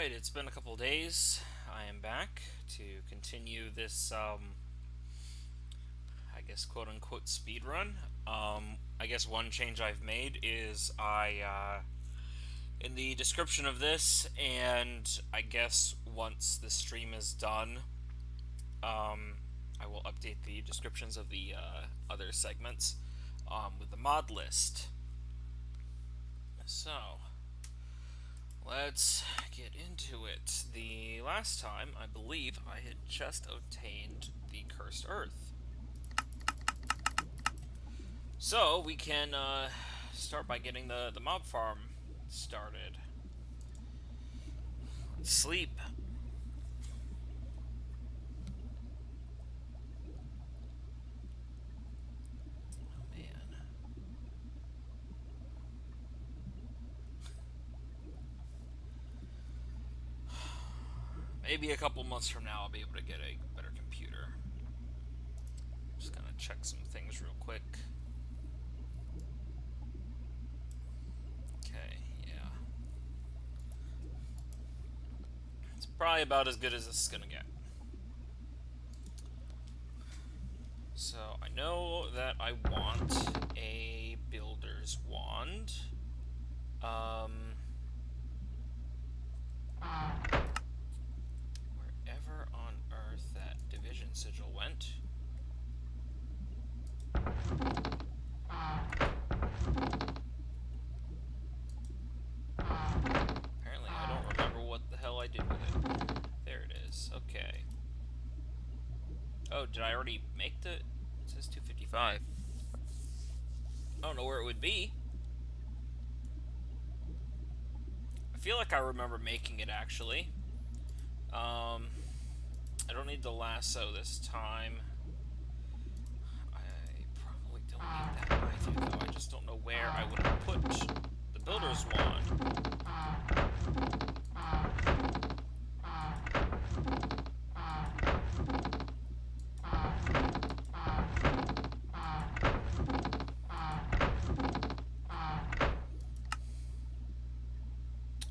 Alright, it's been a couple days. I am back to continue this, I guess, quote-unquote speedrun. I guess one change I've made is in the description of this, and I guess once the stream is done, I will update the descriptions of the other segments with the mod list. So, let's get into it. The last time, I believe, I had just obtained the Cursed Earth. So, we can start by getting the mob farm started. Let's sleep. Oh, man. Maybe a couple months from now I'll be able to get a better computer. Just gonna check some things real quick. Okay, yeah. It's probably about as good as this is gonna get. So, I know that I want a builder's wand. Wherever on Earth that division sigil went. Apparently I don't remember what the hell I did with it. There it is. Okay. Oh, did I already make the... It says 255. I don't know where it would be. I feel like I remember making it, actually. I don't need the lasso this time. I probably don't need that either, though. I just don't know where I would have put the builder's wand.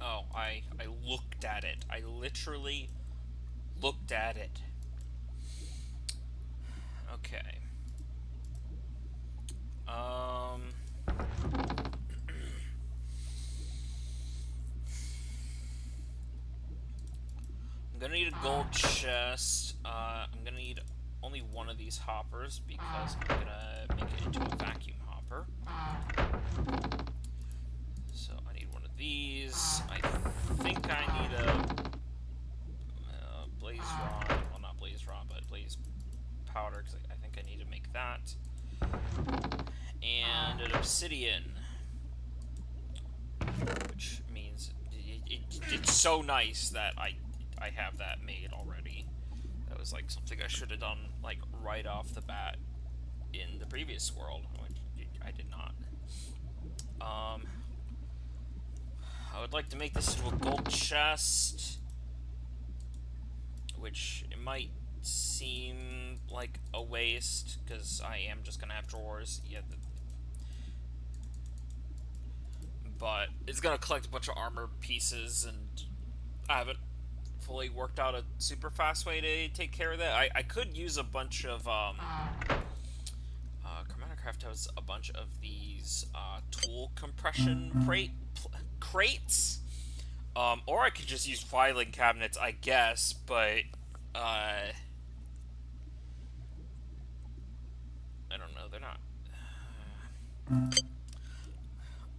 Oh, I looked at it. I literally looked at it. Okay. I'm gonna need a gold chest. I'm gonna need only one of these hoppers because I'm gonna make it into a vacuum hopper. So I need one of these. I think I need a blaze rod. Well, not blaze rod, but blaze powder, because I think I need to make that. And an obsidian, which means it's so nice that I have that made already. That was like something I should have done like right off the bat in the previous world, which I did not. I would like to make this into a gold chest, which it might seem like a waste because I am just gonna have drawers. Yeah, but it's gonna collect a bunch of armor pieces, and I haven't fully worked out a super fast way to take care of that. I could use a bunch of ChromatiCraft has a bunch of these tool compression crates, or I could just use filing cabinets, I guess, but I don't know, they're not.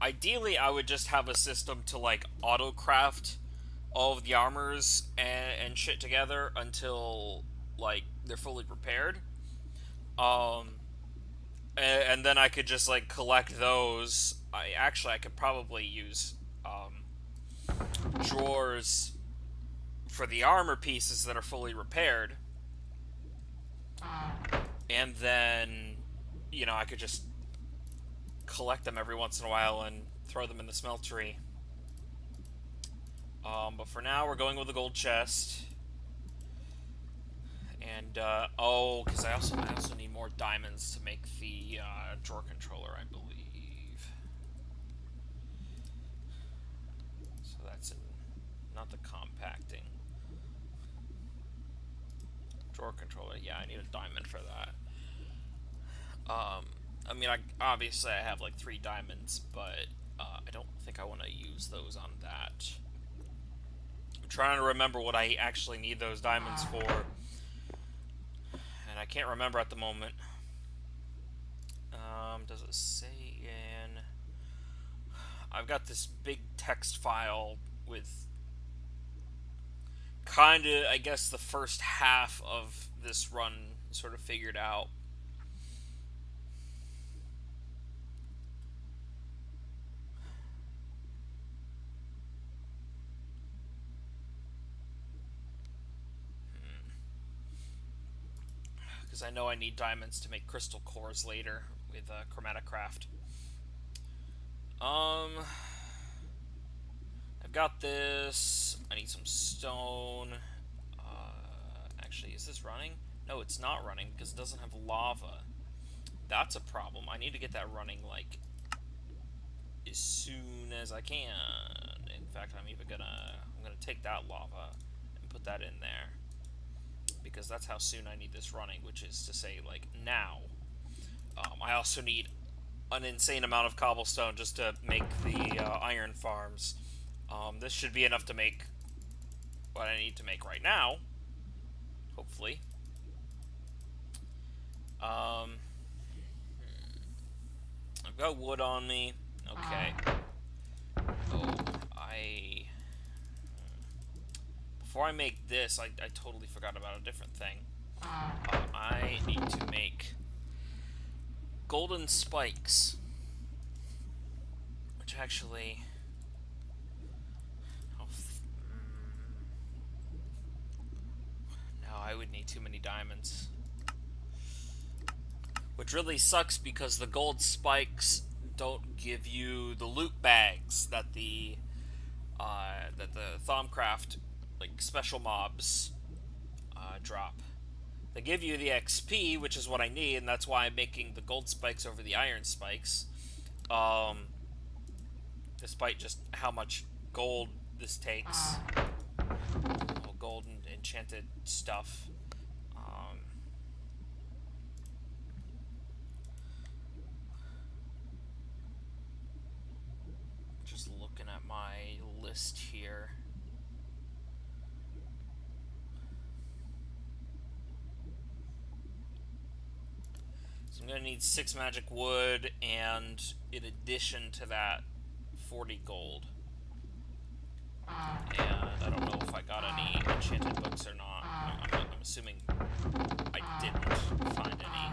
Ideally, I would just have a system to, like, auto-craft all of the armors and shit together until, like, they're fully prepared. And then I could just, like, collect those. I could probably use, drawers for the armor pieces that are fully repaired. And then, you know, I could just collect them every once in a while and throw them in the smeltery. But for now, we're going with a gold chest. And, oh, because I also need more diamonds to make the, drawer controller, I believe. So that's in not not the compacting. Drawer controller, yeah, I need a diamond for that. I mean, obviously I have like 3 diamonds, but I don't think I want to use those on that. I'm trying to remember what I actually need those diamonds for, and I can't remember at the moment. Does it say in... I've got this big text file with kind of, I guess, the first half of this run sort of figured out. Because I know I need diamonds to make crystal cores later with ChromatiCraft. I've got this. I need some stone. Actually, is this running? No, it's not running because it doesn't have lava. That's a problem. I need to get that running like as soon as I can. In fact, I'm gonna take that lava and put that in there, because that's how soon I need this running, which is to say, like, now. I also need an insane amount of cobblestone just to make the iron farms. This should be enough to make what I need to make right now, hopefully. I've got wood on me. Okay. Oh, before I make this, I totally forgot about a different thing. I need to make golden spikes, which actually... no, I would need too many diamonds. Which really sucks because the gold spikes don't give you the loot bags that the Thaumcraft, like, special mobs drop. They give you the XP, which is what I need, and that's why I'm making the gold spikes over the iron spikes. Despite just how much gold this takes. Oh, gold and enchanted stuff. Just looking at my list here. So I'm going to need 6 magic wood, and in addition to that, 40 gold. And I don't know if I got any enchanted books or not. I'm assuming I didn't find any.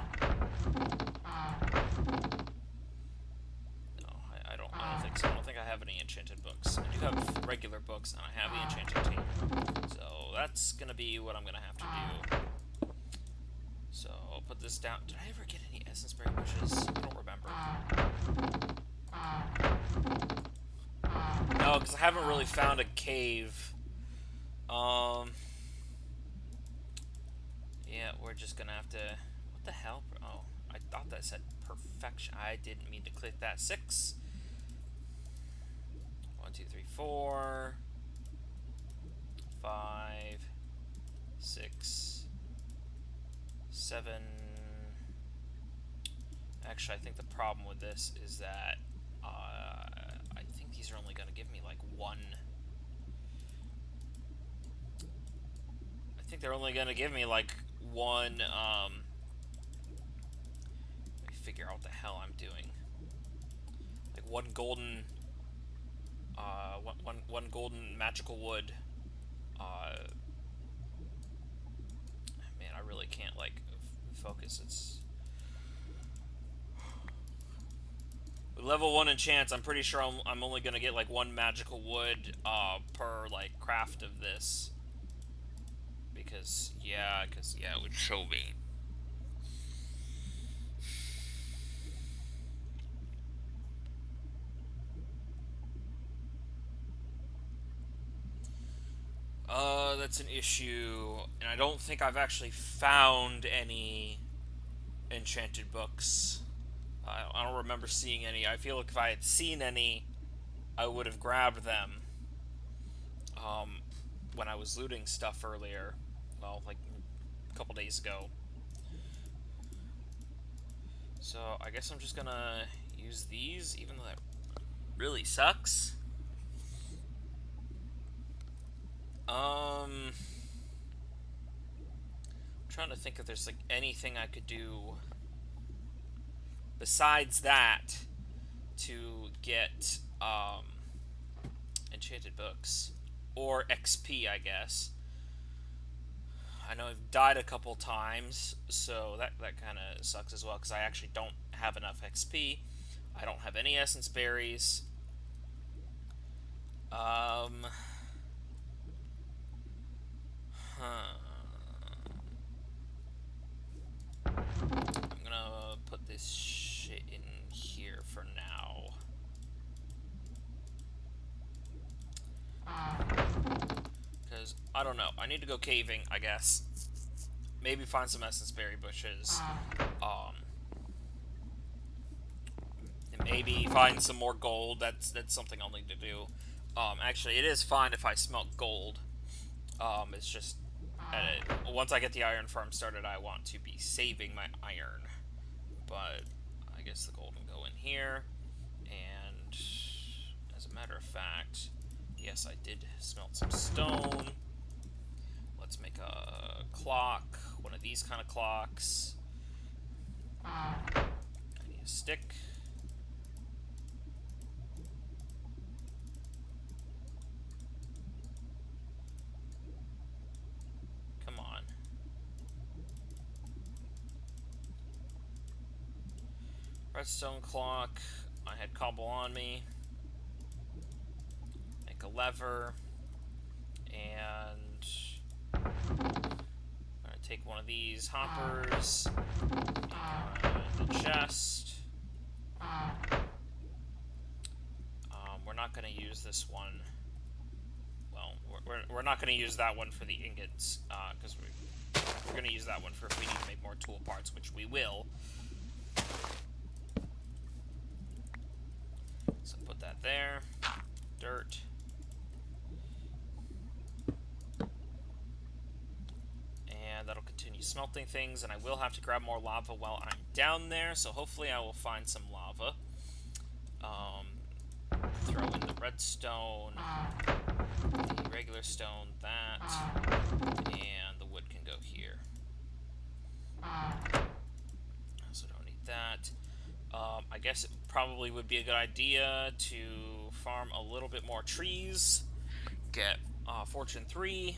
No, I don't think so. I don't think I have any enchanted books. I do have regular books, and I have the enchanted table. So that's going to be what I'm going to have to do. So I'll put this down. Did I ever get any essence berry bushes? I don't remember. No, because I haven't really found a cave. Yeah, we're just gonna have to... What the hell? Oh, I thought that said perfection. I didn't mean to click that. 6. 1, 2, 3, 4. 5. 6. 7. Actually, I think the problem with this is that I think these are only going to give me like 1. I think they're only going to give me like 1. Let me figure out what the hell I'm doing. Like 1 golden, one golden magical wood. Man, I really can't like focus. It's with level 1 enchants. I'm pretty sure I'm only gonna get like 1 magical wood per like craft of this. Because yeah, it would show me. That's an issue, and I don't think I've actually found any enchanted books. I don't remember seeing any. I feel like if I had seen any, I would have grabbed them. when I was looting stuff earlier. Well, like a couple days ago. So I guess I'm just gonna use these, even though that really sucks. I'm trying to think if there's like anything I could do besides that to get enchanted books or XP, I guess. I know I've died a couple times, so that kind of sucks as well, because I actually don't have enough XP. I don't have any essence berries. I'm gonna put this shit in here for now. Because, I don't know, I need to go caving, I guess. Maybe find some essence berry bushes. And maybe find some more gold. That's something I'll need to do. Actually, it is fine if I smelt gold. It's just, once I get the iron farm started, I want to be saving my iron. But I guess the gold can go in here. And as a matter of fact, yes, I did smelt some stone. Let's make a clock, one of these kind of clocks. I need a stick. Come on. Redstone clock. I had cobble on me. Make a lever. And I'm gonna take one of these hoppers. And the chest. We're not gonna use this one. Well, we're not gonna use that one for the ingots, because we're gonna use that one for if we need to make more tool parts, which we will. So put that there. Dirt. And that'll continue smelting things, and I will have to grab more lava while I'm down there, so hopefully I will find some lava. Throw in the redstone, the regular stone, that, and the wood can go here. Also don't need that. I guess it probably would be a good idea to farm a little bit more trees, get Fortune 3.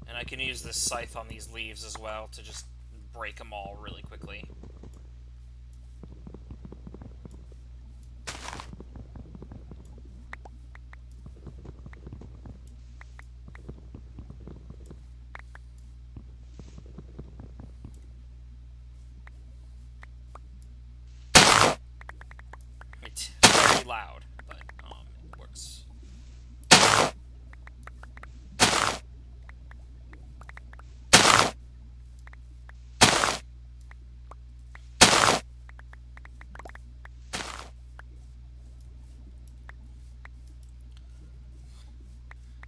And I can use this scythe on these leaves as well to just break them all really quickly. It's very loud, but it works.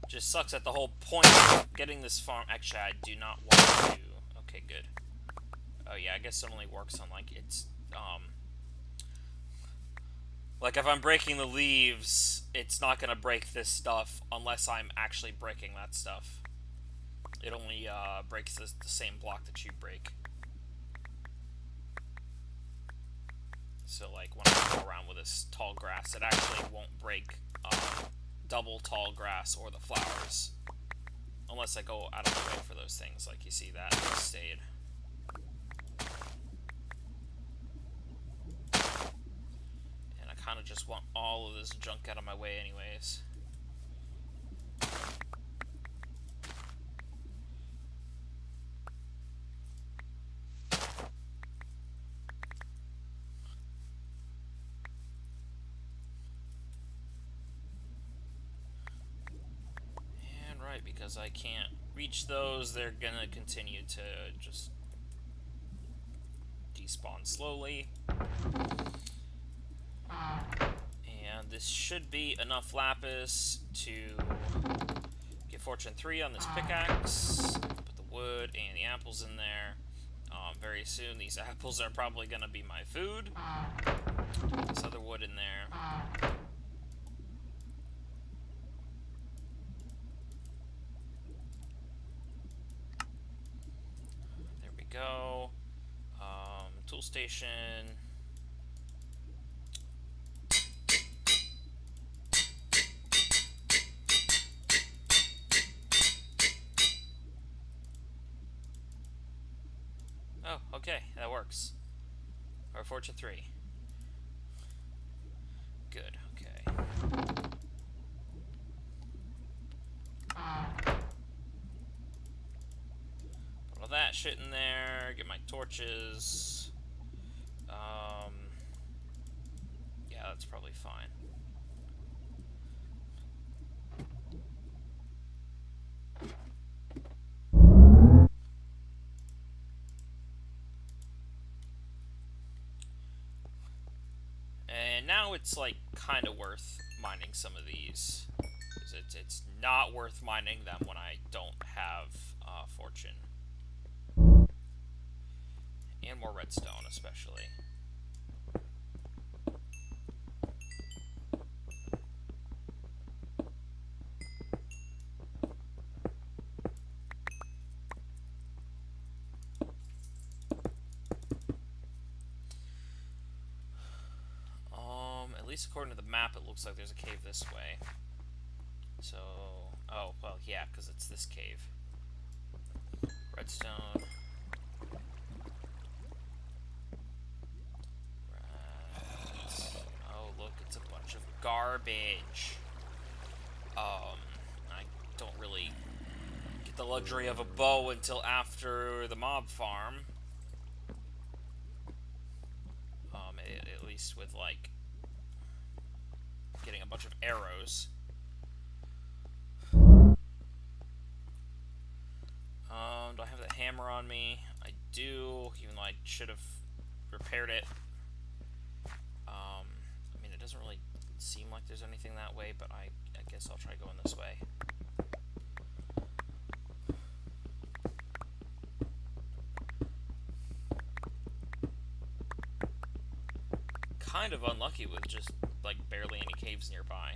Just sucks at the whole point of getting this farm. Actually, I do not want to. Okay, good. Oh yeah, I guess it only works on like it's like if I'm breaking the leaves, it's not gonna break this stuff unless I'm actually breaking that stuff. It only breaks the same block that you break. So like when I go around with this tall grass, it actually won't break double tall grass or the flowers, unless I go out of the way for those things. Like you see that it stayed. And I kind of just want all of this junk out of my way anyways. Because I can't reach those, they're gonna continue to just despawn slowly. And this should be enough lapis to get Fortune 3 on this pickaxe. Put the wood and the apples in there. Very soon these apples are probably gonna be my food. Put this other wood in there. There we go. Tool station. Oh, okay, that works. Or Fortune 3. Good, okay. Put all that shit in there, get my torches. Yeah, that's probably fine. And now it's like kind of worth mining some of these. It's not worth mining them when I don't have fortune. And more redstone, especially. At least according to the map, it looks like there's a cave this way. So, oh, well, yeah, because it's this cave. Redstone. Right. Oh, look, it's a bunch of garbage. I don't really get the luxury of a bow until after the mob farm. At least with, like, getting a bunch of arrows. Do I have the hammer on me? I do, even though I should have repaired it. I mean, it doesn't really seem like there's anything that way, but I guess I'll try going this way. Kind of unlucky with just, like, barely any caves nearby.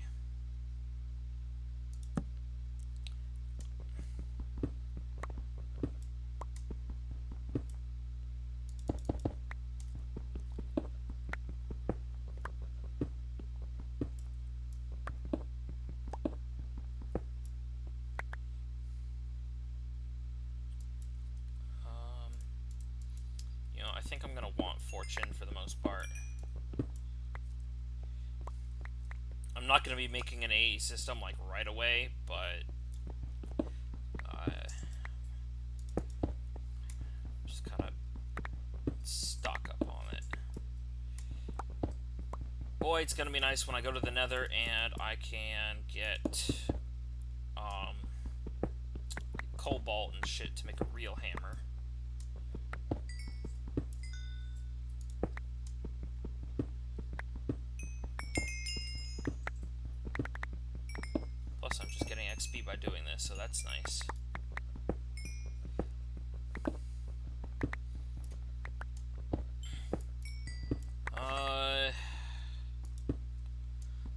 You know, I think I'm gonna want fortune for the most part. I'm not going to be making an AE system, like, right away, but just kind of stock up on it. Boy, it's going to be nice when I go to the Nether and I can get cobalt and shit to make a real hammer. I'm just getting XP by doing this, so that's nice.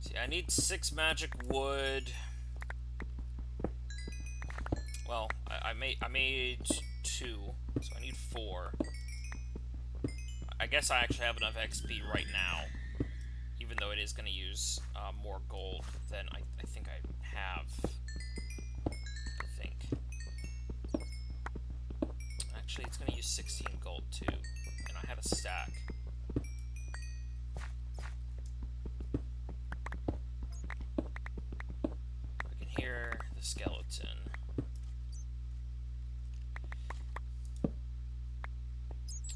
See, I need 6 magic wood. Well, I made 2, so I need 4. I guess I actually have enough XP right now, even though it is going to use more gold than I think I have. I think. Actually, it's going to use 16 gold too, and I had a stack. I can hear the skeleton.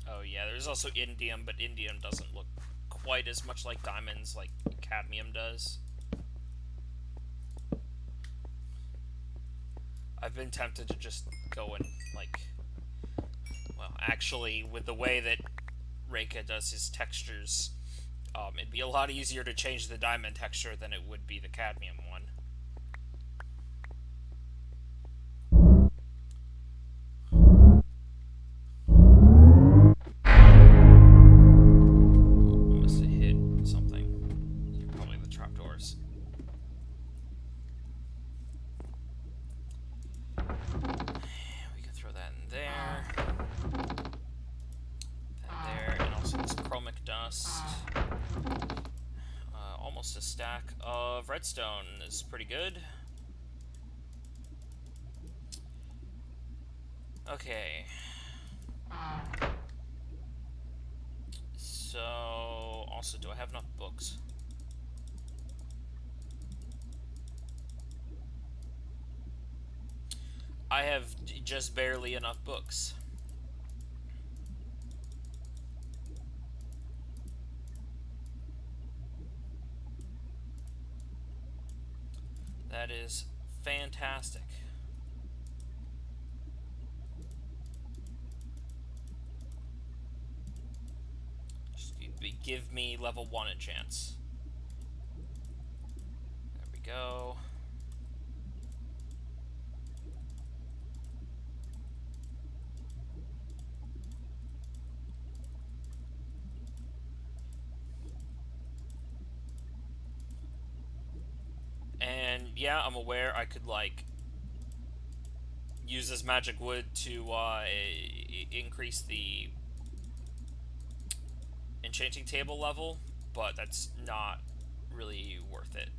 Oh yeah, there's also indium, but indium doesn't look quite as much like diamonds like cadmium does. I've been tempted to just go and, like... Well, actually, with the way that Reika does his textures, it'd be a lot easier to change the diamond texture than it would be the cadmium one. Almost a stack of redstone is pretty good. Okay. So, also, do I have enough books? I have just barely enough books. That is fantastic. Just give me level 1 enchants. There we go. And yeah, I'm aware I could, like, use this magic wood to increase the enchanting table level, but that's not really worth it,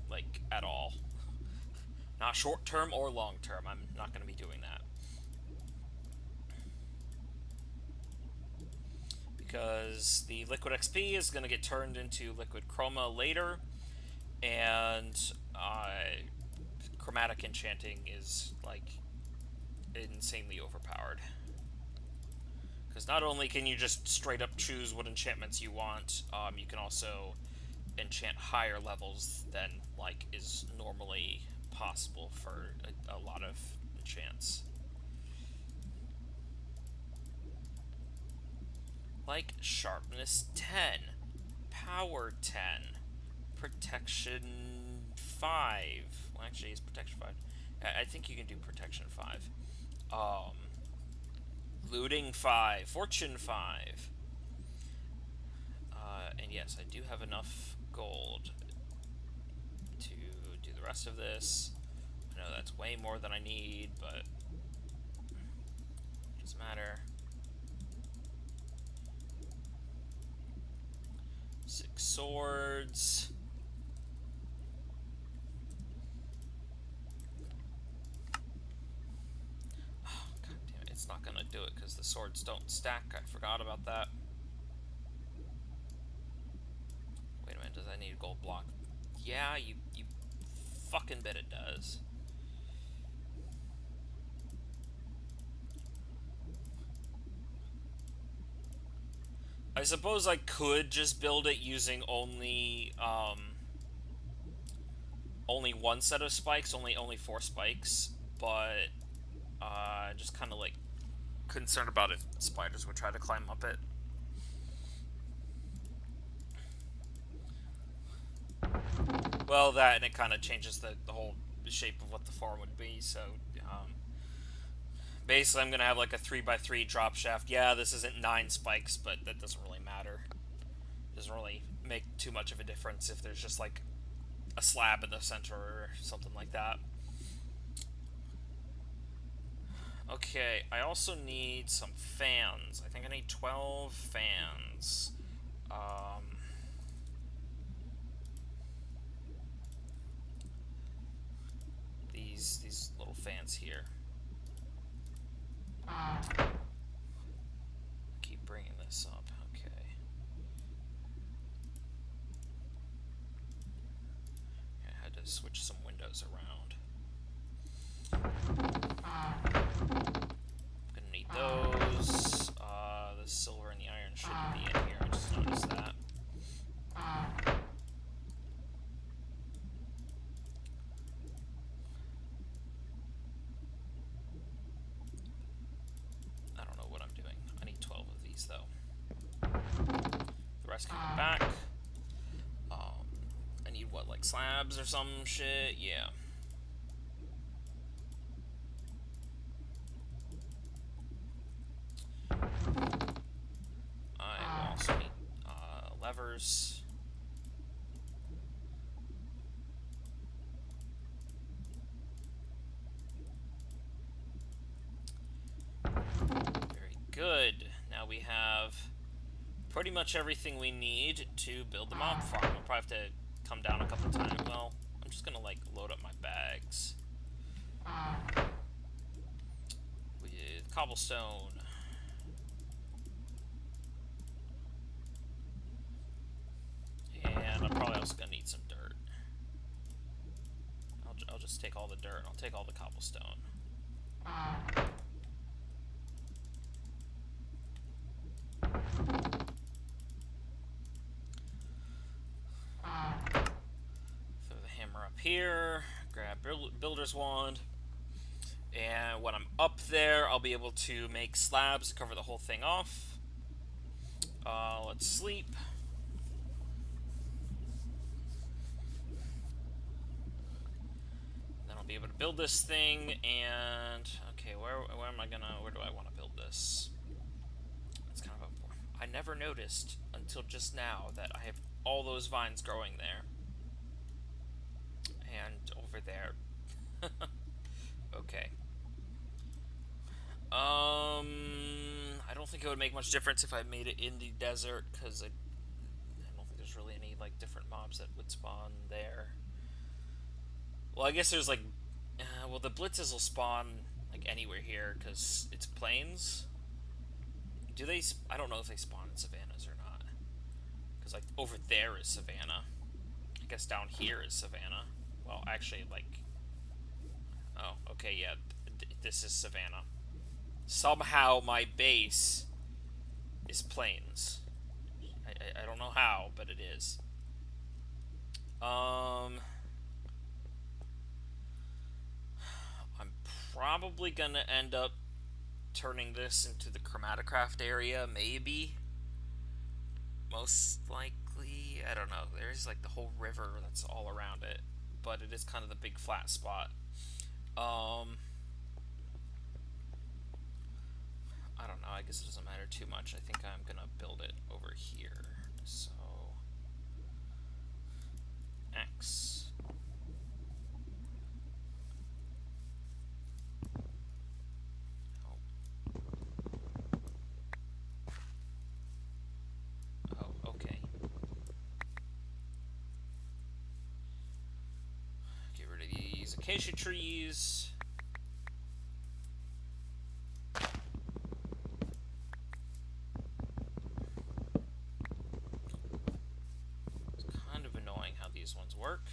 like, at all. Not short term or long term. I'm not going to be doing that. Because the liquid XP is going to get turned into liquid chroma later, and chromatic enchanting is, like, insanely overpowered. Because not only can you just straight up choose what enchantments you want, you can also enchant higher levels than, like, is normally possible for a lot of enchants. Like sharpness 10, power 10, protection 5. Well, actually, it's protection 5. I think you can do protection 5. Looting 5, fortune 5. And yes, I do have enough gold to do the rest of this. I know that's way more than I need, but it doesn't matter. 6 swords. Oh, god damn it, it's not gonna do it because the swords don't stack. I forgot about that. Wait a minute, does I need a gold block? Yeah, you fucking bet it does. I suppose I could just build it using only one set of spikes, only 4 spikes, but just kind of like concerned about if spiders would try to climb up it. Well, that, and it kind of changes the whole shape of what the farm would be, so basically I'm going to have like a 3x3 drop shaft. Yeah, this isn't 9 spikes, but that doesn't really matter. It doesn't really make too much of a difference if there's just like a slab in the center or something like that. Okay, I also need some fans. I think I need 12 fans. These little fans here. Keep bringing this up. Okay. I had to switch some windows around. Gonna need those. The silver and the iron shouldn't be in here. I just noticed that. grass can go back. I need what, like slabs or some shit? Yeah. I will also need levers. Very good. Now we have pretty much everything we need to build the mob farm. I'll probably have to come down a couple times. Well, I'm just gonna like load up my bags with cobblestone. And I'm probably also gonna need some dirt. I'll just take all the dirt. I'll take all the cobblestone. Throw the hammer up here, grab builder's wand, and when I'm up there, I'll be able to make slabs to cover the whole thing off. Let's sleep. Then I'll be able to build this thing, and okay, where do I want to build this? That's kind of a... I never noticed until just now that I have all those vines growing there. And over there. Okay. I don't think it would make much difference if I made it in the desert, because I don't think there's really any like different mobs that would spawn there. Well, I guess there's like, well, the blitzes will spawn like anywhere here because it's plains. Do they? I don't know if they spawn in savannas or not. Because like over there is savanna. I guess down here is savanna. Well, actually, like, oh, okay, yeah, this is savanna. Somehow my base is plains. I don't know how, but it is. I'm probably gonna end up turning this into the ChromatiCraft area, maybe. Most likely, I don't know. There's like the whole river that's all around it, but it is kind of the big flat spot. I don't know, I guess it doesn't matter too much. I think I'm gonna build it over here. So X. Oh, okay. Get rid of these acacia trees. These ones work.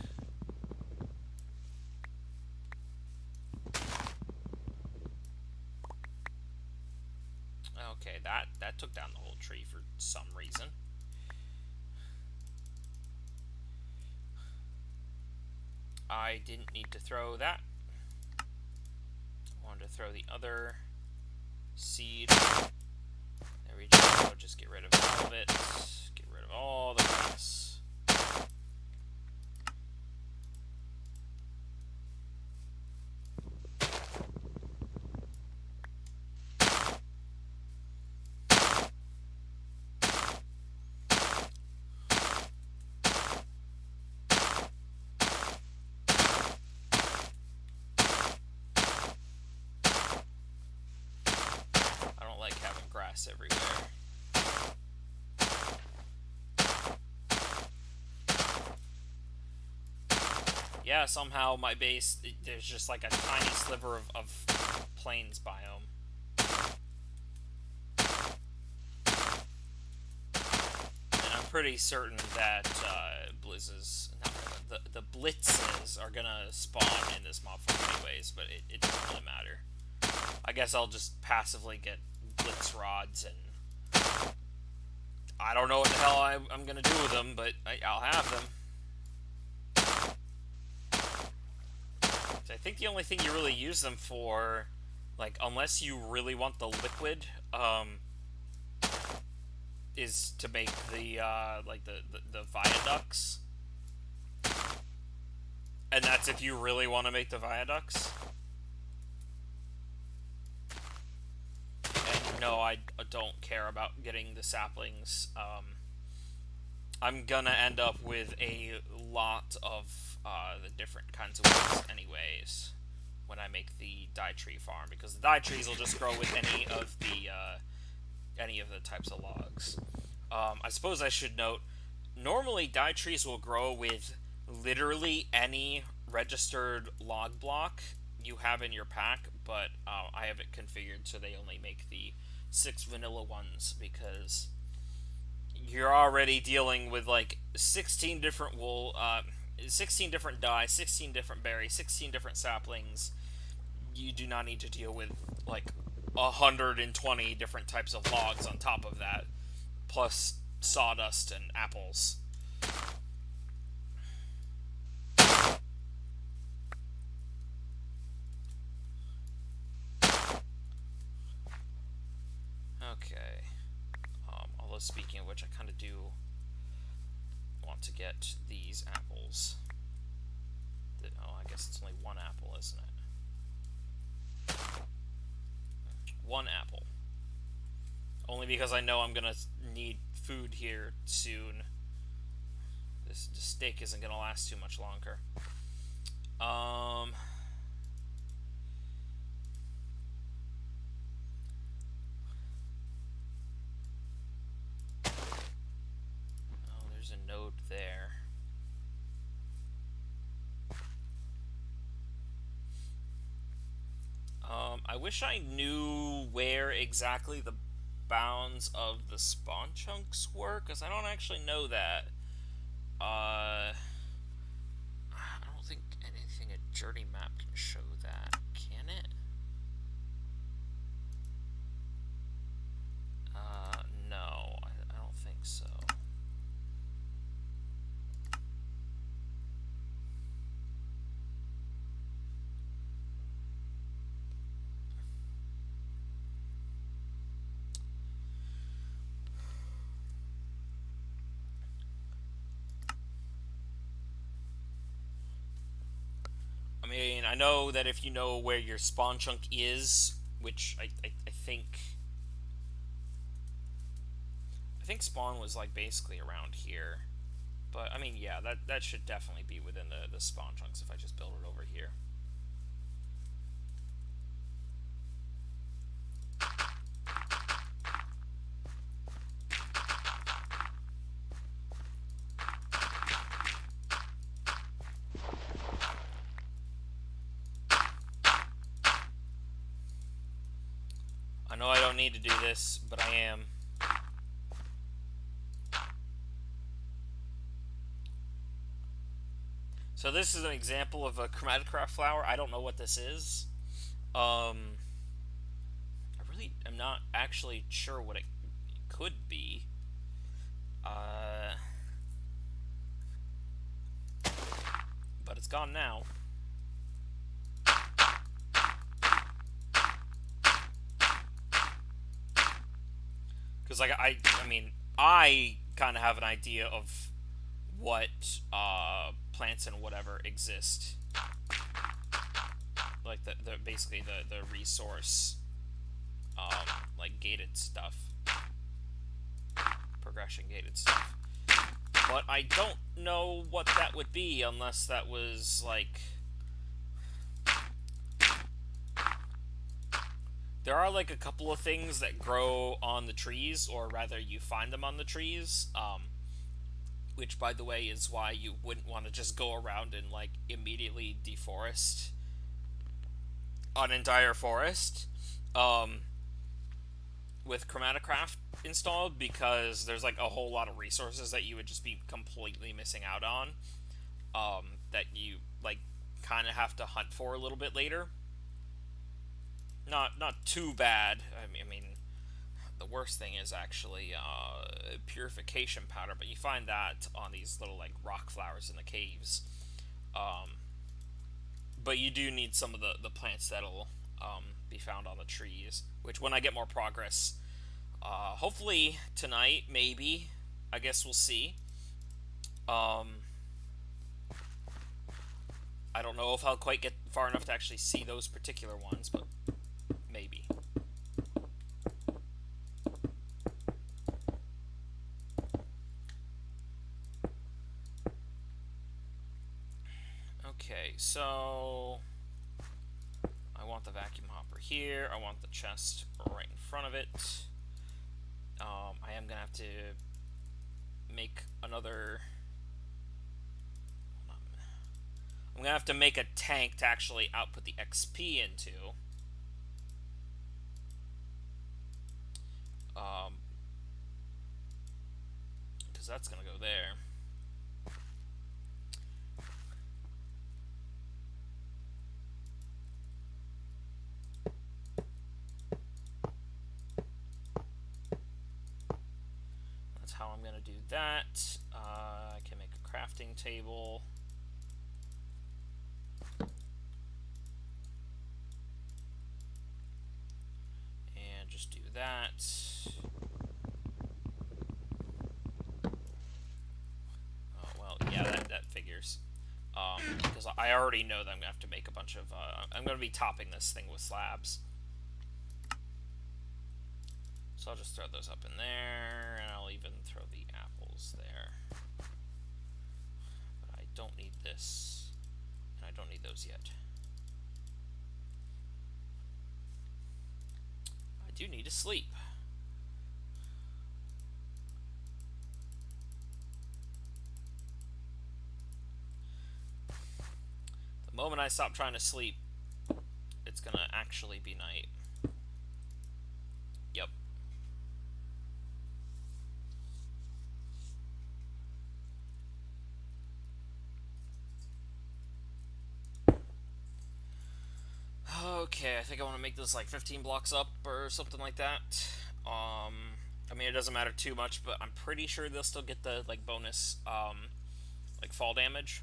Okay, that took down the whole tree for some reason. I didn't need to throw that. I wanted to throw the other seed. There we go. Just get rid of all of it. Get rid of all the grass. Everywhere. Yeah, somehow my base, there's just like a tiny sliver of plains biome. And I'm pretty certain that the blitzes are gonna spawn in this mob farm anyways, but it doesn't really matter. I guess I'll just passively get blitz rods, and I don't know what the hell I'm gonna do with them, but I'll have them. So I think the only thing you really use them for, like, unless you really want the liquid, is to make the like the viaducts, and that's if you really want to make the viaducts. And no, I don't care about getting the saplings. I'm gonna end up with a lot of the different kinds of woods anyways when I make the dye tree farm, because the dye trees will just grow with any of the types of logs. I suppose I should note, normally dye trees will grow with literally any registered log block you have in your pack, but I have it configured so they only make the 6 vanilla ones, because you're already dealing with like 16 different 16 different dye, 16 different berries, 16 different saplings. You do not need to deal with like 120 different types of logs on top of that, plus sawdust and apples. Okay. Although speaking of which, I kind of do want to get these apples. Oh, I guess it's only one apple, isn't it? One apple. Only because I know I'm gonna need food here soon. This steak isn't gonna last too much longer. Oh, there's a node there. I wish I knew where exactly the bounds of the spawn chunks were, because I don't actually know that. I don't think anything a journey map can show that, can it? No, I don't think so. I mean, I know that if you know where your spawn chunk is, which I think spawn was like basically around here, but I mean, yeah, that should definitely be within the spawn chunks if I just build it over here. I know I don't need to do this, but I am. So this is an example of a ChromatiCraft flower. I don't know what this is. I really am not actually sure what it could be. But it's gone now. Because like I mean, I kind of have an idea of what plants and whatever exist, like the basically the resource like gated stuff, progression gated stuff, but I don't know what that would be unless that was like, there are like a couple of things that grow on the trees, or rather you find them on the trees, which, by the way, is why you wouldn't want to just go around and, like, immediately deforest an entire forest with ChromatiCraft installed, because there's, like, a whole lot of resources that you would just be completely missing out on, that you, like, kind of have to hunt for a little bit later. Not too bad. I mean, the worst thing is actually purification powder, but you find that on these little like rock flowers in the caves. But you do need some of the plants that'll be found on the trees, which when I get more progress, Hopefully tonight, maybe. I guess we'll see. I don't know if I'll quite get far enough to actually see those particular ones, but maybe. Okay, so I want the vacuum hopper here. I want the chest right in front of it. I am gonna have to make another. I'm gonna have to make a tank to actually output the XP into. Because that's gonna go there. That's how I'm gonna do that. I can make a crafting table. And just do that. Oh, well, yeah, that figures. Because I already know that I'm going to have to make a bunch of... I'm going to be topping this thing with slabs. So I'll just throw those up in there, and I'll even throw the apples there. But I don't need this, and I don't need those yet. I do need to sleep. The moment I stop trying to sleep, it's going to actually be night. Yep. Okay, I think I want to make this like 15 blocks up or something like that. I mean, it doesn't matter too much, but I'm pretty sure they'll still get the like bonus like fall damage.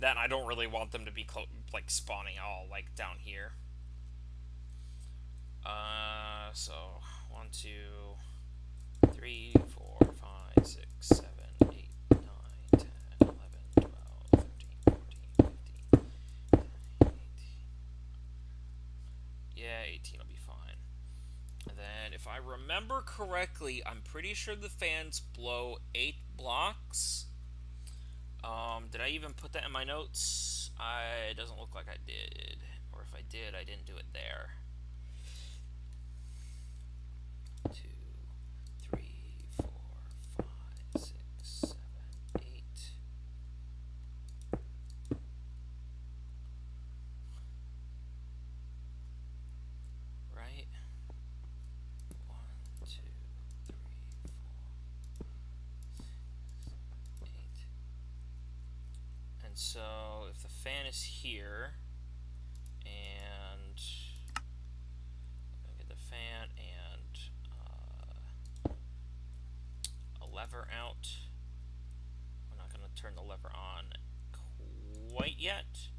That, and I don't really want them to be like spawning all like down here. So 1, 2, 3, 4, 5, 6, 7, 8, 9, 10, 11, 12, 13, 14, 15, 18. Yeah, 18 will be fine. And then, if I remember correctly, I'm pretty sure the fans blow 8 blocks. Did I even put that in my notes? It doesn't look like I did. Or if I did, I didn't do it there. 2, 3, 4, 5, 6, 7, 8. Right? 1, 2, 3, 4, 6, 7, 8. And so, if the fan is here, and I'm gonna get the fan and a lever out. I'm not gonna turn the lever on quite yet.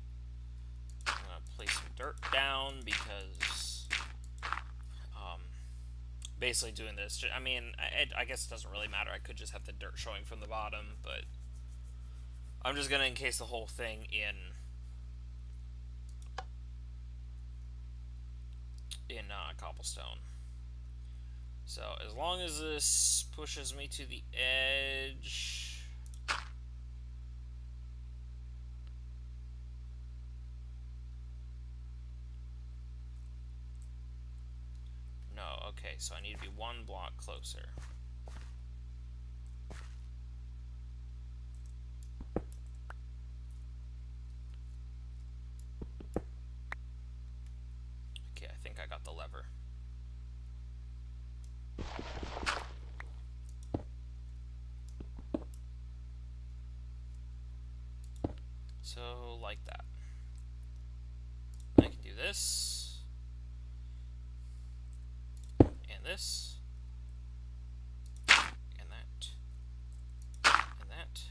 I'm gonna place some dirt down because basically doing this. I mean, I guess it doesn't really matter. I could just have the dirt showing from the bottom, but I'm just gonna encase the whole thing in cobblestone. So as long as this pushes me to the edge. No, okay, so I need to be 1 block closer. Okay, I think I got the lever. So, like that. I can do this, and this, and that, and that.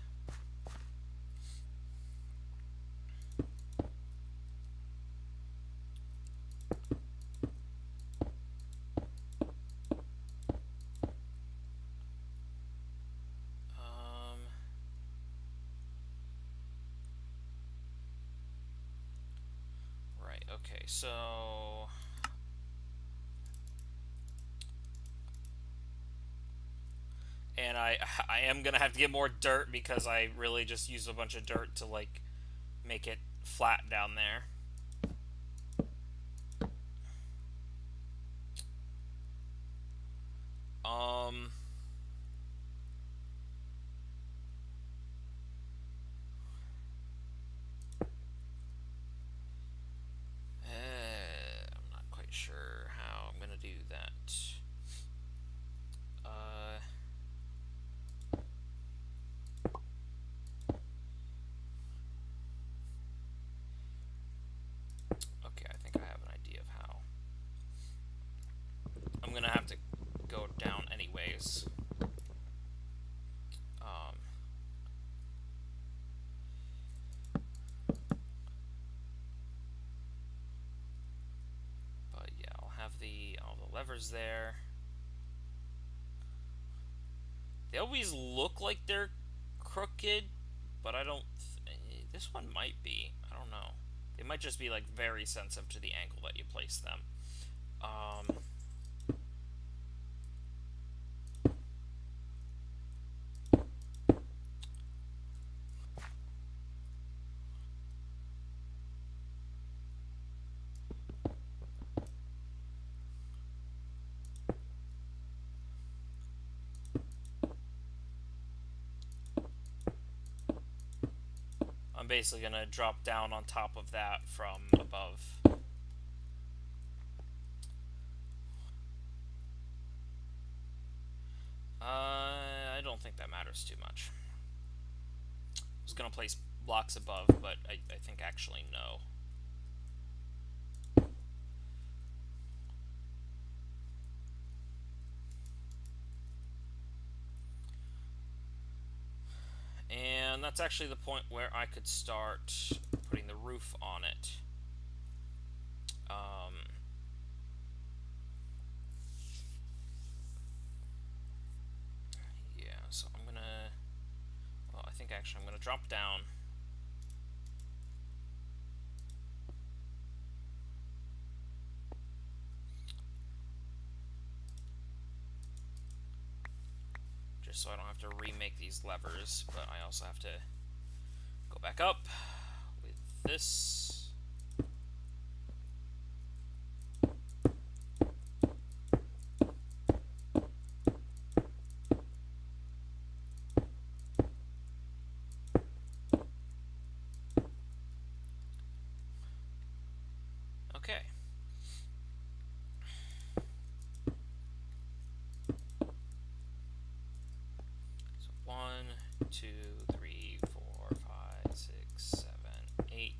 Okay, so... And I am gonna have to get more dirt because I really just used a bunch of dirt to, like, make it flat down there. I'm not quite sure how I'm gonna do that. Okay, I think I have an idea of how. I'm gonna have to go down anyways. But yeah, I'll have all the levers there. They always look like they're crooked, but I don't. This one might be. I don't know. It might just be like very sensitive to the angle that you place them. I'm basically gonna drop down on top of that from above. I don't think that matters too much. I was gonna place blocks above, but I think actually no. And that's actually the point where I could start putting the roof on it. Yeah, so I'm gonna... Well, I think actually I'm gonna drop down. Just so I don't have to remake these levers, but I also have to go back up with this. Okay. So 1, 2, 3, 4, 5, 6, 7, 8.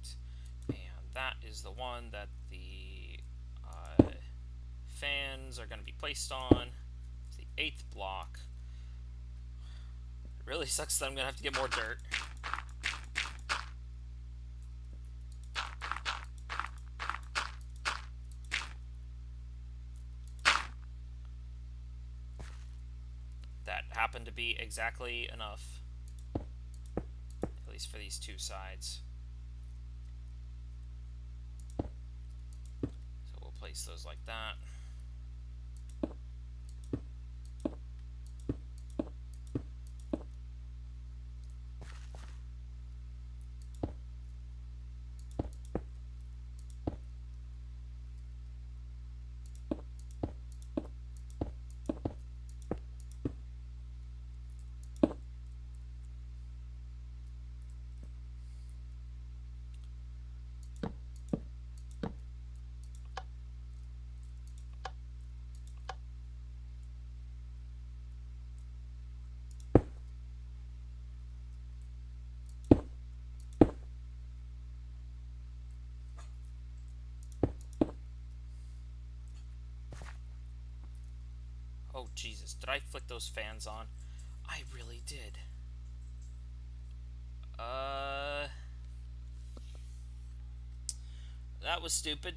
And that is the one that the fans are going to be placed on. It's the 8th block. It really sucks that I'm going to have to get more dirt. That happened to be exactly enough, at least for these two sides. So we'll place those like that. Oh, Jesus. Did I flick those fans on? I really did. That was stupid.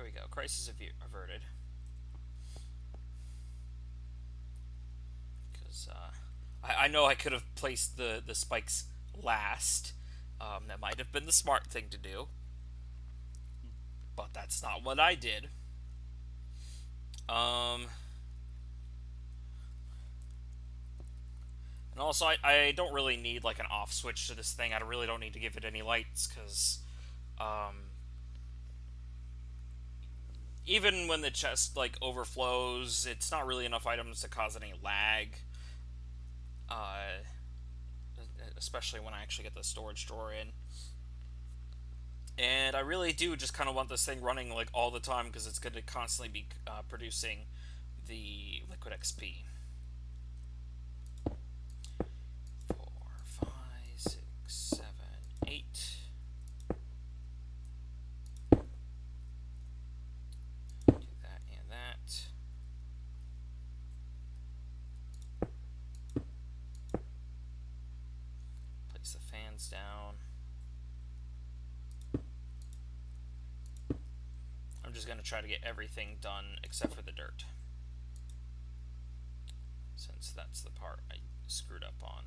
There we go. Crisis averted. Because I know I could have placed the spikes last. That might have been the smart thing to do. But that's not what I did. And also, I don't really need, like, an off switch to this thing. I really don't need to give it any lights, because, even when the chest, like, overflows, it's not really enough items to cause any lag. Especially when I actually get the storage drawer in. And I really do just kind of want this thing running, like, all the time, because it's going to constantly be producing the liquid XP. 4, 5, 6, 7, 8. Do that and that. Place the fans down. I'm just going to try to get everything done except for the dirt, since that's the part I screwed up on.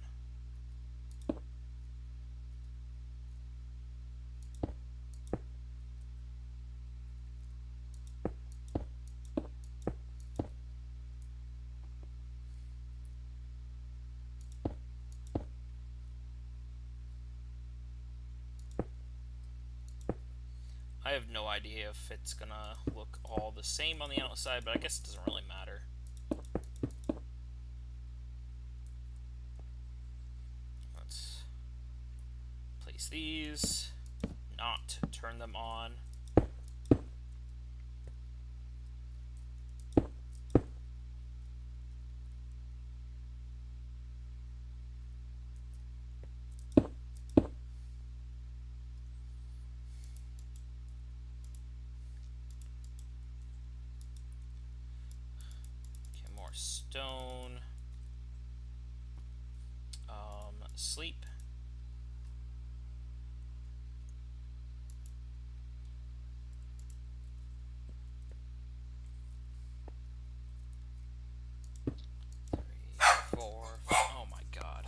I have no idea if it's gonna look all the same on the outside, but I guess it doesn't really matter. Let's place these, not turn them on. Stone, sleep. Oh my god.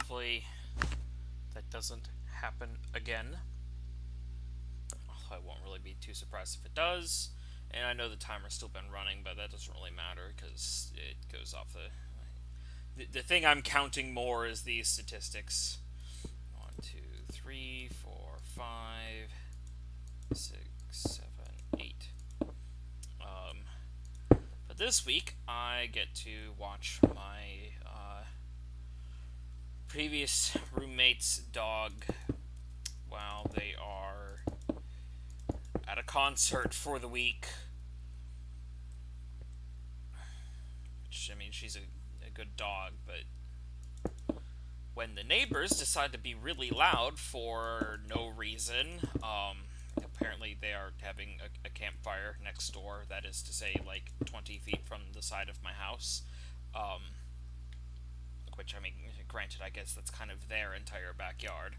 hopefully that doesn't happen again. I won't really be too surprised if it does. And I know the timer's still been running, but that doesn't really matter because it goes off the thing I'm counting more is these statistics. 1, 2, 3, 4, 5, 6, 7, 8. But this week I get to watch my previous roommate's dog while they are at a concert for the week. Which, I mean, she's a good dog, but when the neighbors decide to be really loud for no reason, apparently they are having a campfire next door, that is to say, like, 20 feet from the side of my house, which, I mean, granted, I guess that's kind of their entire backyard.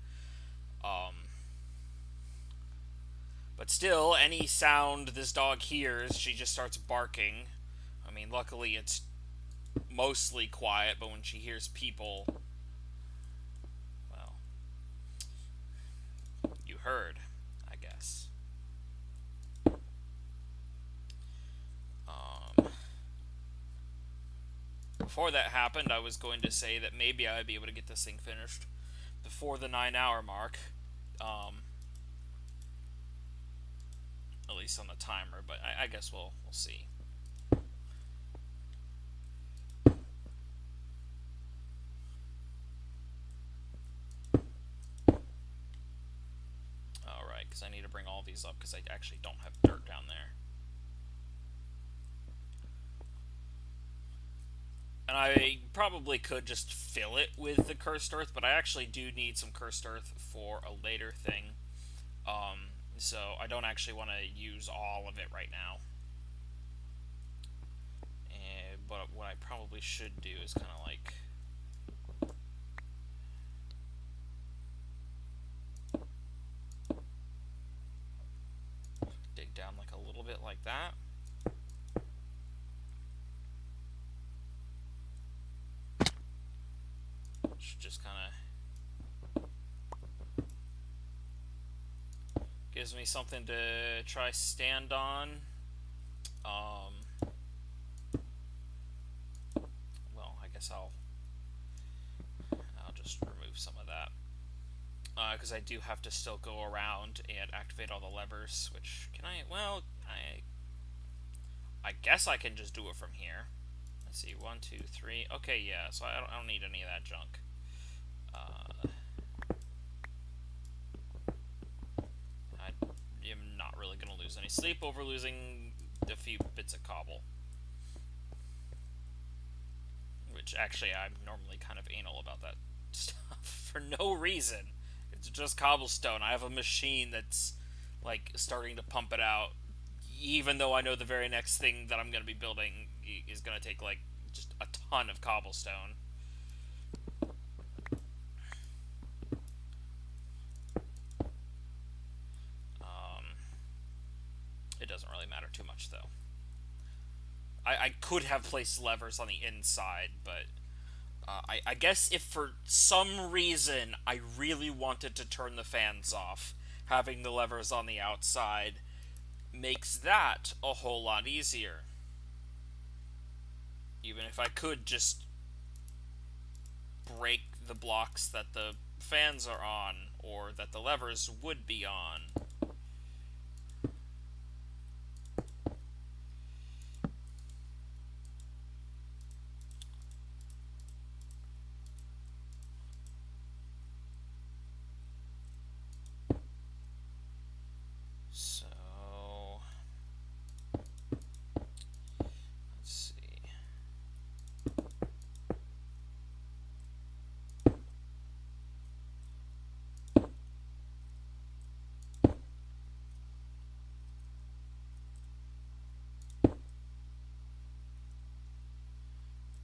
But still, any sound this dog hears, she just starts barking. I mean, luckily it's mostly quiet, but when she hears people, well, you heard, I guess. Before that happened, I was going to say that maybe I'd be able to get this thing finished before the 9-hour mark. At least on the timer, but I guess we'll see. Alright, because I need to bring all these up because I actually don't have dirt down there. And I probably could just fill it with the cursed earth, but I actually do need some cursed earth for a later thing. So I don't actually want to use all of it right now. But what I probably should do is kind of like dig down like a little bit like that. Just kind of gives me something to try stand on. Well, I guess I'll just remove some of that because I do have to still go around and activate all the levers. Which can I? Well, I guess I can just do it from here. Let's see, 1, 2, 3. Okay, yeah. So I don't need any of that junk. I'm not really going to lose any sleep over losing a few bits of cobble. Which, actually, I'm normally kind of anal about that stuff for no reason. It's just cobblestone. I have a machine that's, like, starting to pump it out, even though I know the very next thing that I'm going to be building is going to take, like, just a ton of cobblestone. It doesn't really matter too much, though. I could have placed levers on the inside, but I guess if for some reason I really wanted to turn the fans off, having the levers on the outside makes that a whole lot easier. Even if I could just break the blocks that the fans are on, or that the levers would be on.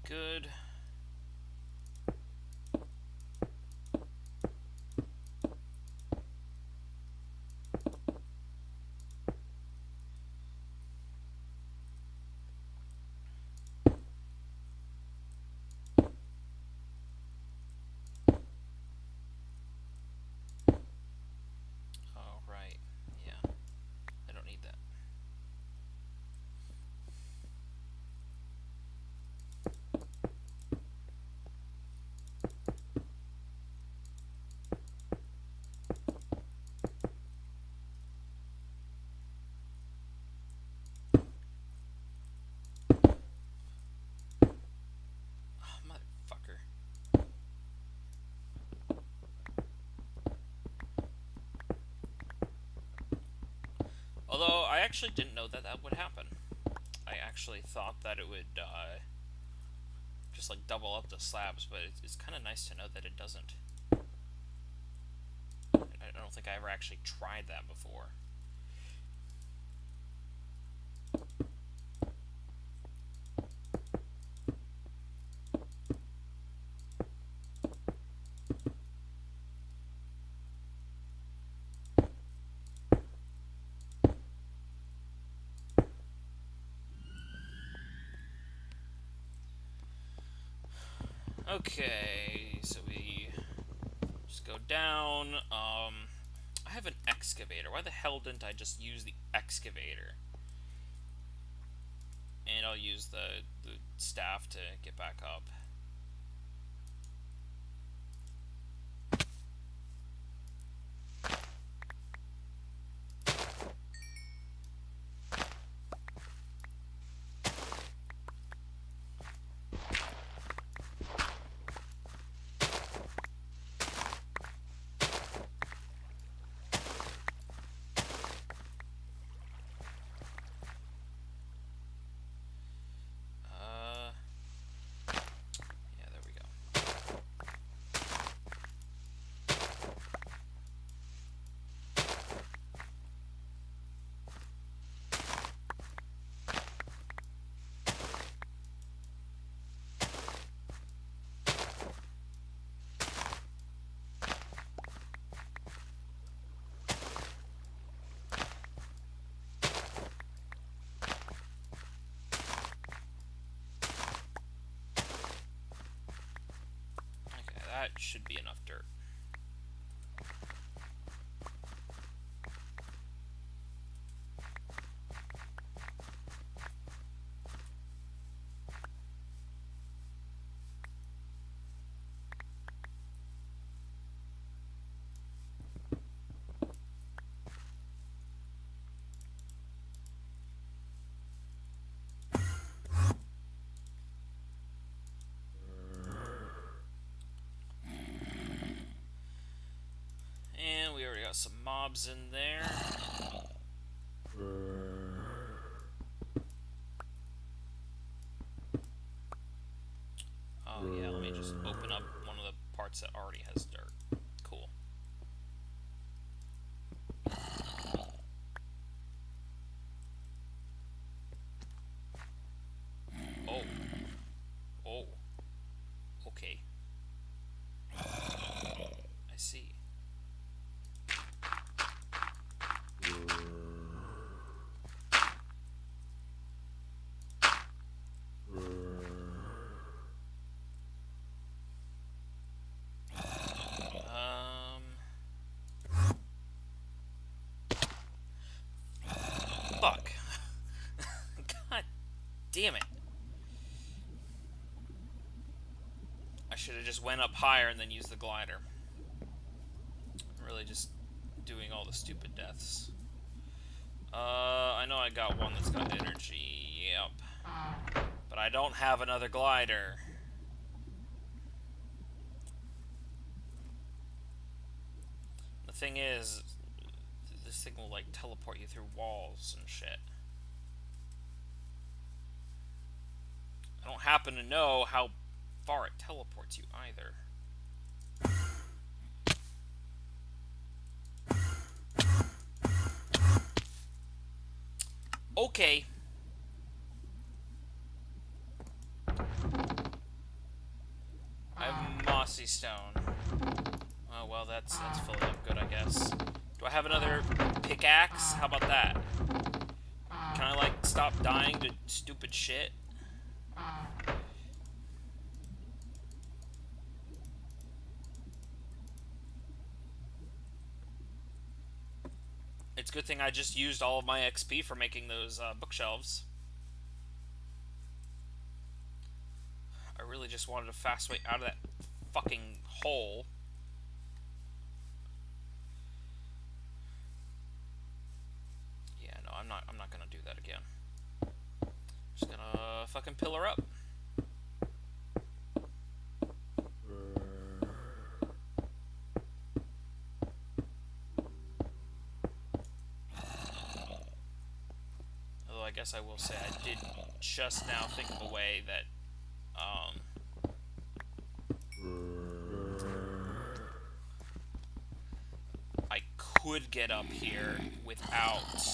Good. Although, I actually didn't know that that would happen. I actually thought that it would, just, like, double up the slabs, but it's kind of nice to know that it doesn't. I don't think I ever actually tried that before. Okay, so we just go down. I have an excavator. Why the hell didn't I just use the excavator? And I'll use the staff to get back up. Yeah, there we go. Okay, that should be enough dirt. And we already got some mobs in there. Oh yeah, let me just open up one of the parts that already has dirt. Cool. Oh. Oh. Okay. I see. Fuck. God damn it. I should have just went up higher and then used the glider. Really just doing all the stupid deaths. I know I got one that's got energy, yep. But I don't have another glider. The thing is, this thing will, like, teleport you through walls and shit. I don't happen to know how far it teleports you either. Okay. I have mossy stone. Oh well, that's fully up good, I guess. Do I have another pickaxe? How about that? Can I, like, stop dying to stupid shit? It's a good thing I just used all of my XP for making those bookshelves. I really just wanted a fast way out of that fucking hole. Yeah, no, I'm not gonna do that again. Just gonna fucking pillar up. guess I will say I did just now think of a way that I could get up here without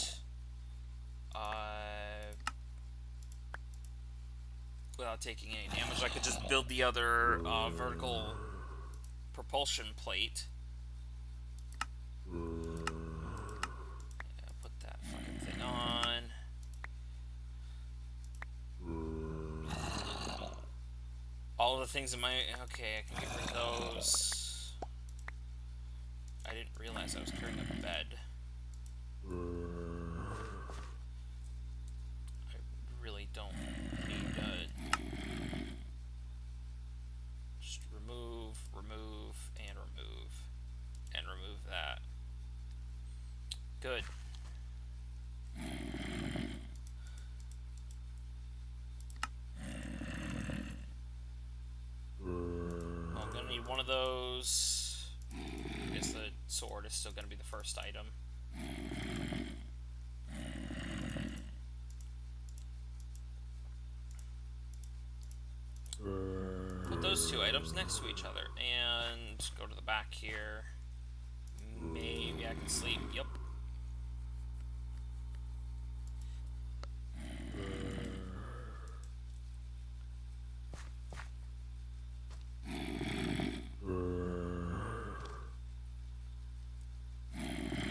taking any damage. I could just build the other vertical propulsion plate. Yeah, put that fucking thing on. All the things in my... Okay, I can get rid of those. I didn't realize I was carrying a bed. I really don't need to... Just remove, and remove that. Good. Well, I'm gonna need one of those. I guess the sword is still gonna be the first item. Put those two items next to each other and go to the back here. Maybe I can sleep. Yep.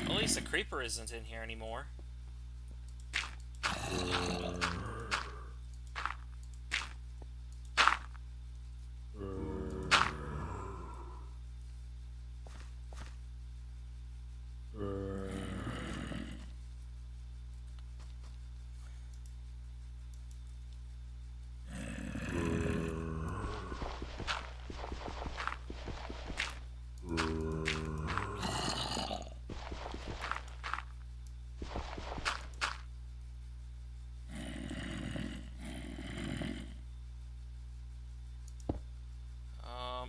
At least the creeper isn't in here anymore.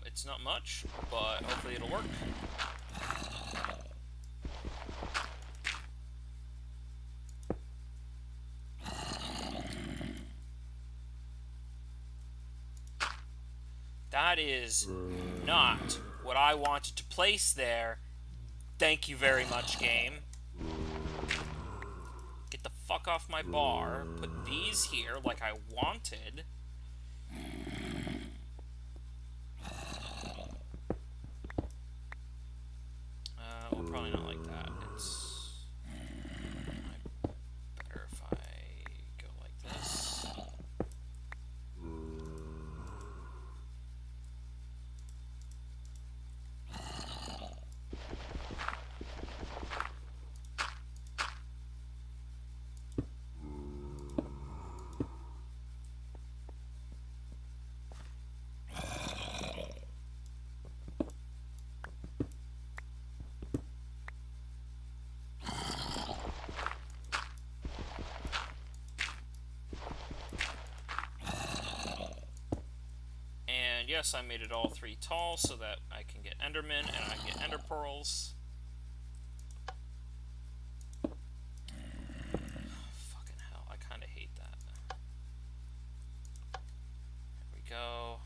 It's not much, but hopefully it'll work. That is not what I wanted to place there. Thank you very much, game. Get the fuck off my bar. Put these here like I wanted. Well, probably not like that. It's better if I go like this. Yes, I made it all 3 tall so that I can get Endermen and I can get Ender Pearls. Fucking hell, I kind of hate that. There we go.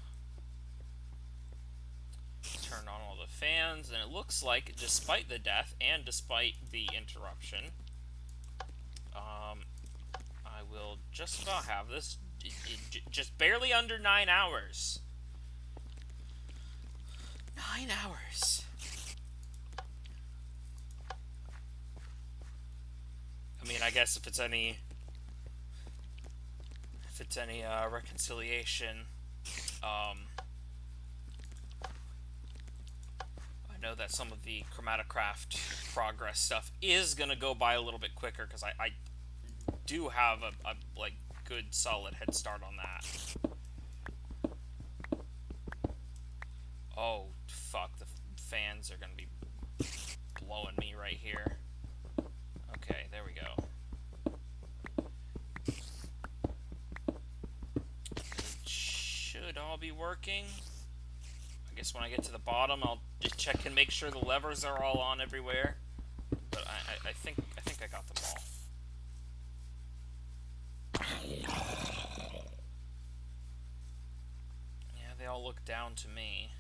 Turn on all the fans, and it looks like, despite the death and despite the interruption, I will just about have this just barely under 9 hours. 9 hours. I mean, I guess if it's any reconciliation, I know that some of the ChromatiCraft progress stuff is gonna go by a little bit quicker because I do have a like good solid head start on that. Oh, fuck, the fans are gonna be blowing me right here. Okay, there we go. It should all be working. I guess when I get to the bottom, I'll just check and make sure the levers are all on everywhere. But I think I got them all. they all look down to me.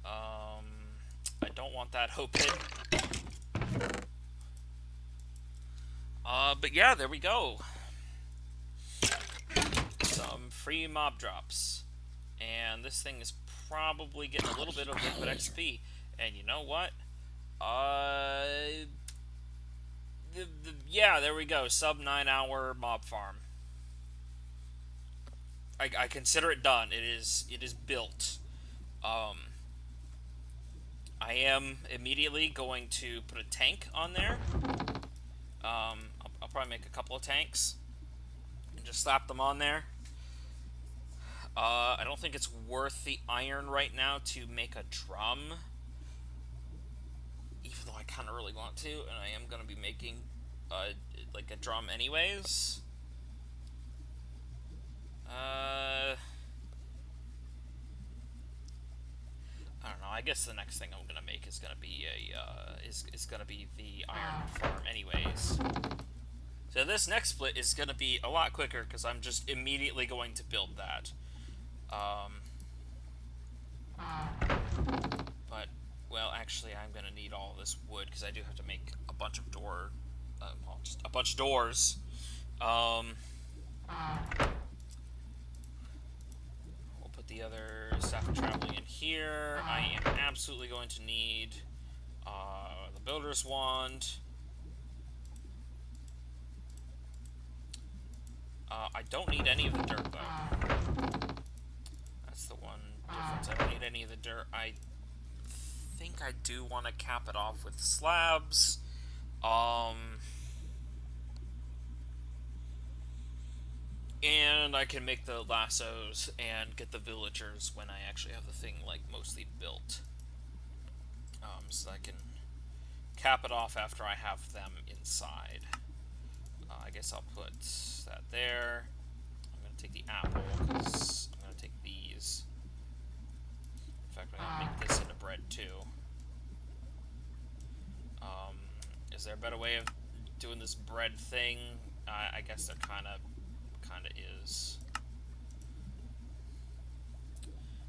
I don't want that open. But yeah, there we go. Some free mob drops. And this thing is probably getting a little bit of liquid XP. And you know what? Yeah, there we go. Sub 9 hour mob farm. I consider it done. It is built. I am immediately going to put a tank on there. I'll probably make a couple of tanks and just slap them on there. I don't think it's worth the iron right now to make a drum, even though I kind of really want to, and I am going to be making like a drum anyways. I don't know. I guess the next thing I'm gonna make is gonna be is gonna be the iron farm, anyways. So this next split is gonna be a lot quicker because I'm just immediately going to build that. But well, actually, I'm gonna need all this wood because I do have to make a bunch of just a bunch of doors. The other staff of traveling in here. I am absolutely going to need the builder's wand. I don't need any of the dirt though. That's the one difference. I don't need any of the dirt. I think I do want to cap it off with slabs. And I can make the lassos and get the villagers when I actually have the thing, like, mostly built. So I can cap it off after I have them inside. I guess I'll put that there. I'm going to take the apple, because I'm going to take these. In fact, I'm going to make this into bread, too. Is there a better way of doing this bread thing? I guess there kind of is.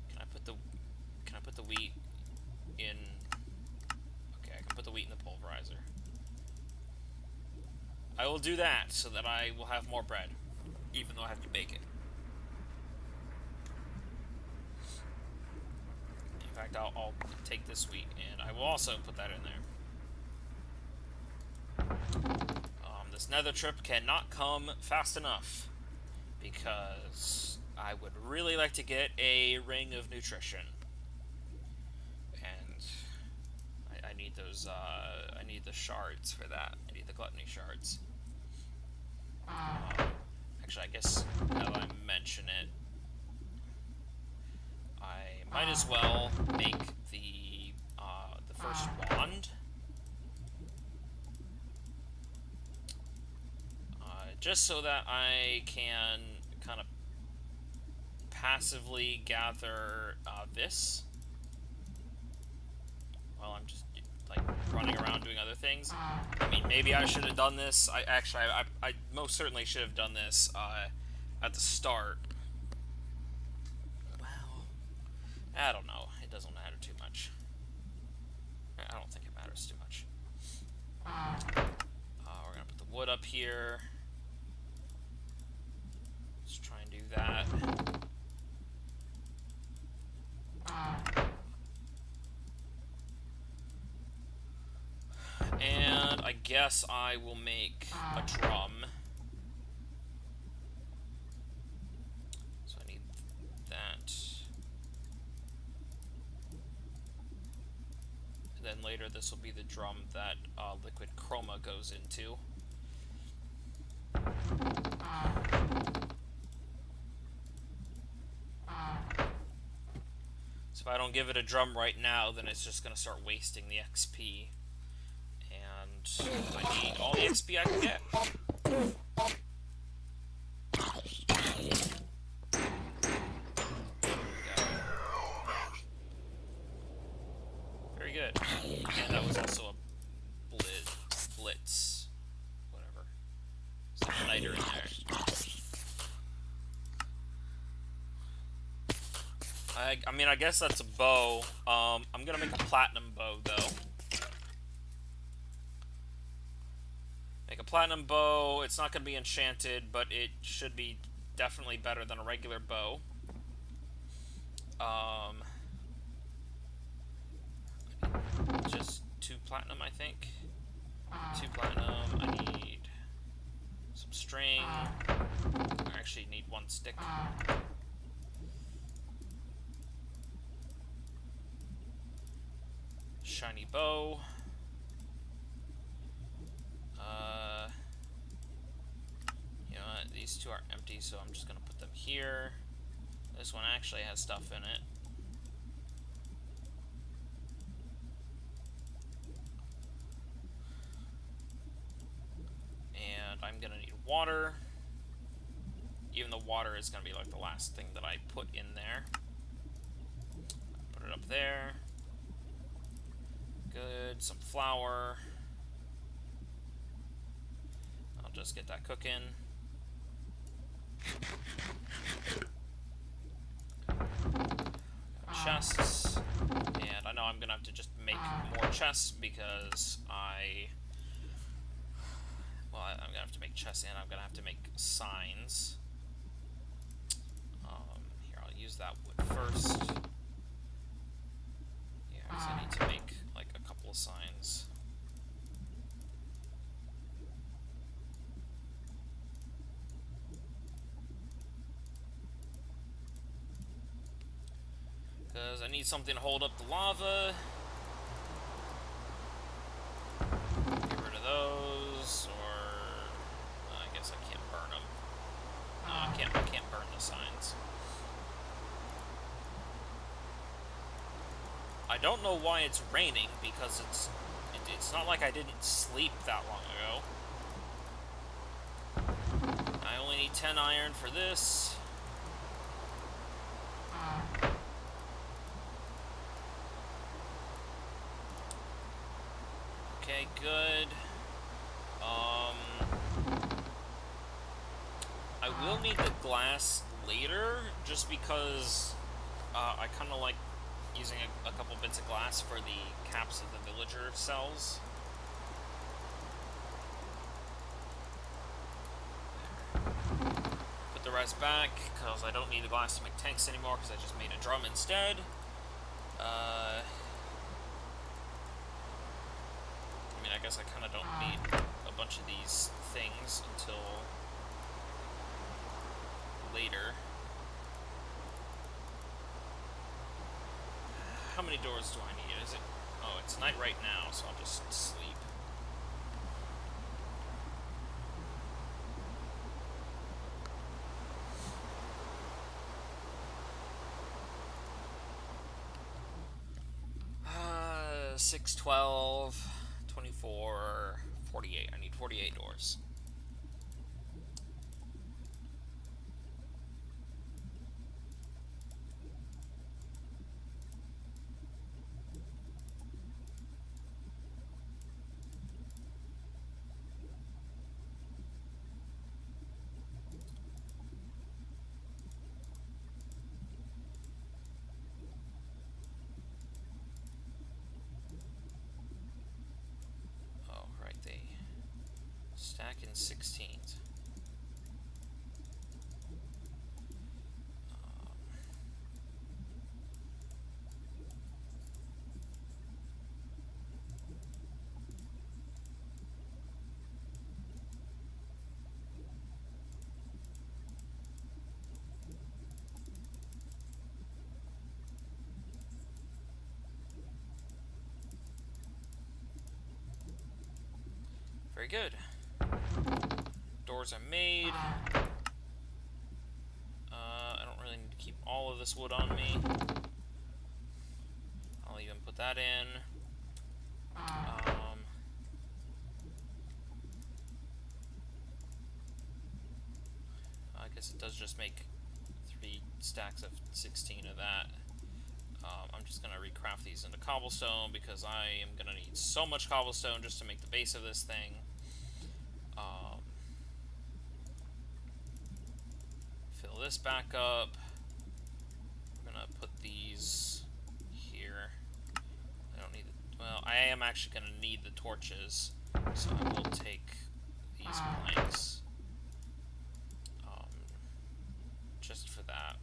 Can I put the wheat in? Okay, I can put the wheat in the pulverizer. I will do that so that I will have more bread, even though I have to bake it. In fact, I'll take this wheat and I will also put that in there. This nether trip cannot come fast enough, because I would really like to get a ring of nutrition, and I need those. I need the shards for that. I need the gluttony shards. Actually, I guess now that I mention it, I might as well make the first wand. Just so that I can kind of passively gather this while I'm just like running around doing other things. I mean, maybe I should have done this. I most certainly should have done this at the start. Well, I don't know. It doesn't matter too much. I don't think it matters too much. We're gonna put the wood up here. Let's try and do that. And I guess I will make a drum. So I need that. And then later this will be the drum that liquid chroma goes into. So if I don't give it a drum right now, then it's just going to start wasting the XP. And I need all the XP I can get. Very good. And that was also a blitz. Whatever. There's an igniter in there. I mean, I guess that's a bow. I'm gonna make a platinum bow, though. Make a platinum bow. It's not gonna be enchanted, but it should be definitely better than a regular bow. Just 2 platinum, I think. 2 platinum. I need some string. I actually need 1 stick. Shiny bow. You know what? These 2 are empty, so I'm just gonna put them here. This one actually has stuff in it. And I'm gonna need water. Even though water is gonna be like the last thing that I put in there. Put it up there. Good. Some flour. I'll just get that cooking. Chests. And I know I'm gonna have to just make more chests because I'm gonna have to make chests and I'm gonna have to make signs. Here, I'll use that wood first. Yeah, because I need to make like a couple of signs. Because I need something to hold up the lava. Get rid of those, or I guess I can't burn them. No, I can't burn the signs. I don't know why it's raining, because it's not like I didn't sleep that long ago. I only need 10 iron for this. Okay, good. I will need the glass later, just because I kind of like using a couple bits of glass for the caps of the villager cells. Put the rest back, because I don't need the glass to make tanks anymore, because I just made a drum instead. I mean, I guess I kind of don't need a bunch of these things until later. How many doors do I need? Is it? Oh, it's night right now, so I'll just sleep. Uh, 6, 12, 24, 48. I need 48 doors. Stack in 16s. Very good. Doors are made. I don't really need to keep all of this wood on me. I'll even put that in. I guess it does just make 3 stacks of 16 of that. I'm just going to recraft these into cobblestone because I am going to need so much cobblestone just to make the base of this thing. Fill this back up. we're gonna put these here. I don't need the, well, I am actually gonna need the torches, so I will take these planks just for that.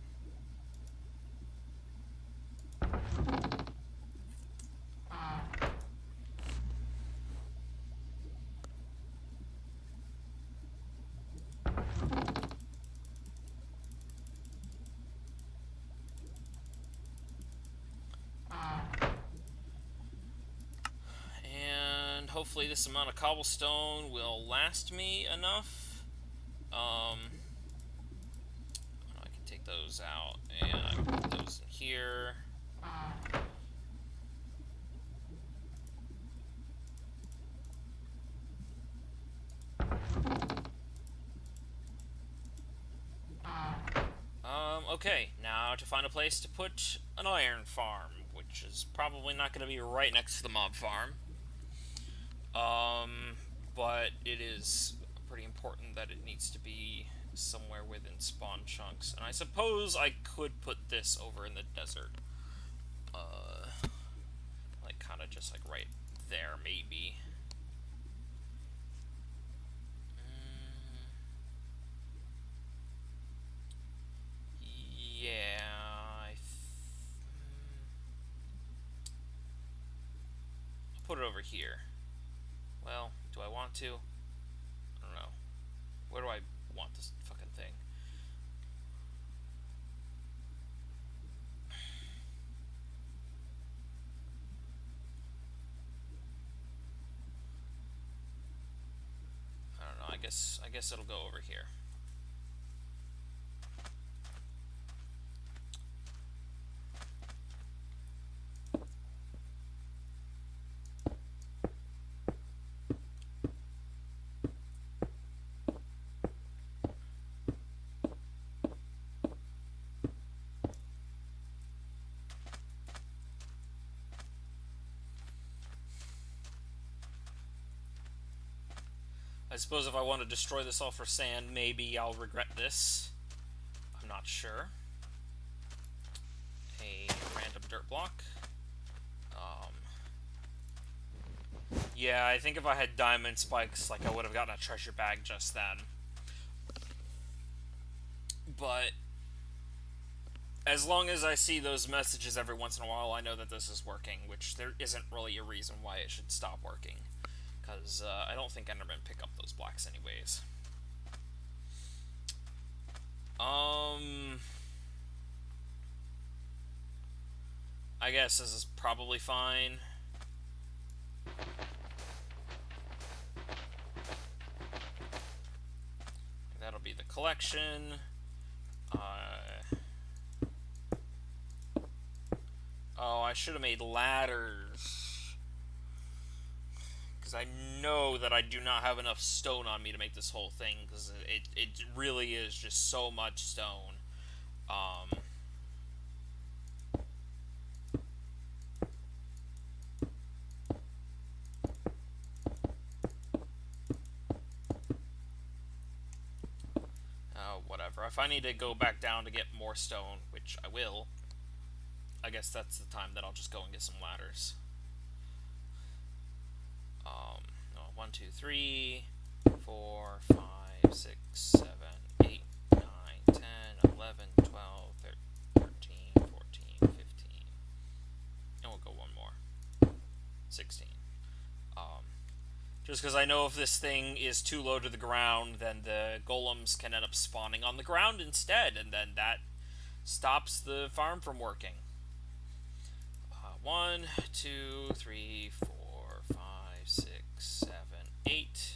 And hopefully this amount of cobblestone will last me enough. I can take those out, and I can put those in here. Okay, now to find a place to put an iron farm, which is probably not going to be right next to the mob farm. But it is pretty important that it needs to be somewhere within spawn chunks. And I suppose I could put this over in the desert. Like, kind of just like right there, maybe. Yeah, I'll put it over here. Well, do I want to? I don't know. Where do I want this fucking thing? I don't know. I guess it'll go over here. I suppose if I want to destroy this all for sand, maybe I'll regret this. I'm not sure. A random dirt block. Yeah, I think if I had diamond spikes, like, I would have gotten a treasure bag just then. But as long as I see those messages every once in a while, I know that this is working, which there isn't really a reason why it should stop working. Because I don't think Endermen pick up those blocks anyways. I guess this is probably fine. That'll be the collection. Oh, I should have made ladders. Because I know that I do not have enough stone on me to make this whole thing. Because it really is just so much stone. Whatever. If I need to go back down to get more stone, which I will, I guess that's the time that I'll just go and get some ladders. 1, 2, 3, 4, 5, 6, 7, 8, 9, 10, 11, 12, 13, 14, 15. And we'll go one more. 16. Just because I know if this thing is too low to the ground, then the golems can end up spawning on the ground instead, and then that stops the farm from working. 1, 2, 3, 4, 5, 6, 7, 8.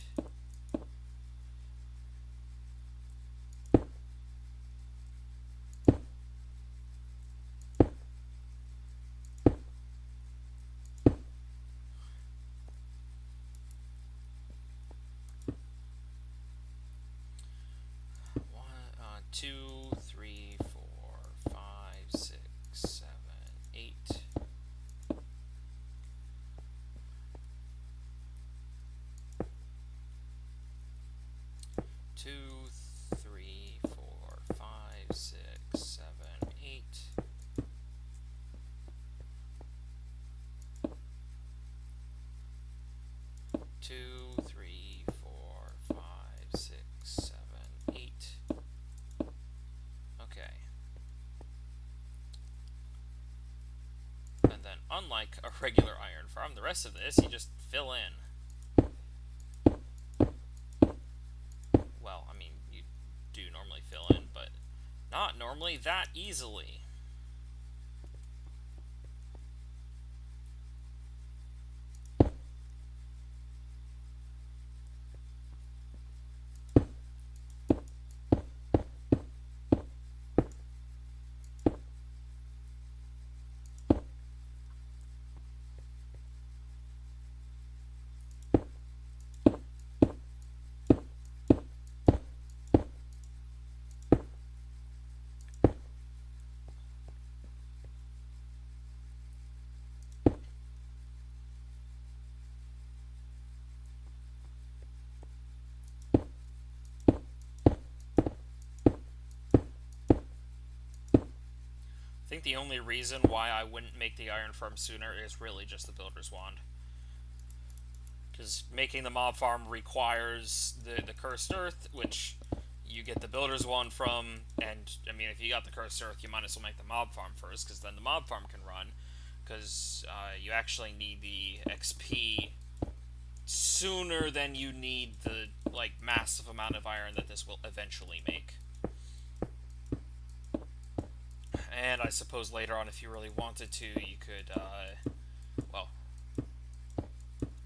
Two, 3, 4, 5, 6, 7, 8. 2, 3, 4, 5, 6, 7, 8. unlike a regular iron farm, the rest of this you just fill in. Well, I mean, you do normally fill in, but not normally that easily. I think the only reason why I wouldn't make the iron farm sooner is really just the builder's wand. Because making the mob farm requires the cursed earth, which you get the builder's wand from, and I mean, if you got the cursed earth, you might as well make the mob farm first, because then the mob farm can run, because you actually need the XP sooner than you need the, like, massive amount of iron that this will eventually make. And I suppose later on, if you really wanted to, you could, well,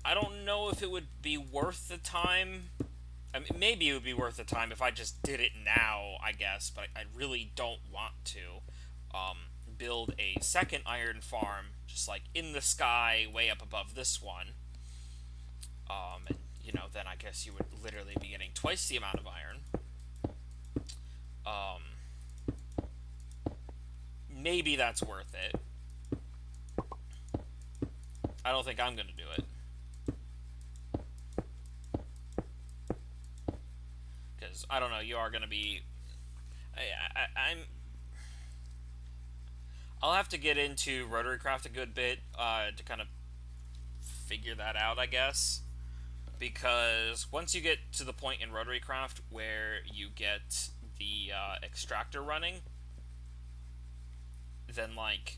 I don't know if it would be worth the time. I mean, maybe it would be worth the time if I just did it now, I guess, but I really don't want to build a second iron farm, just like in the sky, way up above this one. And, you know, then I guess you would literally be getting twice the amount of iron. Maybe that's worth it. I don't think I'm going to do it. Because, I don't know, you are going to be... I'll have to get into RotaryCraft a good bit to kind of figure that out, I guess. Because once you get to the point in RotaryCraft where you get the extractor running, then, like,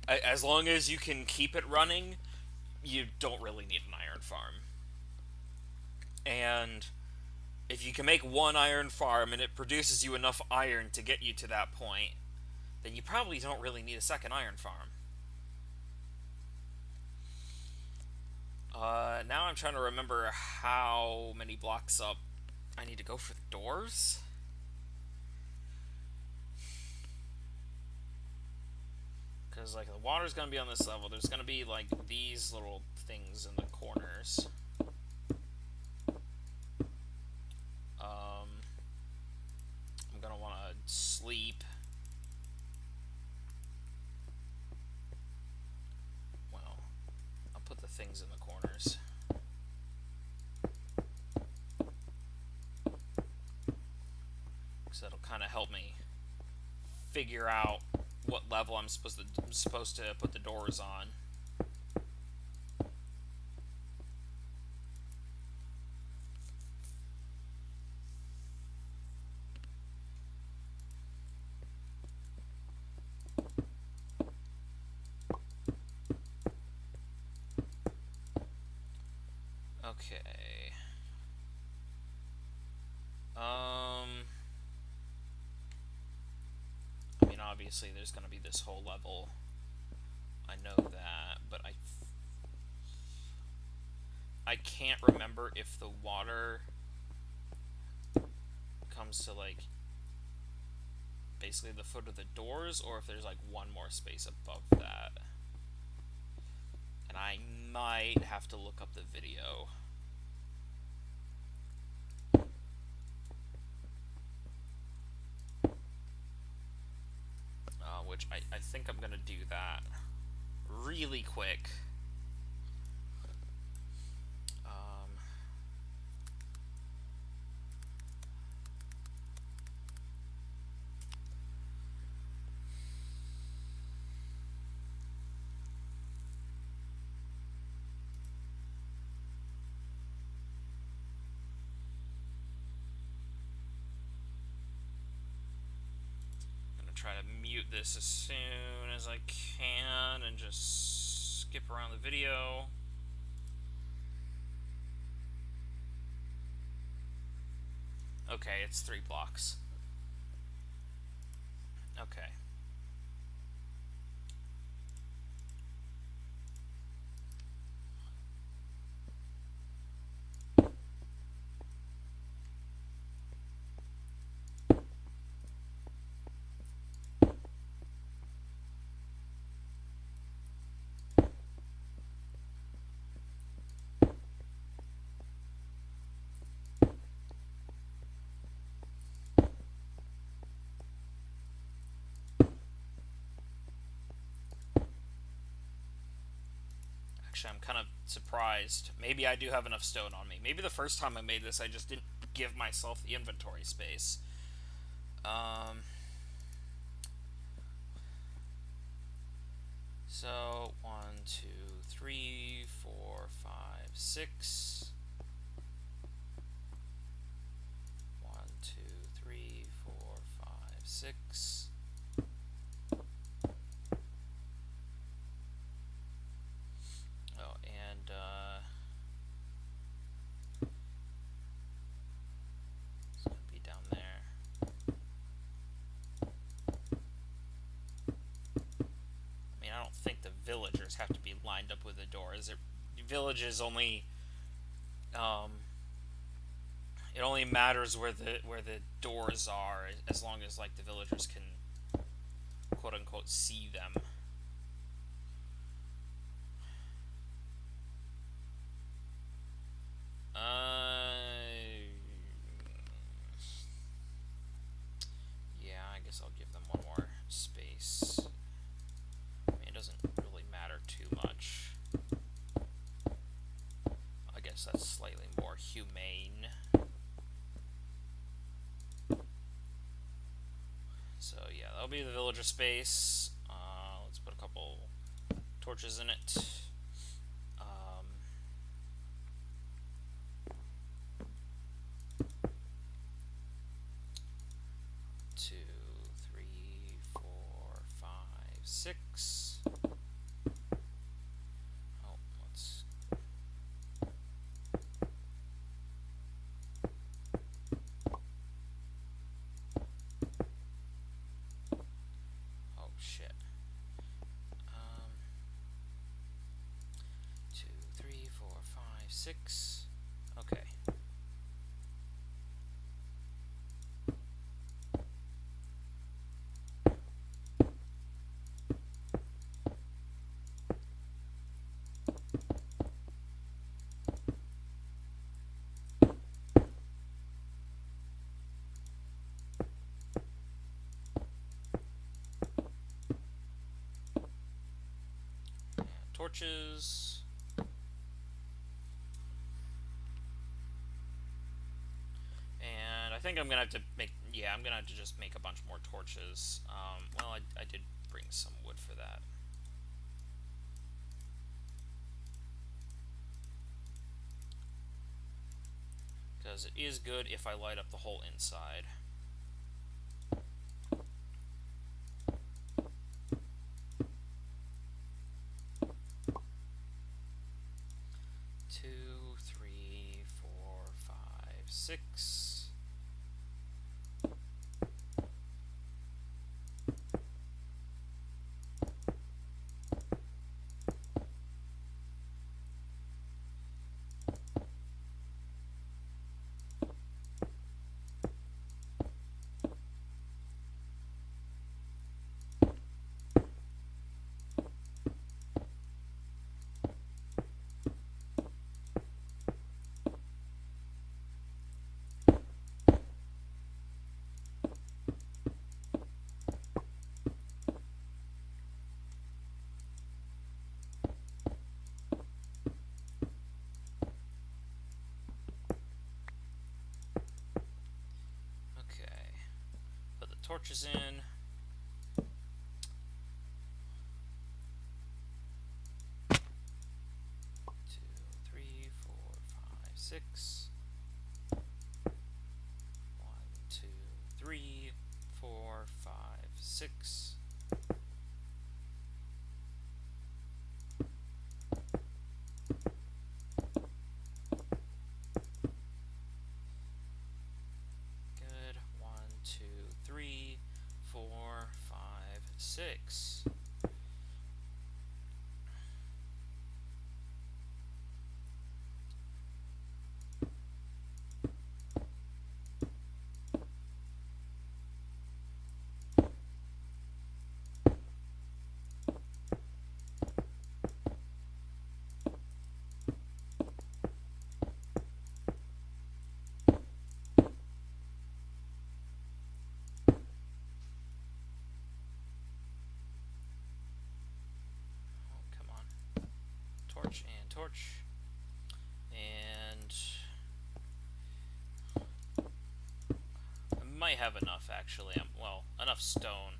as long as you can keep it running, you don't really need an iron farm. And if you can make one iron farm and it produces you enough iron to get you to that point, then you probably don't really need a second iron farm. Now I'm trying to remember how many blocks up I need to go for the doors. Because, like, the water's going to be on this level. There's going to be, like, these little things in the corners. I'm going to want to sleep. Well, I'll put the things in the corners. Because that'll kind of help me figure out what level I'm supposed to put the doors on. Okay. I mean, obviously there's going to be this whole level. I know that, but I can't remember if the water comes to, like, basically the foot of the doors, or if there's, like, one more space above that. And I might have to look up the video. Which I think I'm going to do that really quick. Try to mute mute this as soon as I can and just skip around the video. Okay, it's 3 blocks. Okay. Actually, I'm kind of surprised. Maybe I do have enough stone on me. Maybe the first time I made this, I just didn't give myself the inventory space. So 1, 2, 3, 4, 5, 6. 1, 2, 3, 4, 5, 6. Oh, and it's gonna be down there. I don't think the villagers have to be lined up with the doors. Villages only, it only matters where the doors are, as long as like the villagers can quote unquote see them. Yeah, I guess I'll give them one more space. It doesn't really matter too much. I guess that's slightly more humane. So yeah, that'll be the villager space. Let's put a couple torches in it. 2, 3, 4, 5, 6. Oh, let's. Oh shit. 2, 3, 4, 5, 6. Okay. Torches. And I think I'm gonna have to make, yeah, I'm gonna have to just make a bunch more torches. Well, I did bring some wood for that. Because it is good if I light up the whole inside. Two, three, 4, 5, 6. Torches in. 2, 3, 4, 5, 6. 1, 2, 3, 4, 5, 6. 6. Torch and torch, and I might have enough actually. Well, enough stone.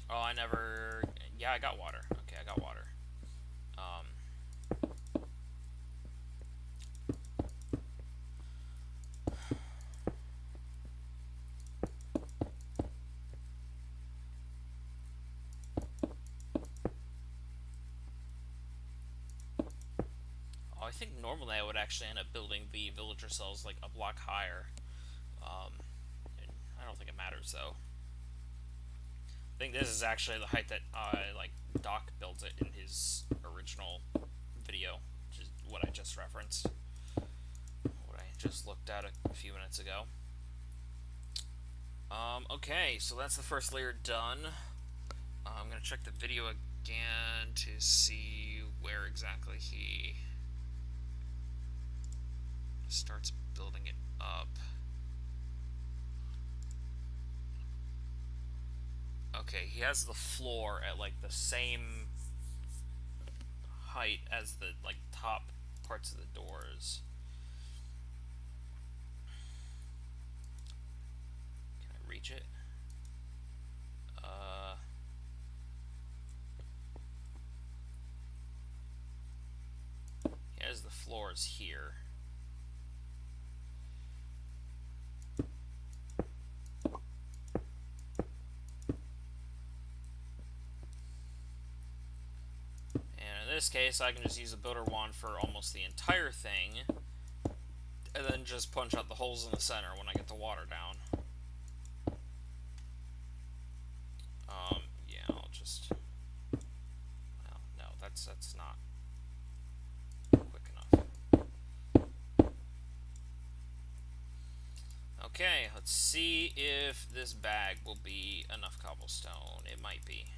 Oh, I never. Yeah, I got water. Okay, I got water. I think normally I would actually end up building the villager cells like a block higher. I don't think it matters though. I think this is actually the height that like Doc built it in his original video, which is what I just referenced, what I just looked at a few minutes ago. Okay, so that's the first layer done. I'm gonna check the video again to see where exactly he starts building it up. Okay, he has the floor at like the same height as the like top parts of the doors. Can I reach it? He has the floors here. In this case, I can just use a builder wand for almost the entire thing, and then just punch out the holes in the center when I get the water down. Yeah, I'll just. Well, no, that's not quick enough. Okay, let's see if this bag will be enough cobblestone. It might be.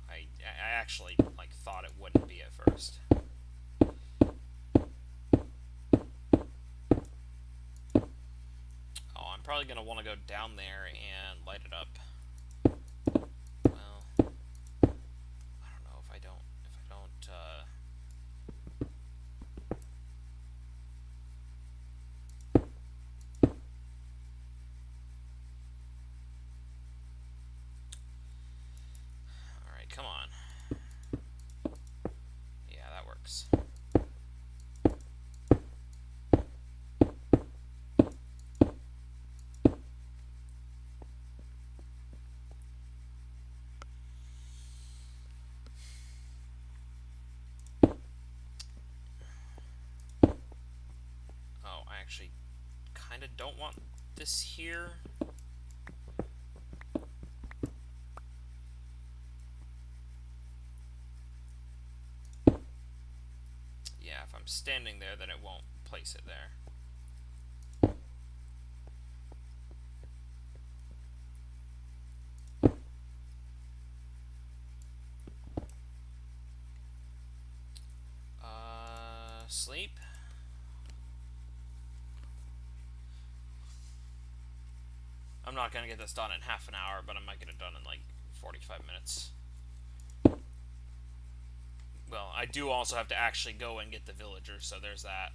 I actually like thought it wouldn't be at first. Oh, I'm probably gonna want to go down there and light it up. Well, I don't know if I don't. Come on. Yeah, that works. Oh, I actually kind of don't want this here. If I'm standing there, then it won't place it there. Sleep. I'm not gonna get this done in half an hour, but I might get it done in like 45 minutes. Well, I do also have to actually go and get the villagers, so there's that.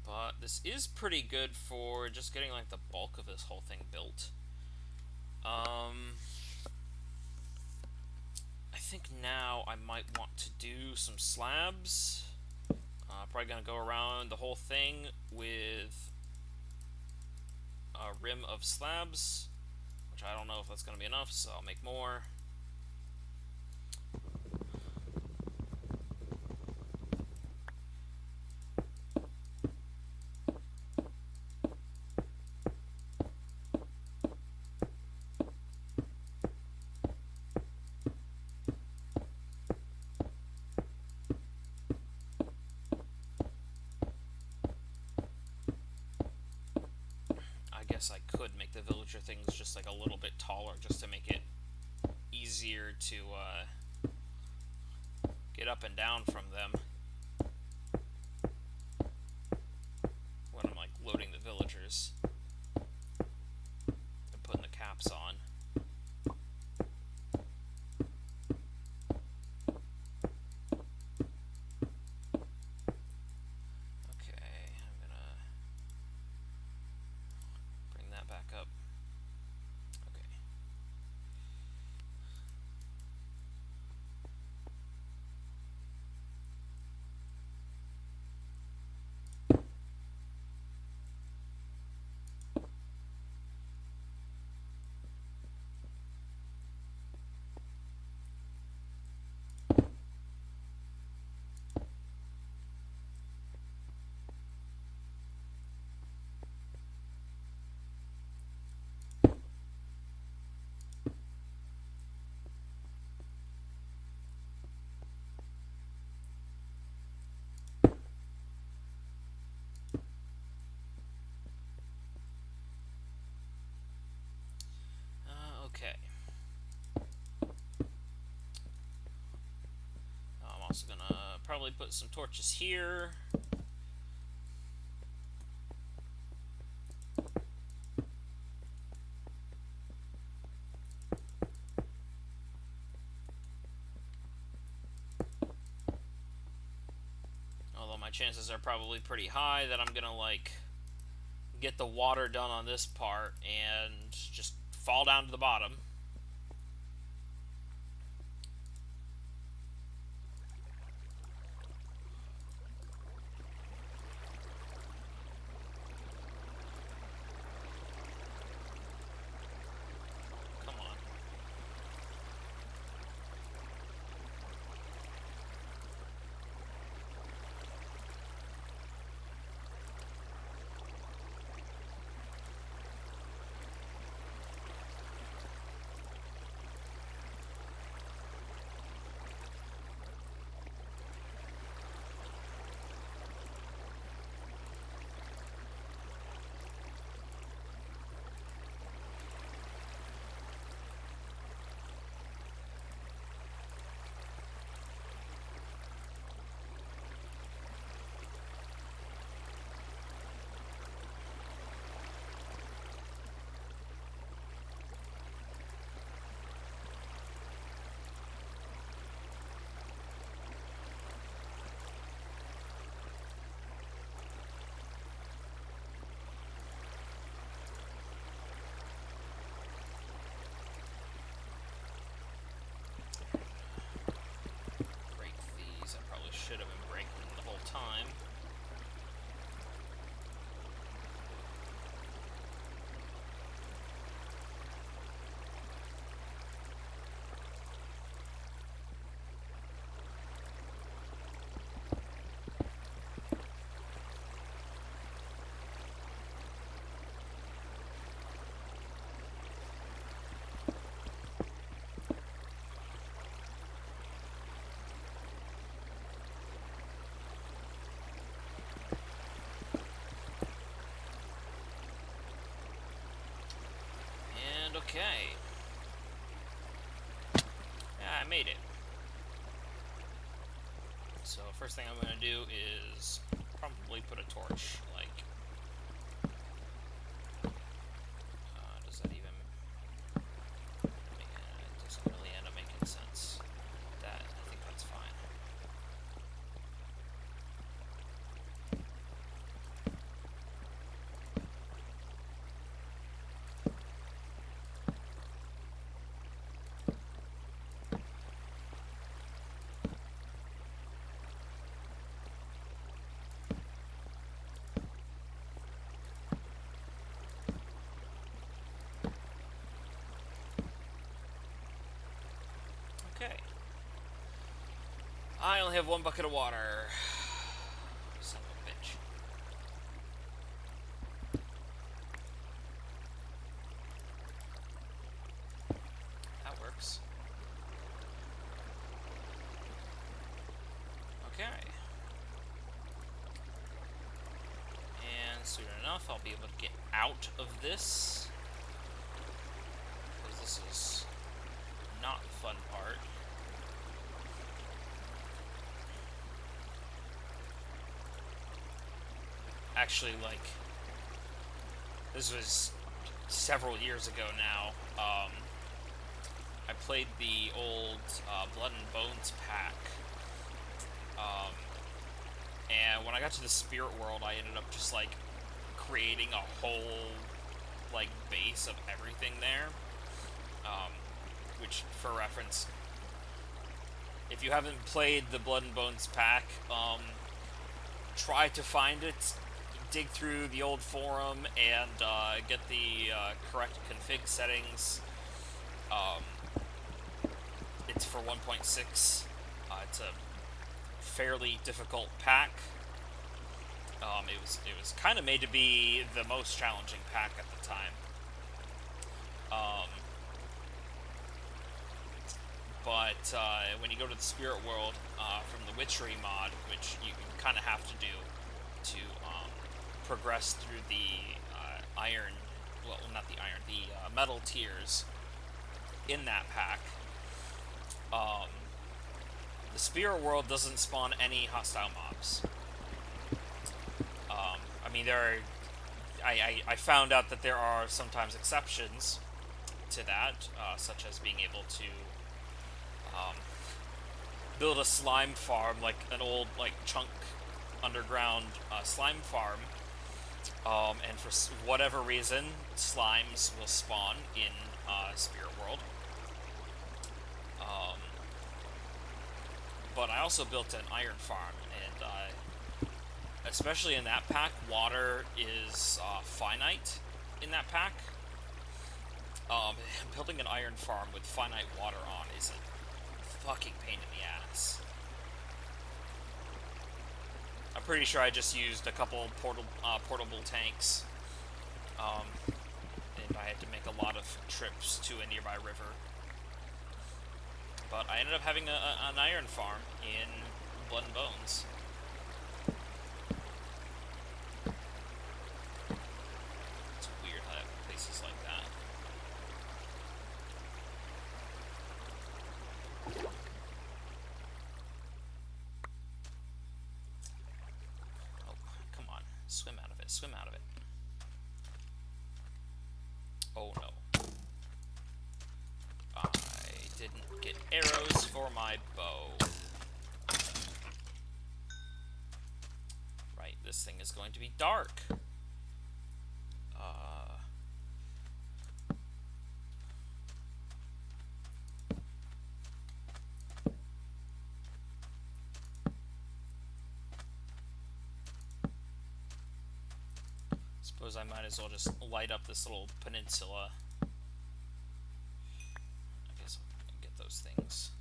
But this is pretty good for just getting like the bulk of this whole thing built. I think now I might want to do some slabs. Probably gonna go around the whole thing with a rim of slabs, which I don't know if that's gonna be enough, so I'll make more. guess I could make the villager things just like a little bit taller, just to make it easier to get up and down from them when I'm like loading the villagers and putting the caps on. Okay. I'm also gonna probably put some torches here. Although my chances are probably pretty high that I'm gonna like get the water done on this part and just fall down to the bottom. Come on. Should have been breaking the whole time. Okay. Yeah, I made it. So first thing I'm going to do is probably put a torch, like... does that even... it doesn't really end up making sense. That, I think that's fine. Okay. I only have one bucket of water. Son of a bitch. That works. Okay. And soon enough, enough, I'll be able to get out of this. Because this is not the fun part. Actually, like, this was several years ago now. I played the old Blood and Bones pack. And when I got to the Spirit World, I ended up just, like, creating a whole, like, base of everything there. Which, for reference, if you haven't played the Blood and Bones pack, try to find it, dig through the old forum, and get the correct config settings. It's for 1.6. It's a fairly difficult pack. It was kind of made to be the most challenging pack at the time. But when you go to the Spirit World from the Witchery mod, which you kind of have to do to progress through the iron, well, not the iron, the metal tiers in that pack, the Spirit World doesn't spawn any hostile mobs. I mean, I found out that there are sometimes exceptions to that, such as being able to build a slime farm, like an old, like, chunk underground slime farm, and for whatever reason, slimes will spawn in Spirit World. But I also built an iron farm, and especially in that pack, water is finite in that pack. Building an iron farm with finite water on is a fucking pain in the ass. I'm pretty sure I just used a couple portable tanks, and I had to make a lot of trips to a nearby river. But I ended up having an iron farm in Blood and Bones. It's weird how places like that. Oh, come on. Swim out of it. Swim out of it. Oh, no. I didn't get arrows for my bow. Right, this thing is going to be dark. Suppose I might as well just light up this little peninsula. I guess I'll get those things.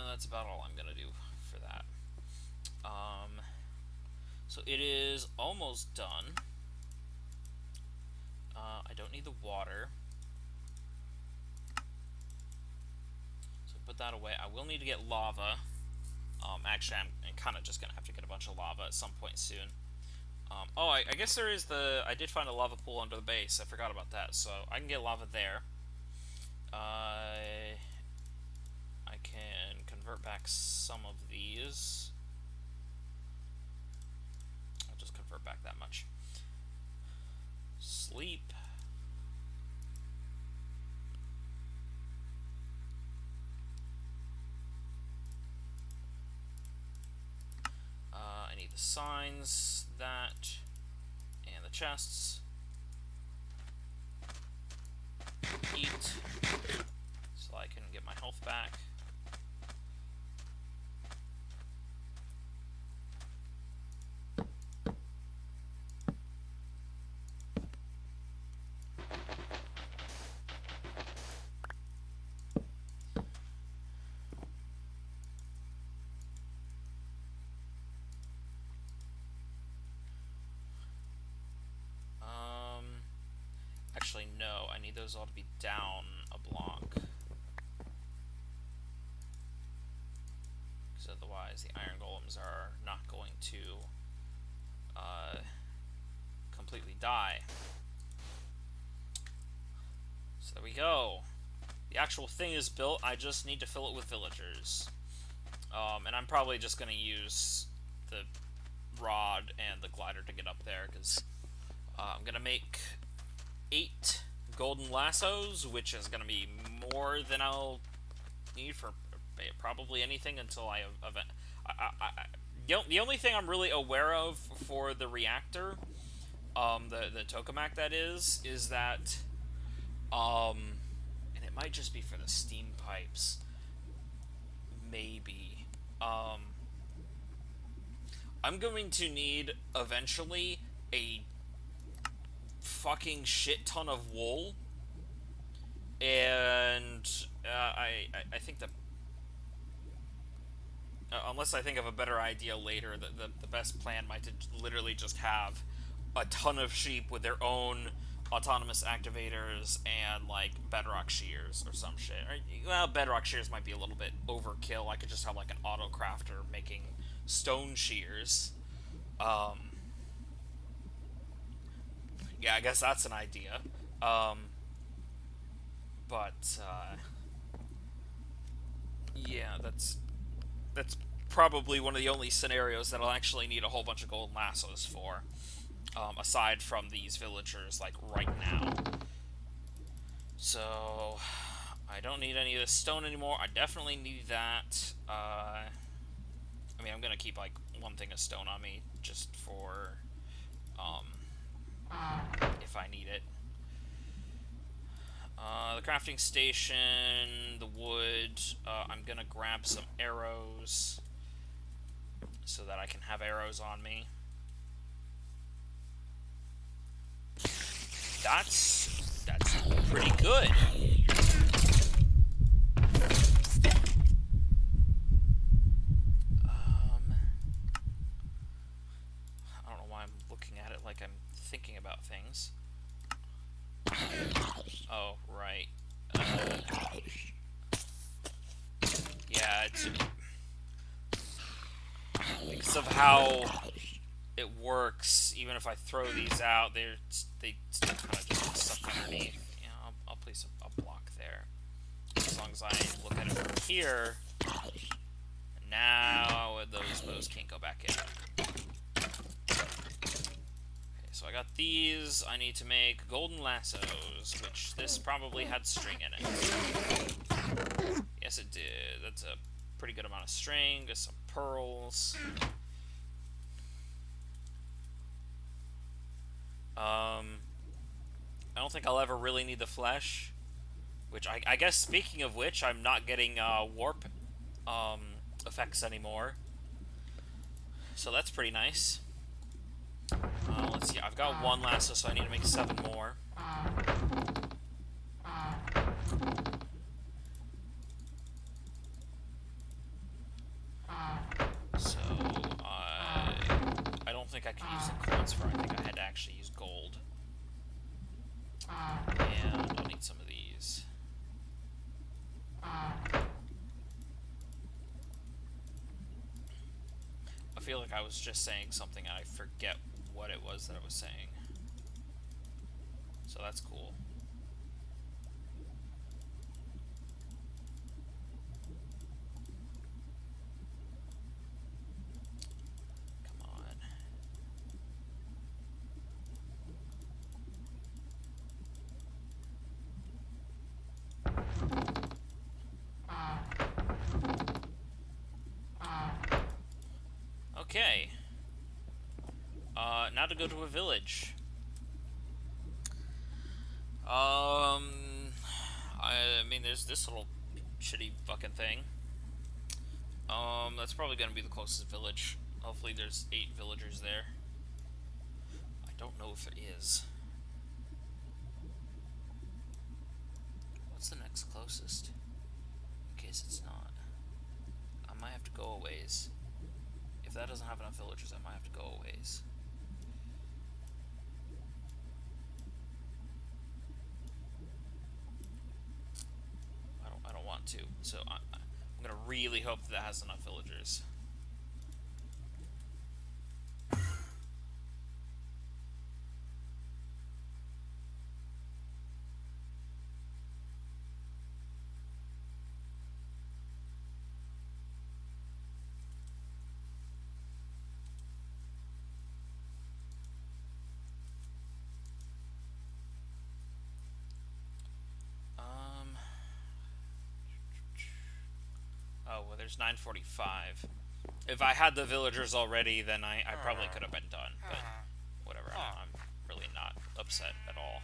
That's about all I'm gonna do for that. So it is almost done. I don't need the water, so put that away. I will need to get lava. Actually, I'm kind of just gonna have to get a bunch of lava at some point soon. Oh, I guess there is I did find a lava pool under the base. I forgot about that, so I can get lava there. I can convert back some of these. I'll just convert back that much. Sleep. I need the signs, that, and the chests. eat so I can get my health back. Actually, no, I need those all to be down a block. Because otherwise the iron golems are not going to completely die. So there we go. The actual thing is built, I just need to fill it with villagers. And I'm probably just going to use the rod and the glider to get up there, because I'm going to make 8 golden lassos, which is going to be more than I'll need for probably anything until I event. The only thing I'm really aware of for the reactor, the tokamak that is that, and it might just be for the steam pipes, maybe. I'm going to need eventually a fucking shit ton of wool, and I think that unless I think of a better idea later, the best plan might to literally just have a ton of sheep with their own autonomous activators and like bedrock shears or some shit. Well, bedrock shears might be a little bit overkill. I could just have like an auto crafter making stone shears. Yeah, I guess that's an idea. Yeah, that's probably one of the only scenarios that I'll actually need a whole bunch of golden lassos for, aside from these villagers, like, right now. So, I don't need any of this stone anymore. I definitely need that. I mean, I'm gonna keep, like, one thing of stone on me, just for, if I need it. The crafting station, the wood, I'm gonna grab some arrows so that I can have arrows on me. That's pretty good. I don't know why I'm looking at it like I'm thinking about things. Oh, right. Yeah, it's because of how it works. Even if I throw these out, they still kind of just get stuck underneath. You know, I'll place a block there. As long as I look at it from here. Now those bows can't go back in. So I got these. I need to make golden lassos, which this probably had string in it. Yes, it did. That's a pretty good amount of string. Got some pearls. I don't think I'll ever really need the flesh. Which, I guess, speaking of which, I'm not getting warp effects anymore. So that's pretty nice. Let's see, I've got 1 lasso, so I need to make 7 more. So, I don't think I can use the coins for it. I think I had to actually use gold. And I'll need some of these. I feel like I was just saying something and I forget what it was that I was saying. So that's cool. Come on. Okay. Now to go to a village. I mean, there's this little shitty fucking thing. That's probably gonna be the closest village. Hopefully there's 8 villagers there. I don't know if there is. What's the next closest? In case it's not. I might have to go a ways. If that doesn't have enough villagers, I might have to go a ways. I don't want to. So I'm gonna really hope that has enough villagers. Oh, well, there's 9:45. If I had the villagers already, then I probably could have been done, but whatever, I'm really not upset at all.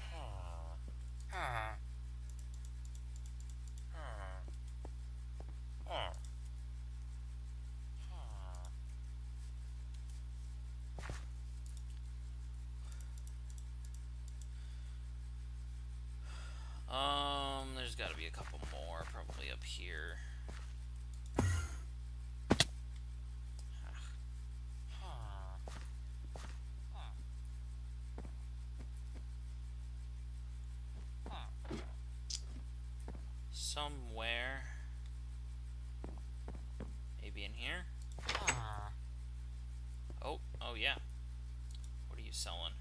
There's got to be a couple more, probably up here. Somewhere. Maybe in here? Oh yeah. What are you selling?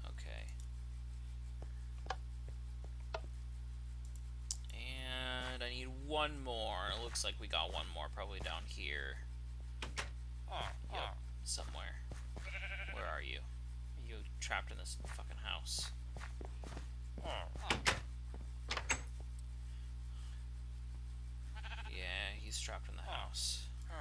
Okay. And I need one more. It looks like we got one more, probably down here. Yep, somewhere. Where are you? Are you trapped in this fucking house? Yeah, he's trapped in the house. I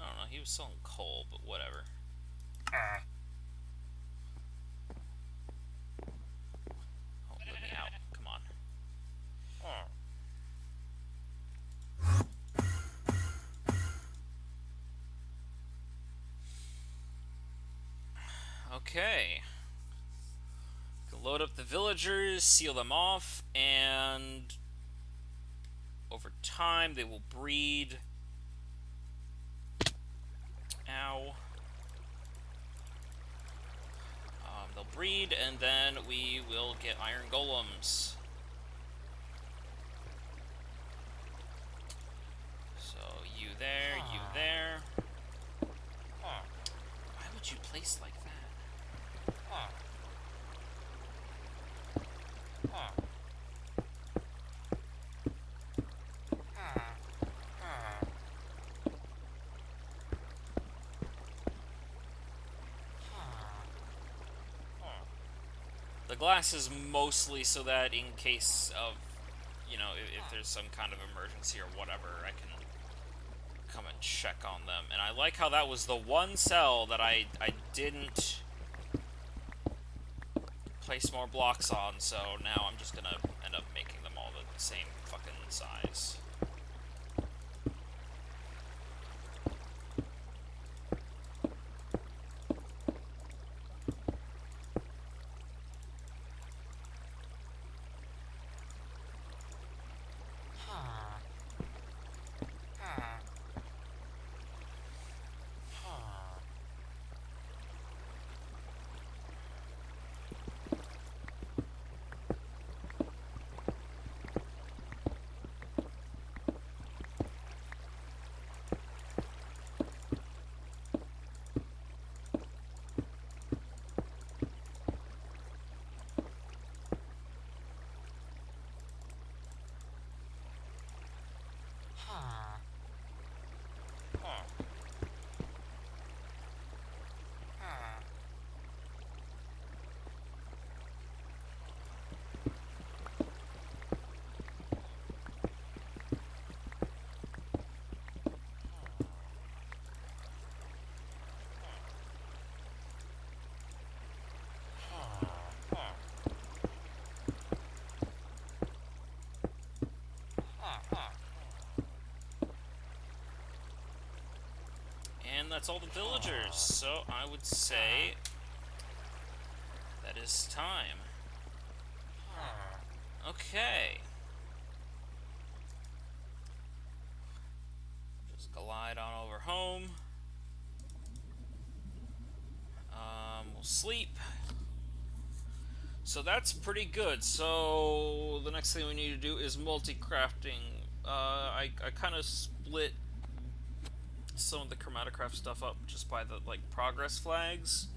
don't know, he was selling coal, but whatever. Oh, let me out. Come on. Okay. Load up the villagers, seal them off, and over time they will breed. Ow. They'll breed, and then we will get iron golems. So you there, you there. Why would you place like that? The glass is mostly so that in case of, you know, if there's some kind of emergency or whatever, I can come and check on them. And I like how that was the one cell that I didn't place more blocks on, so now I'm just gonna end up making them all the same fucking size. that's all the villagers. So I would say that is time. Okay. Just glide on over home. We'll sleep. So that's pretty good. So the next thing we need to do is multi-crafting. I kind of split some of the ChromatiCraft stuff up just by the progress flags.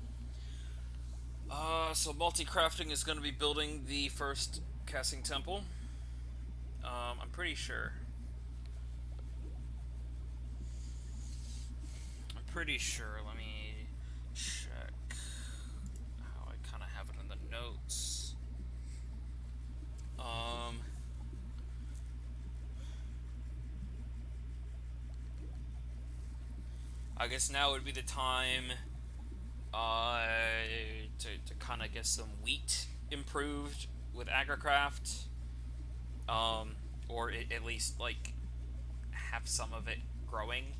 So multi-crafting is going to be building the first casting temple. I'm pretty sure. Let me check how I kind of have it in the notes. I guess now would be the time to kind of get some wheat improved with Agricraft, or at least have some of it growing,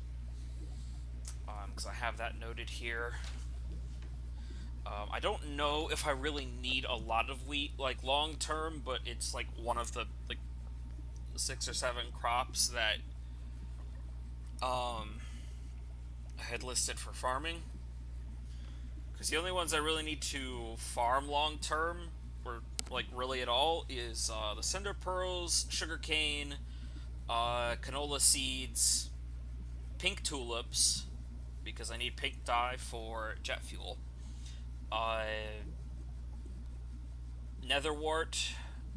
because I have that noted here. I don't know if I really need a lot of wheat long term, but it's one of the 6 or 7 crops that I had listed for farming. Because the only ones I really need to farm long term, or really at all, is the cinder pearls, sugarcane, canola seeds, pink tulips, because I need pink dye for jet fuel, netherwort,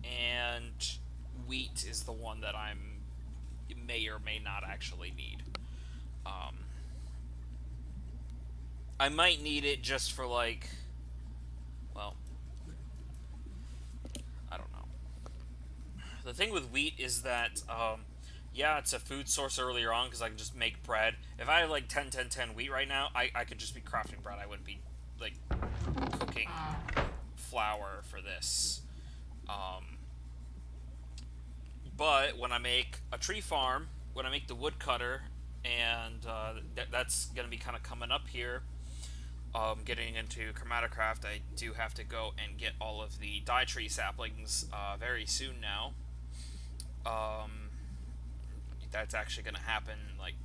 and wheat is the one that I may or may not actually need. I might need it just for well, I don't know. The thing with wheat is that, yeah, it's a food source earlier on because I can just make bread. If I had 10, 10, 10 wheat right now, I could just be crafting bread. I wouldn't be cooking flour for this. But when I make a tree farm, when I make the woodcutter, and that's going to be kind of coming up here, getting into ChromatiCraft, I do have to go and get all of the dye tree saplings very soon now. That's actually going to happen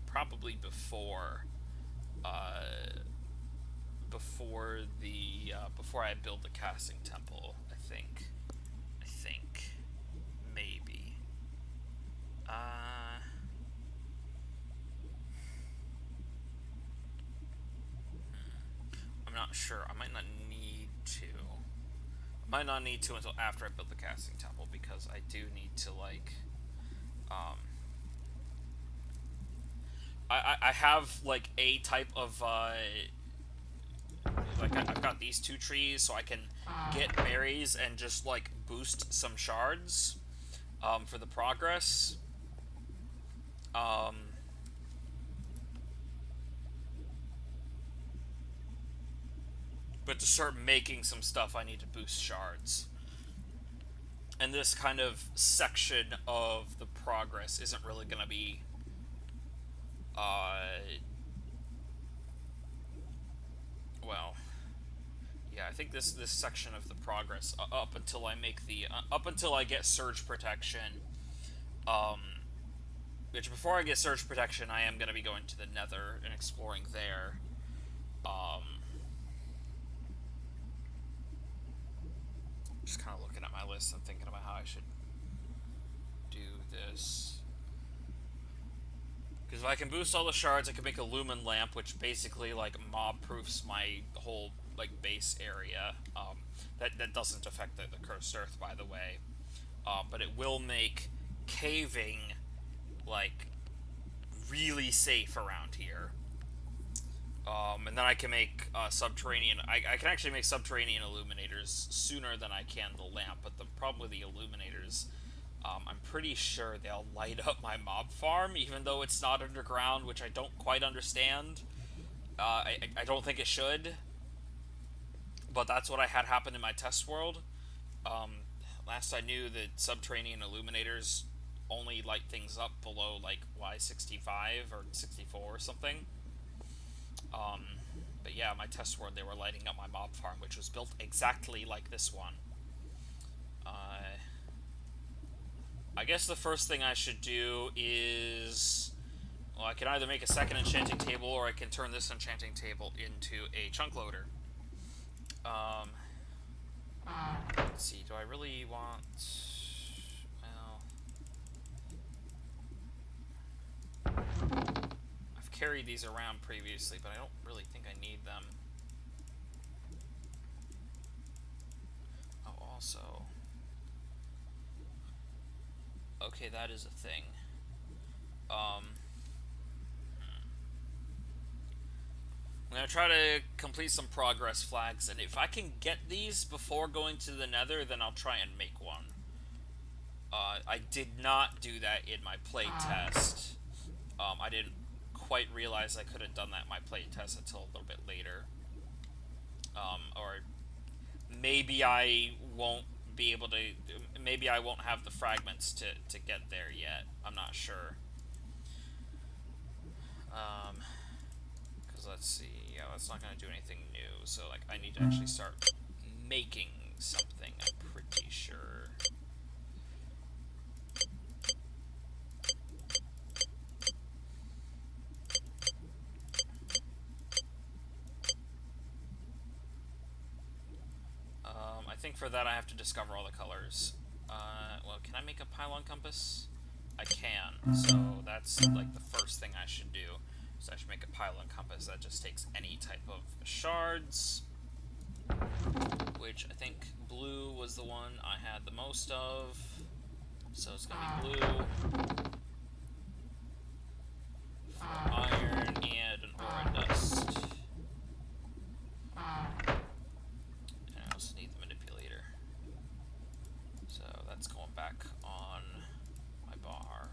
probably before before I build the casting temple. I think maybe. I'm not sure. I might not need to. I might not need to until after I build the casting temple, because I do need to I have a type of I've got these 2 trees, so I can get berries and just boost some shards for the progress. But to start making some stuff, I need to boost shards. And this kind of section of the progress isn't really going to be well, yeah, I think this section of the progress up until I make the up until I get surge protection, which before I get surge protection, I am going to be going to the Nether and exploring there. Just kind of looking at my list and thinking about how I should do this. Because if I can boost all the shards, I can make a lumen lamp, which basically mob-proofs my whole base area. That doesn't affect the cursed earth, by the way. But it will make caving really safe around here. And then I can make subterranean. I can actually make subterranean illuminators sooner than I can the lamp. But the problem with the illuminators, I'm pretty sure they'll light up my mob farm, even though it's not underground, which I don't quite understand. I don't think it should, but that's what I had happen in my test world. Last I knew, that subterranean illuminators only light things up below Y65 or 64 or something. But yeah, my test world, they were lighting up my mob farm, which was built exactly like this one. I guess the first thing I should do is... Well, I can either make a second enchanting table, or I can turn this enchanting table into a chunk loader. Let's see, do I really want... Well... I've carried these around previously, but I don't really think I need them. Oh, also... Okay, that is a thing. I'm gonna try to complete some progress flags, and if I can get these before going to the Nether, then I'll try and make one. I did not do that in my playtest. I didn't quite realize I could have done that in my playtest until a little bit later. Or maybe I won't be able to... Maybe I won't have the fragments to get there yet. I'm not sure. Because let's see... Yeah, that's not going to do anything new. So, like, I need to actually start making something, I'm pretty sure. I think for that I have to discover all the colors. Well, can I make a Pylon Compass? I can, so that's like the first thing I should do. So I should make a Pylon Compass that just takes any type of shards, which I think blue was the one I had the most of, so it's gonna be blue, for iron, and an ore dust. Back on my bar.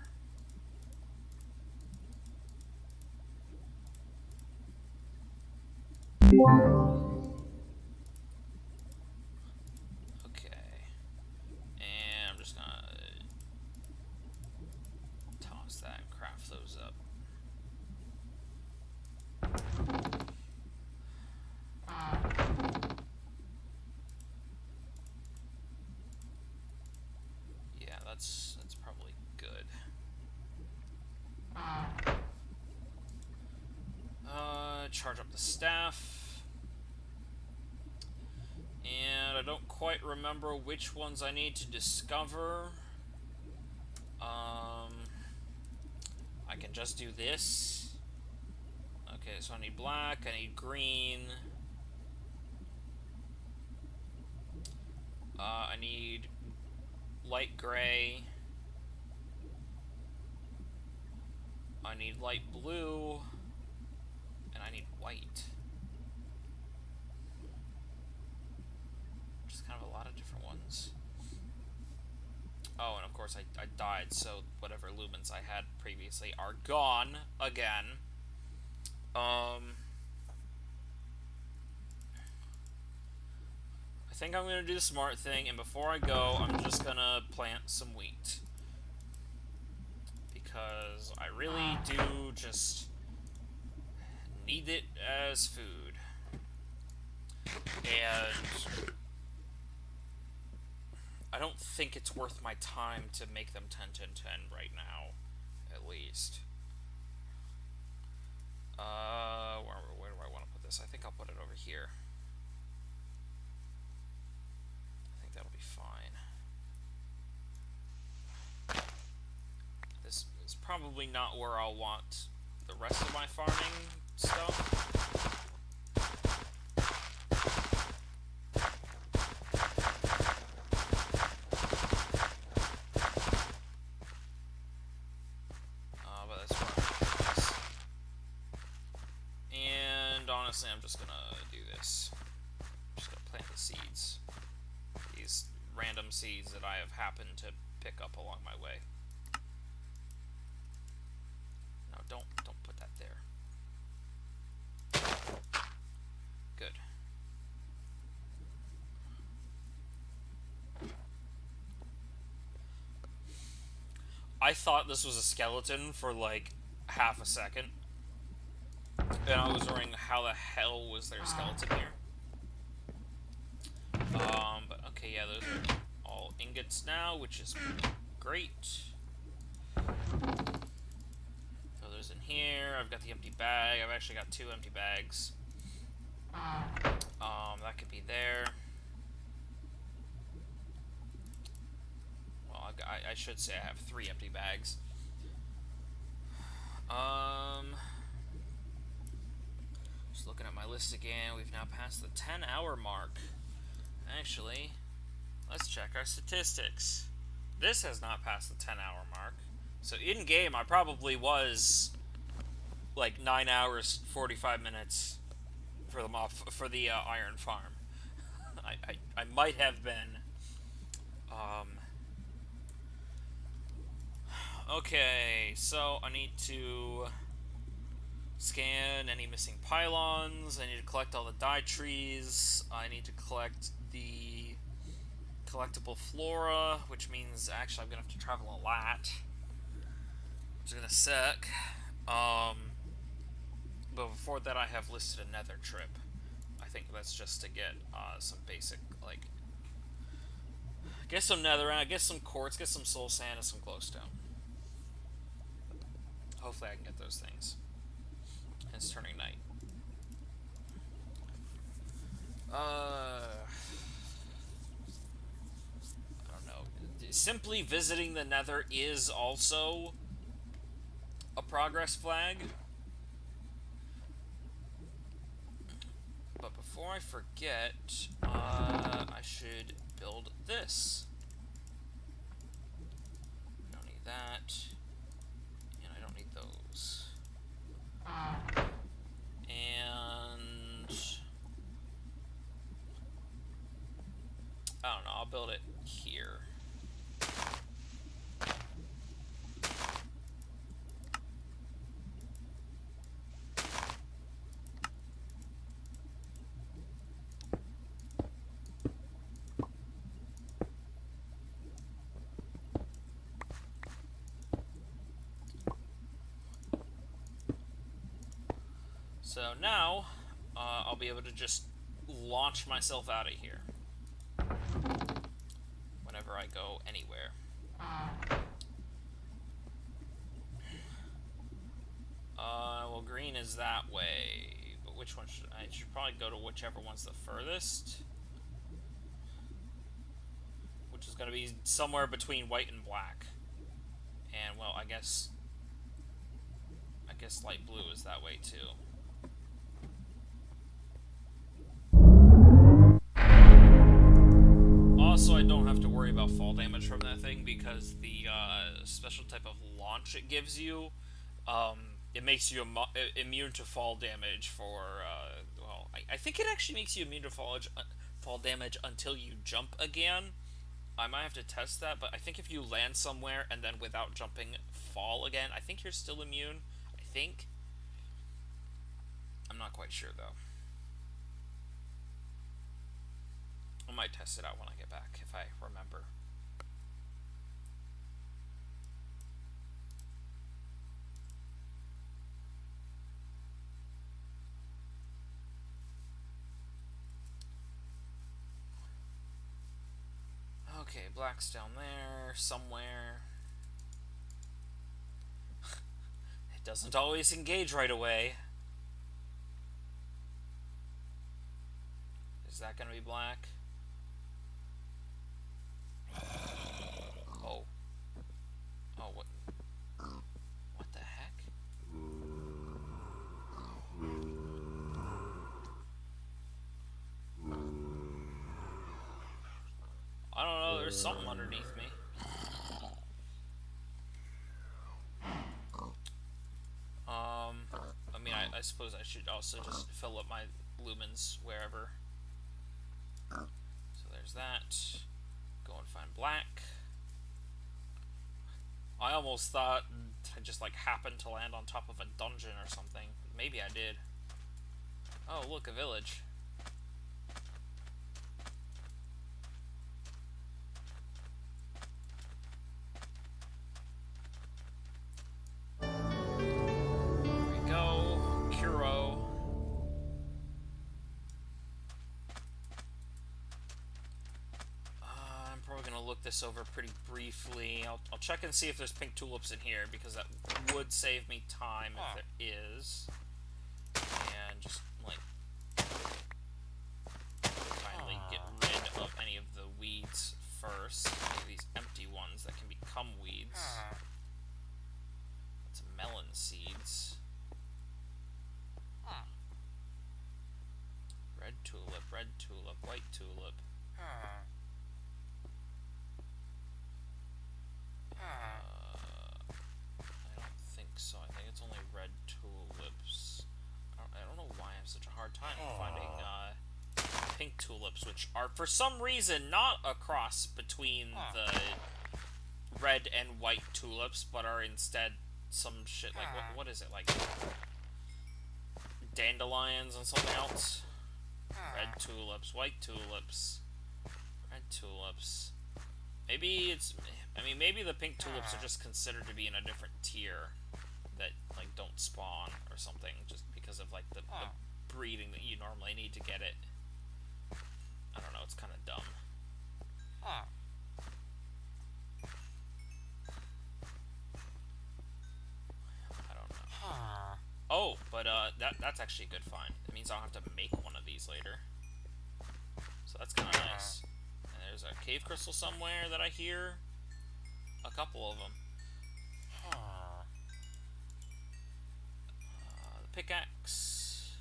Okay. And I'm just gonna toss that and craft those up. That's probably good. Charge up the staff. And I don't quite remember which ones I need to discover. I can just do this. Okay, so I need black, I need green. I need light gray. I need light blue. And I need white. Which is kind of a lot of different ones. Oh, and of course I died, so whatever lumens I had previously are gone again. I think I'm going to do the smart thing, and before I go, I'm just going to plant some wheat. Because I really do just need it as food. And I don't think it's worth my time to make them 10, 10, 10 right now, at least. Where do I want to put this? I think I'll put it over here. I think that'll be fine. This is probably not where I'll want the rest of my farming stuff. But that's where I'm putting this. And honestly, I'm just gonna do this. I'm just gonna plant the seeds. These random seeds that I have happened to pick up along my way. No, don't put that there. Good. I thought this was a skeleton for like half a second. And I was wondering how the hell was there a skeleton here? But okay, yeah, those are all ingots now, which is great. Throw those in here. I've got the empty bag. I've actually got 2 empty bags. That could be there. Well, I should say I have 3 empty bags. Just looking at my list again. We've now passed the 10-hour mark. Actually, let's check our statistics. This has not passed the 10-hour mark. So in game, I probably was like 9 hours 45 minutes for the iron farm. I might have been. Okay, so I need to scan any missing pylons. I need to collect all the dye trees. I need to collect the collectible flora, which means actually I'm gonna have to travel a lot, which is gonna suck. But before that, I have listed a nether trip. I think that's just to get some basic, like, get some netherite, get some quartz, get some soul sand, and some glowstone. Hopefully I can get those things. And it's turning night. I don't know. Simply visiting the nether is also a progress flag. But before I forget, I should build this. I don't need that. And I don't need those. And I don't know, I'll build it here. So now, I'll be able to just launch myself out of here whenever I go anywhere. Well, green is that way, but which one should I should probably go to whichever one's the furthest, which is going to be somewhere between white and black. And well, I guess light blue is that way too. Also, I don't have to worry about fall damage from that thing because the special type of launch it gives you, it makes you immune to fall damage for, well, I think it actually makes you immune to fall damage until you jump again. I might have to test that, but I think if you land somewhere and then without jumping fall again, I think you're still immune. I think. I'm not quite sure, though. I might test it out when I get back, if I remember. Okay, black's down there, somewhere. It doesn't always engage right away. Is that gonna be black? Oh. Oh, what? What the heck? I don't know, there's something underneath me. I mean, I suppose I should also just fill up my lumens wherever. So there's that. Go and find black. I almost thought I just like happened to land on top of a dungeon or something. Maybe I did. Oh, look, a village. There we go. Kuro. this over pretty briefly. I'll check and see if there's pink tulips in here, because that would save me time if there is. And just, like, finally get rid of any of the weeds first. These empty ones that can become weeds. That's melon seeds. Red tulip, white tulip. I don't think so. I think it's only red tulips. I don't know why I have such a hard time finding pink tulips, which are for some reason not a cross between the red and white tulips, but are instead some shit like what is it, like dandelions and something else? Red tulips, white tulips, red tulips. Maybe it's, I mean, maybe the pink tulips are just considered to be in a different tier that, like, don't spawn or something, just because of, like, the breeding that you normally need to get it. I don't know, it's kind of dumb. I don't know. Oh, but that's actually a good find. It means I'll have to make one of these later. So that's kind of nice. And there's a cave crystal somewhere that I hear. A couple of them. The pickaxe.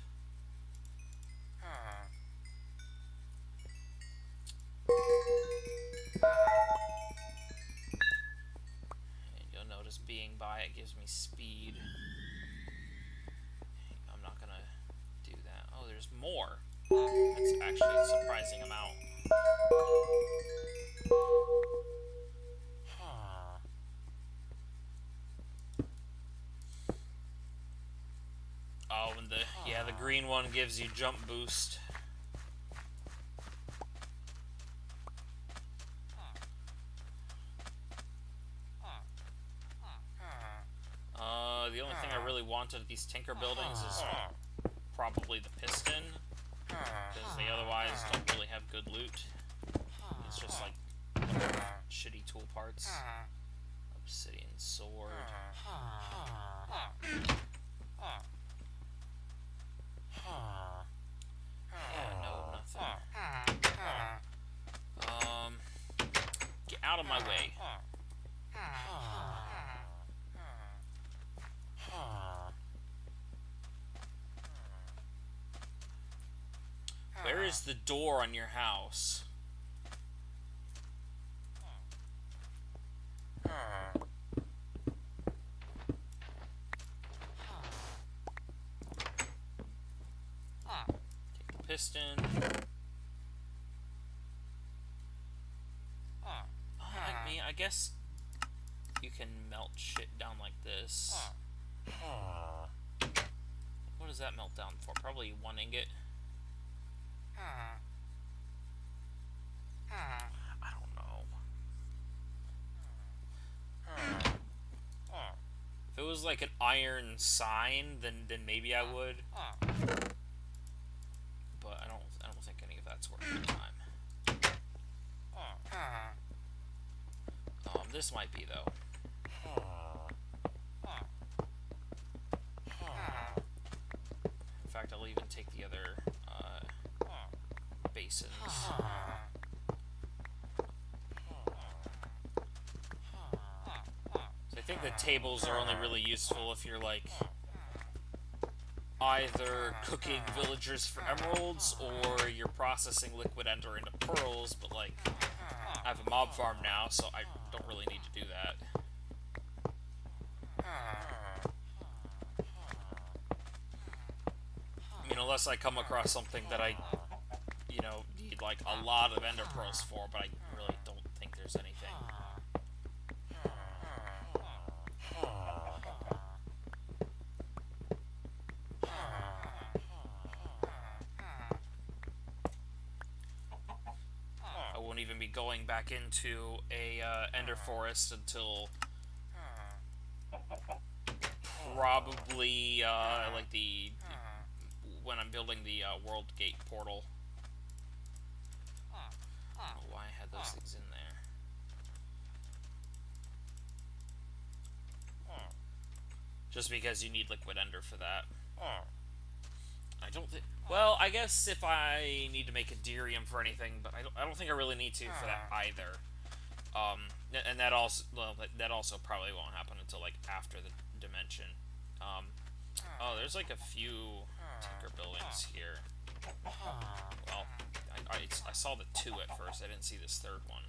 And you'll notice being by it gives me speed. I'm not gonna do that. Oh, there's more. That's actually a surprising amount. Oh, and the green one gives you jump boost. The only thing I really wanted at these Tinker buildings is probably the piston, because they otherwise don't really have good loot. It's just like shitty tool parts. Obsidian sword. Yeah, no, nothing. Get out of my way. Where is the door on your house? Take the piston. I guess you can melt shit down like this. What does that melt down for? Probably 1 ingot. I don't know. If it was like an iron sign, then maybe I would. But I don't think any of that's worth the time. This might be though. In fact, I'll even take the other basins. So I think the tables are only really useful if you're like either cooking villagers for emeralds or you're processing liquid ender into pearls, but like I have a mob farm now, so I don't really need to do that. I mean, unless I come across something that I, you know, need like a lot of ender pearls for, but I really don't think there's anything. I won't even be going back into a ender forest until probably like when I'm building the World Gate portal. I don't know why I had those things in there. just because you need liquid ender for that. I don't think. Well, I guess if I need to make a derium for anything, but I don't think I really need to for that either. And that also, well, that also probably won't happen until like after the dimension. Oh, there's like a few tinker buildings here. Well, I saw the 2 at first. I didn't see this 3rd one.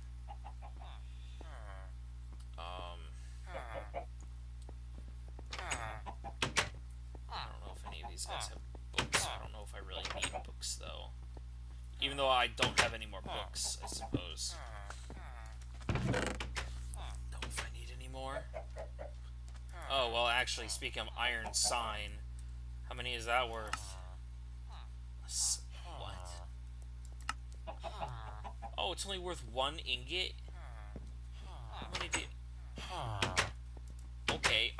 I don't know if any of these guys have books. I don't know if I really need books though. Even though I don't have any more books, I suppose. Don't know if I need any more. Oh, well, actually, speaking of iron sign, how many is that worth? What? Oh, it's only worth 1 ingot? How many do you... Okay,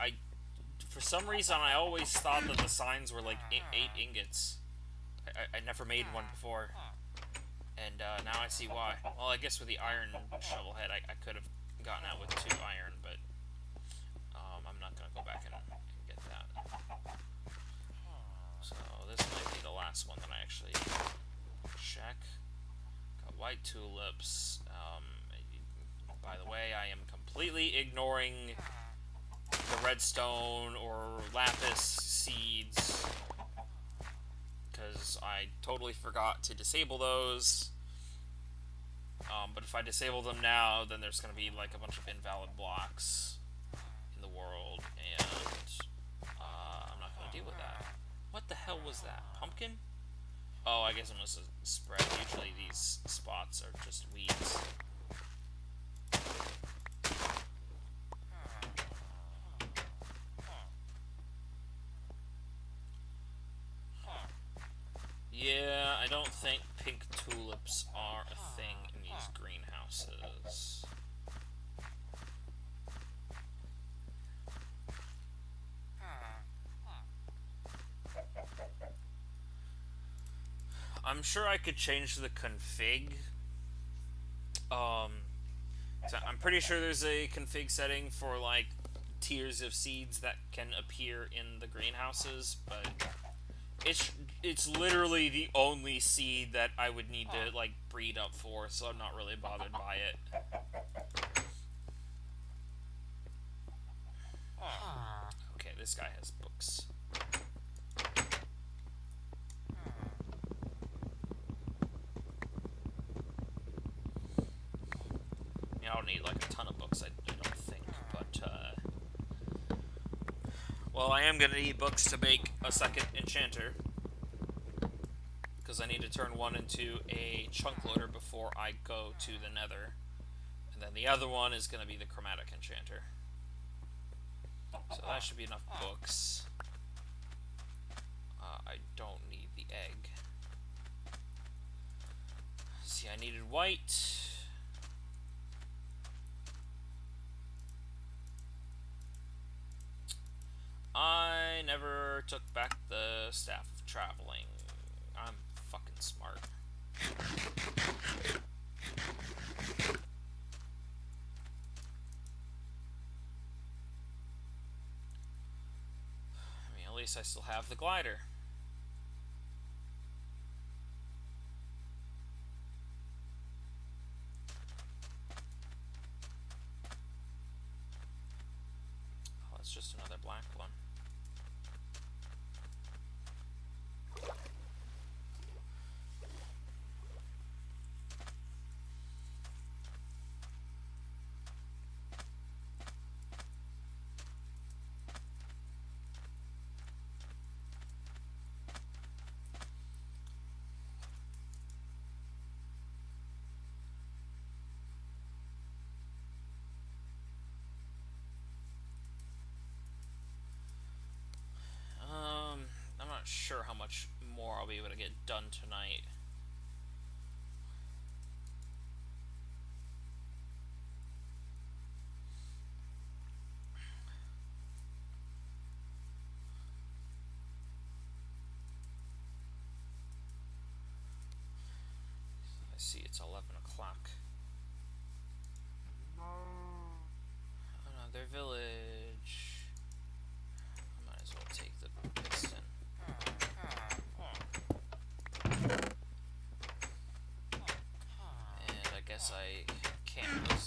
for some reason, I always thought that the signs were like 8 ingots. I never made one before. And now I see why. Well, I guess with the iron shovel head, I could have gotten out with 2 iron, but I'm not going to go back and get that. So this might be the last one that I actually check. Got white tulips. By the way, I am completely ignoring the redstone or lapis seeds because I totally forgot to disable those. But if I disable them now, then there's going to be like a bunch of invalid blocks in the world, and I'm not going to deal with that. What the hell was that? Pumpkin? Oh, I guess it must have spread. Usually these spots are just weeds. Yeah, I don't think pink tulips are a thing in these greenhouses. I'm sure I could change the config. So I'm pretty sure there's a config setting for like tiers of seeds that can appear in the greenhouses, but it's literally the only seed that I would need to like breed up for, so I'm not really bothered by it. Okay, this guy has books. I don't need like a ton of books, I don't think, but well, I am gonna need books to make a second enchanter, because I need to turn one into a chunk loader before I go to the nether, and then the other one is gonna be the chromatic enchanter. So that should be enough books. I don't need the egg. See, I needed white. I never took back the Staff of Traveling. I'm fucking smart. I mean, at least I still have the glider. Oh, that's just another black one. I'm not sure how much more I'll be able to get done tonight. I see it's 11 o'clock. Another village.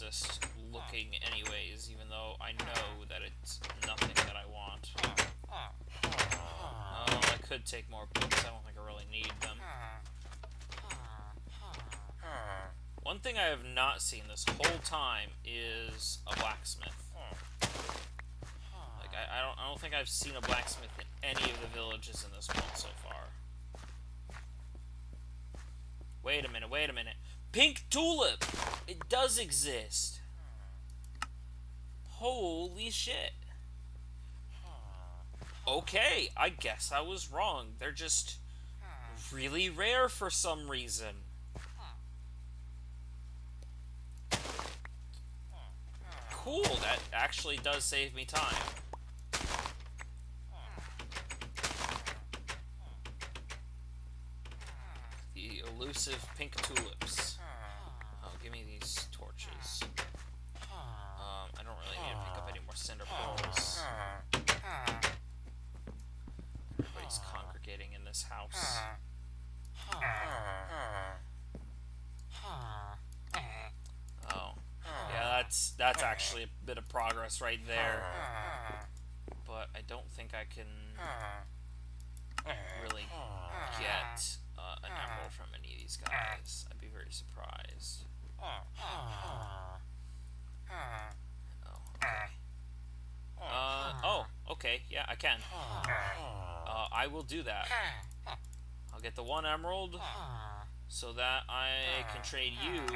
just looking anyways, even though I know that it's nothing that I want. Oh, I could take more books. I don't think I really need them. One thing I have not seen this whole time is a blacksmith. Like I don't think I've seen a blacksmith in any of the villages in this one so far. Wait a minute, wait a minute. Pink tulip! It does exist. Holy shit. Okay, I guess I was wrong. They're just really rare for some reason. Cool, that actually does save me time. The elusive pink tulips. Oh, give me these torches. I don't really need to pick up any more cinder poles. Everybody's congregating in this house. Oh. Yeah, that's actually a bit of progress right there. But I don't think I can really get an emerald from any of these guys. I'd be very surprised. Oh, okay, yeah, I can. I will do that. I'll get the one emerald so that I can trade you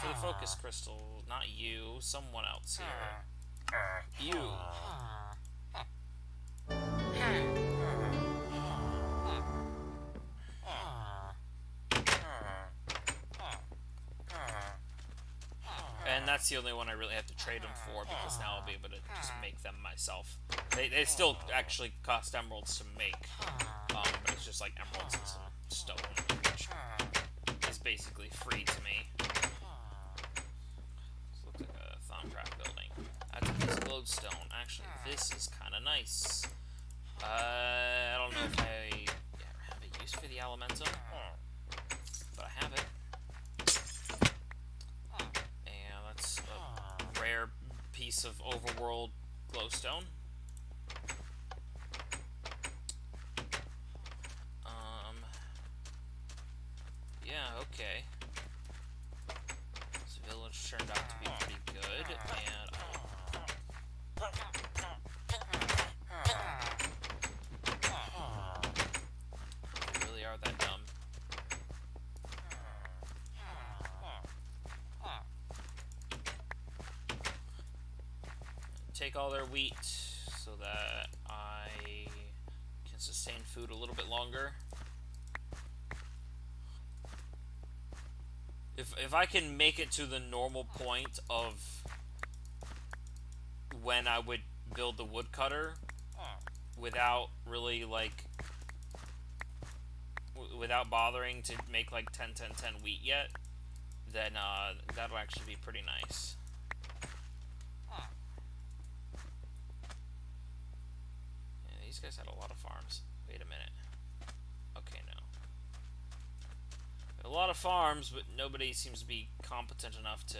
for the focus crystal. Not you, someone else here. You. And that's the only one I really have to trade them for, because now I'll be able to just make them myself. They still actually cost emeralds to make, but it's just like emeralds and some stone, which is basically free to me. This looks like a Thaumcraft building. That's a piece of glowstone. Actually, this is kind of nice. I don't know if I have a use for the elementum, but I have it. Rare piece of overworld glowstone. Yeah, okay. This village turned out to be pretty good, and they really are that dumb. Take all their wheat so that I can sustain food a little bit longer. If I can make it to the normal point of when I would build the woodcutter without really like without bothering to make like 10-10-10 wheat yet, then that'll actually be pretty nice. These guys had a lot of farms. Wait a minute. Okay, no. A lot of farms, but nobody seems to be competent enough to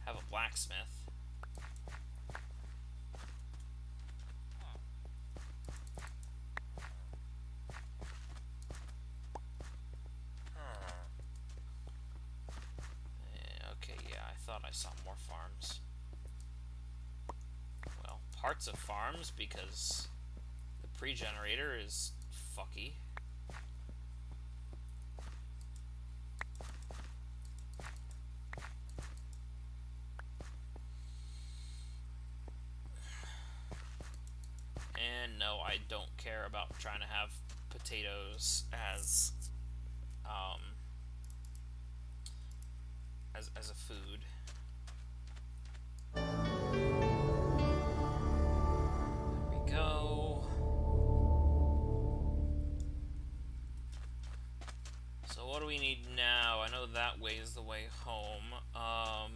have a blacksmith. Okay, yeah, I thought I saw more farms. Well, parts of farms, because Pregenerator is fucky. And no, I don't care about trying to have potatoes as as a food. There we go. So what do we need now? I know that way is the way home. I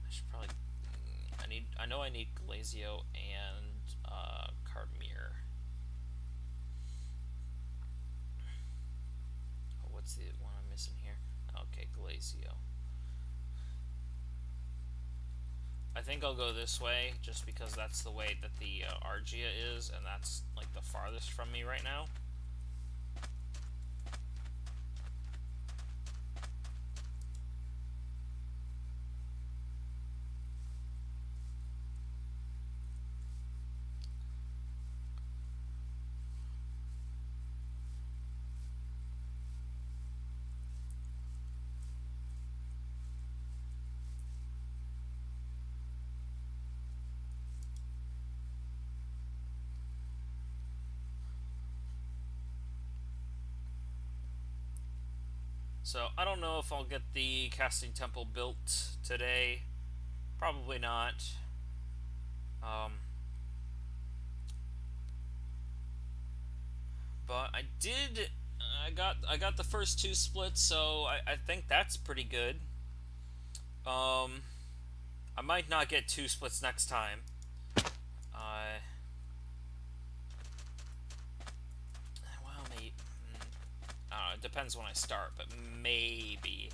should probably. I know I need Glazio and Cardmere. What's the one I'm missing here? Okay, Glacio. I think I'll go this way, just because that's the way that the Argia is, and that's like the farthest from me right now. So, I don't know if I'll get the casting temple built today. Probably not. But I did... I got the first 2 splits, so I think that's pretty good. I might not get 2 splits next time. Well, maybe... it depends when I start, but maybe.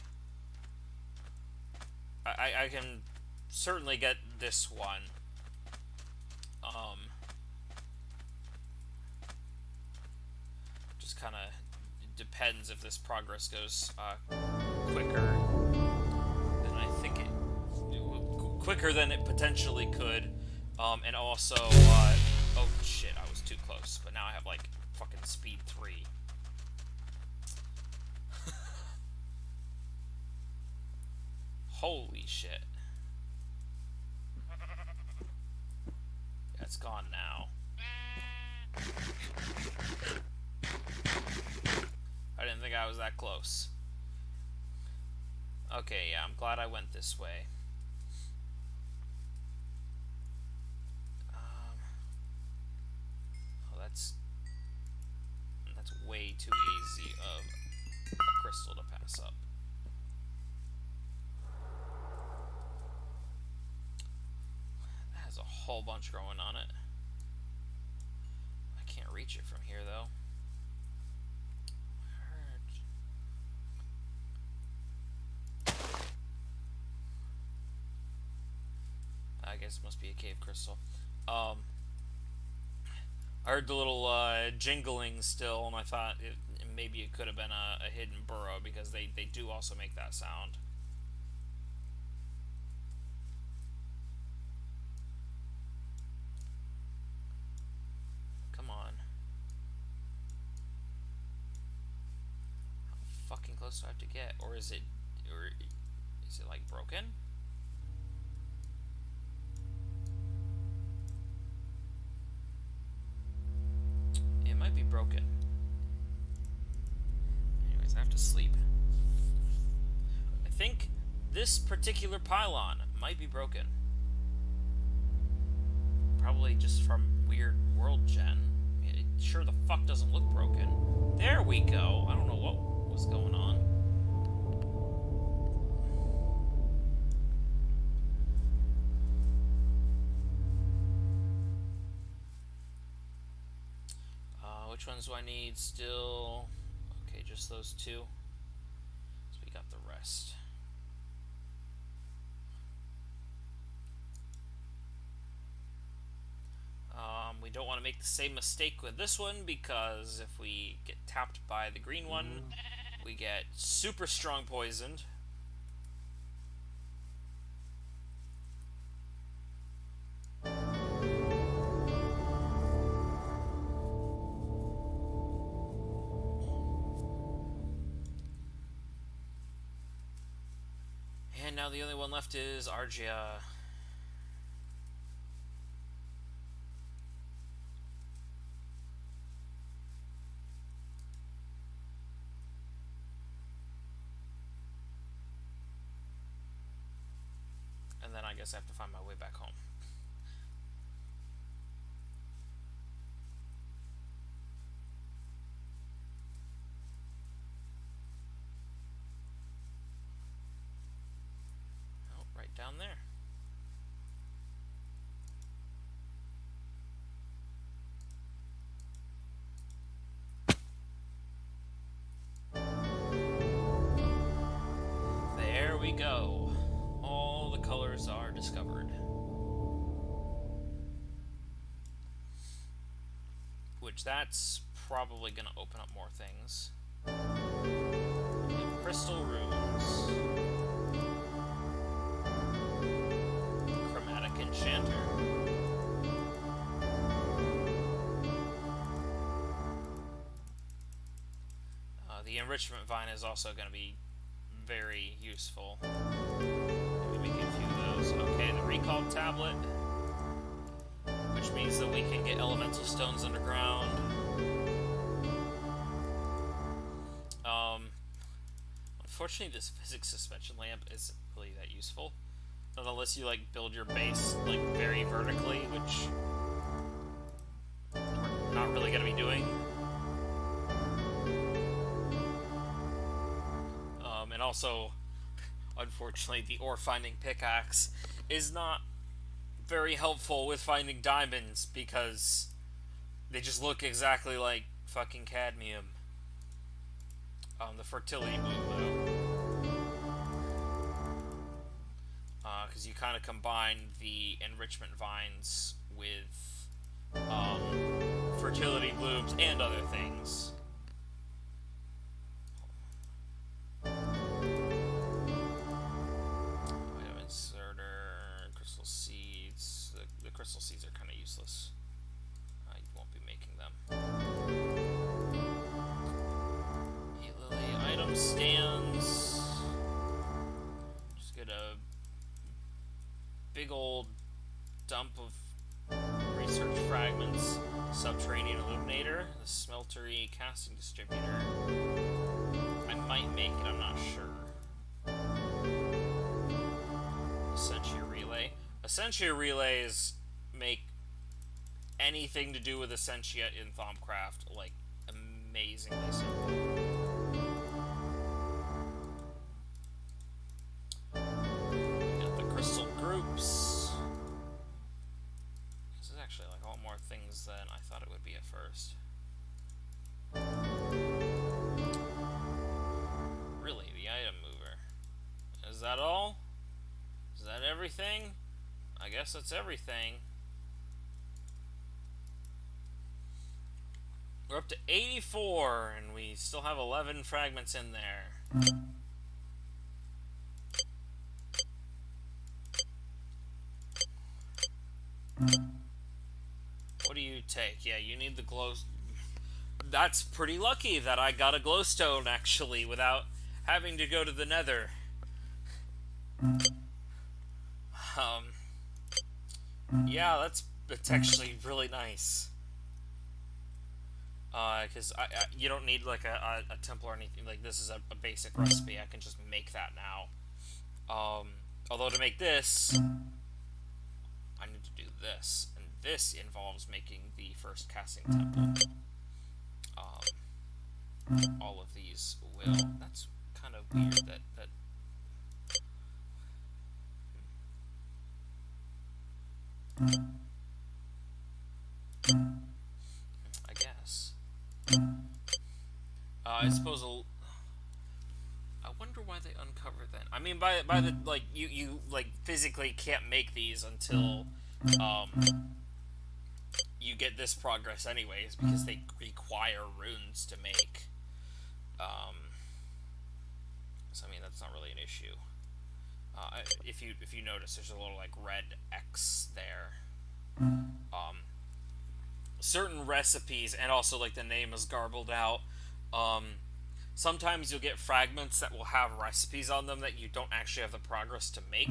I can certainly get this one. Just kind of depends if this progress goes quicker than I think it... quicker than it potentially could. And also... oh shit, I was too close. But now I have, like, fucking speed 3. Holy shit. Yeah, it's gone now. I didn't think I was that close. Okay, yeah, I'm glad I went this way. Oh, that's way too easy of a crystal to pass up. That has a whole bunch growing on it. I can't reach it from here, though. I guess it must be a cave crystal. I heard the little jingling still, and I thought maybe it could have been a hidden burrow, because they do also make that sound. Come on. How fucking close do I have to get? Or is it like broken? It might be broken. Anyways, I have to sleep. I think this particular pylon might be broken. Probably just from weird world gen. It sure the fuck doesn't look broken. There we go. I don't know what was going on. Which ones do I need still? Okay, just those 2. So we got the rest. We don't want to make the same mistake with this one, because if we get tapped by the green one, we get super strong poisoned. And now the only one left is Argia. And then I guess I have to find my way back home. Down there. go. All the colors are discovered. Which that's probably going to open up more things. And crystal runes. Chromatic enchanter. The enrichment vine is also going to be very useful. Let me make a few of those. Okay, the recall tablet, which means that we can get elemental stones underground. Unfortunately, this physics suspension lamp isn't really that useful, not unless you like build your base like very vertically, which we're not really going to be doing. And also, unfortunately, the ore finding pickaxe is not very helpful with finding diamonds because they just look exactly like fucking cadmium. The fertility blue, though. Because you kind of combine the enrichment vines with fertility blooms and other things. Crystal seeds are kind of useless. You won't be making them. Lily item stands. Just get a big old dump of research fragments. Subterranean illuminator, the smeltery casting distributor. I might make it, I'm not sure. Essentia relay. Essentia relays make anything to do with Essentia in Thaumcraft like amazingly simple. We got the crystal groups. This is actually like a lot more things than I thought it would be at first. Really, the item mover. Is that all? Is that everything? I guess that's everything. We're up to 84, and we still have 11 fragments in there. What do you take? Yeah, you need the glow... That's pretty lucky that I got a glowstone, actually, without having to go to the nether. Yeah, that's actually really nice. Because you don't need like a temple or anything. Like, this is a basic recipe. I can just make that now. Although to make this, I need to do this, and this involves making the first casting temple. All of these will. That's kind of weird that I guess. I suppose I wonder why they uncover then. I mean, by the like you like physically can't make these until you get this progress anyways, because they require runes to make. So I mean, that's not really an issue. If you notice, there's a little like red X there. Certain recipes, and also like the name is garbled out. Sometimes you'll get fragments that will have recipes on them that you don't actually have the progress to make.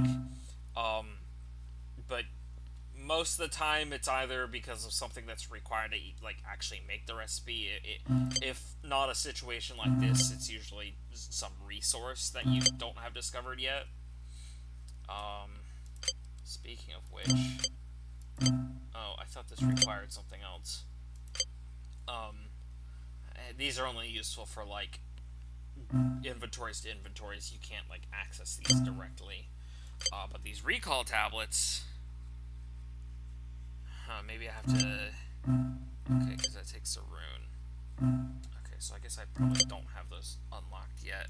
But most of the time, it's either because of something that's required to like actually make the recipe. If not a situation like this, it's usually some resource that you don't have discovered yet. Speaking of which, oh, I thought this required something else. These are only useful for like inventories to inventories. You can't like access these directly. But these recall tablets, maybe I have to. Okay, because that takes a rune. Okay, so I guess I probably don't have those unlocked yet.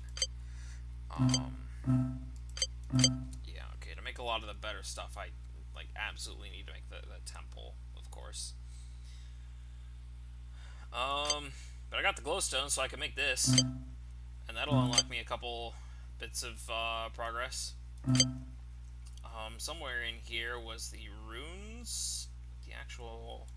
Yeah, okay, to make a lot of the better stuff, I, like, absolutely need to make the temple, of course. But I got the glowstone, so I can make this. And that'll unlock me a couple bits of progress. Somewhere in here was the runes. The actual...